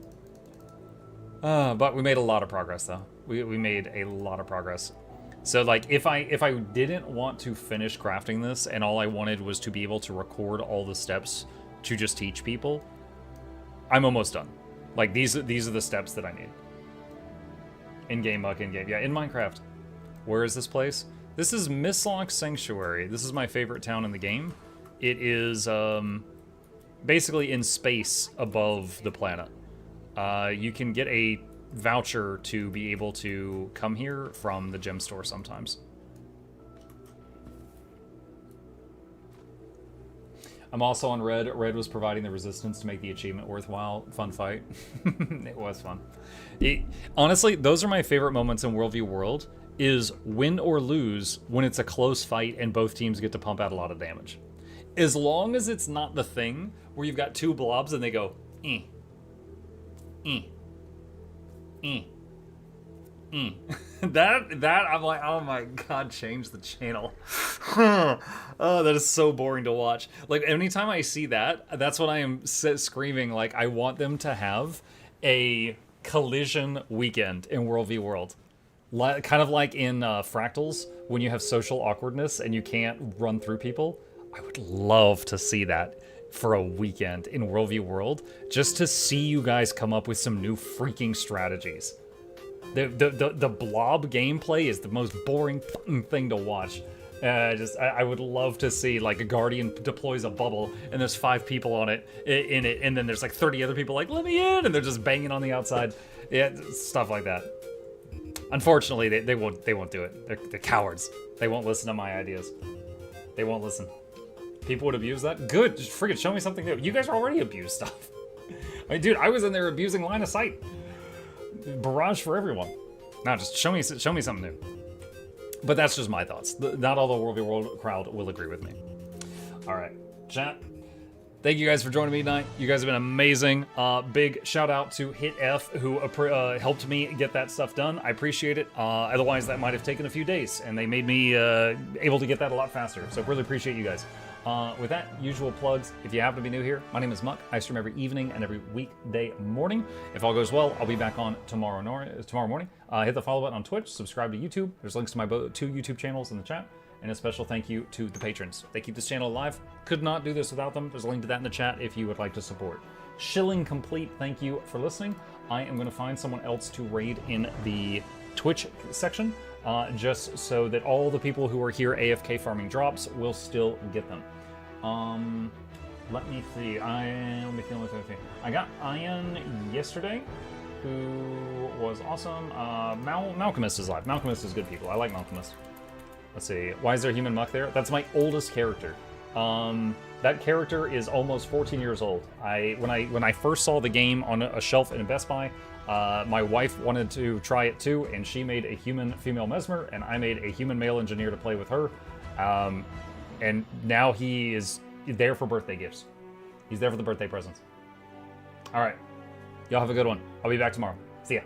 But we made a lot of progress, though. We made a lot of progress. So, like, if I didn't want to finish crafting this and all I wanted was to be able to record all the steps to just teach people, I'm almost done. Like, these are the steps that I need. In-game muck, in-game. Yeah, in Minecraft. Where is this place? This is Mistlock Sanctuary. This is my favorite town in the game. It is, basically in space above the planet. You can get a voucher to be able to come here from the gem store sometimes. I'm also on red. Red was providing the resistance to make the achievement worthwhile. Fun fight. It was fun. Honestly, those are my favorite moments in World v. World, is win or lose when it's a close fight and both teams get to pump out a lot of damage. As long as it's not the thing where you've got 2 blobs and they go, that I'm like, oh my god, change the channel. Oh, that is so boring to watch. Like, anytime I see that, that's when I am screaming, like, I want them to have a collision weekend in World v. World. Kind of like in Fractals, when you have social awkwardness and you can't run through people. I would love to see that for a weekend in World v. World, just to see you guys come up with some new freaking strategies. The blob gameplay is the most boring thing to watch. I would love to see, like, a Guardian deploys a bubble and there's 5 people on it, in it, and then there's like 30 other people like, let me in, and they're just banging on the outside. Yeah, stuff like that. Unfortunately, they won't do it. They're cowards. They won't listen to my ideas. They won't listen. People would abuse that? Good, just friggin' show me something new. You guys already abuse stuff. I mean, dude, I was in there abusing line of sight. Barrage for everyone. No, just show me something new. But that's just my thoughts. Not all the World v. World crowd will agree with me. All right, chat. Thank you guys for joining me tonight. You guys have been amazing. Big shout out to Hit F who helped me get that stuff done. I appreciate it. Otherwise, that might have taken a few days, and they made me able to get that a lot faster. So really appreciate you guys. With that, usual plugs. If you happen to be new here, my name is Muck. I stream every evening and every weekday morning. If all goes well, I'll be back on tomorrow morning. Hit the follow button on Twitch. Subscribe to YouTube. There's links to my 2 YouTube channels in the chat. And a special thank you to the patrons. They keep this channel alive. Could not do this without them. There's a link to that in the chat if you would like to support. Shilling complete, thank you for listening. I am going to find someone else to raid in the Twitch section, just so that all the people who are here AFK farming drops will still get them. Let me see. I got Ian yesterday, who was awesome. Malcolmus is live. Malcolmus is good people. I like Malcolmus. Let's see. Why is there human Muck there? That's my oldest character. That character is almost 14 years old. When I first saw the game on a shelf in Best Buy, my wife wanted to try it too, and she made a human female Mesmer, and I made a human male engineer to play with her. And now he is there for birthday gifts. He's there for the birthday presents. All right. Y'all have a good one. I'll be back tomorrow. See ya.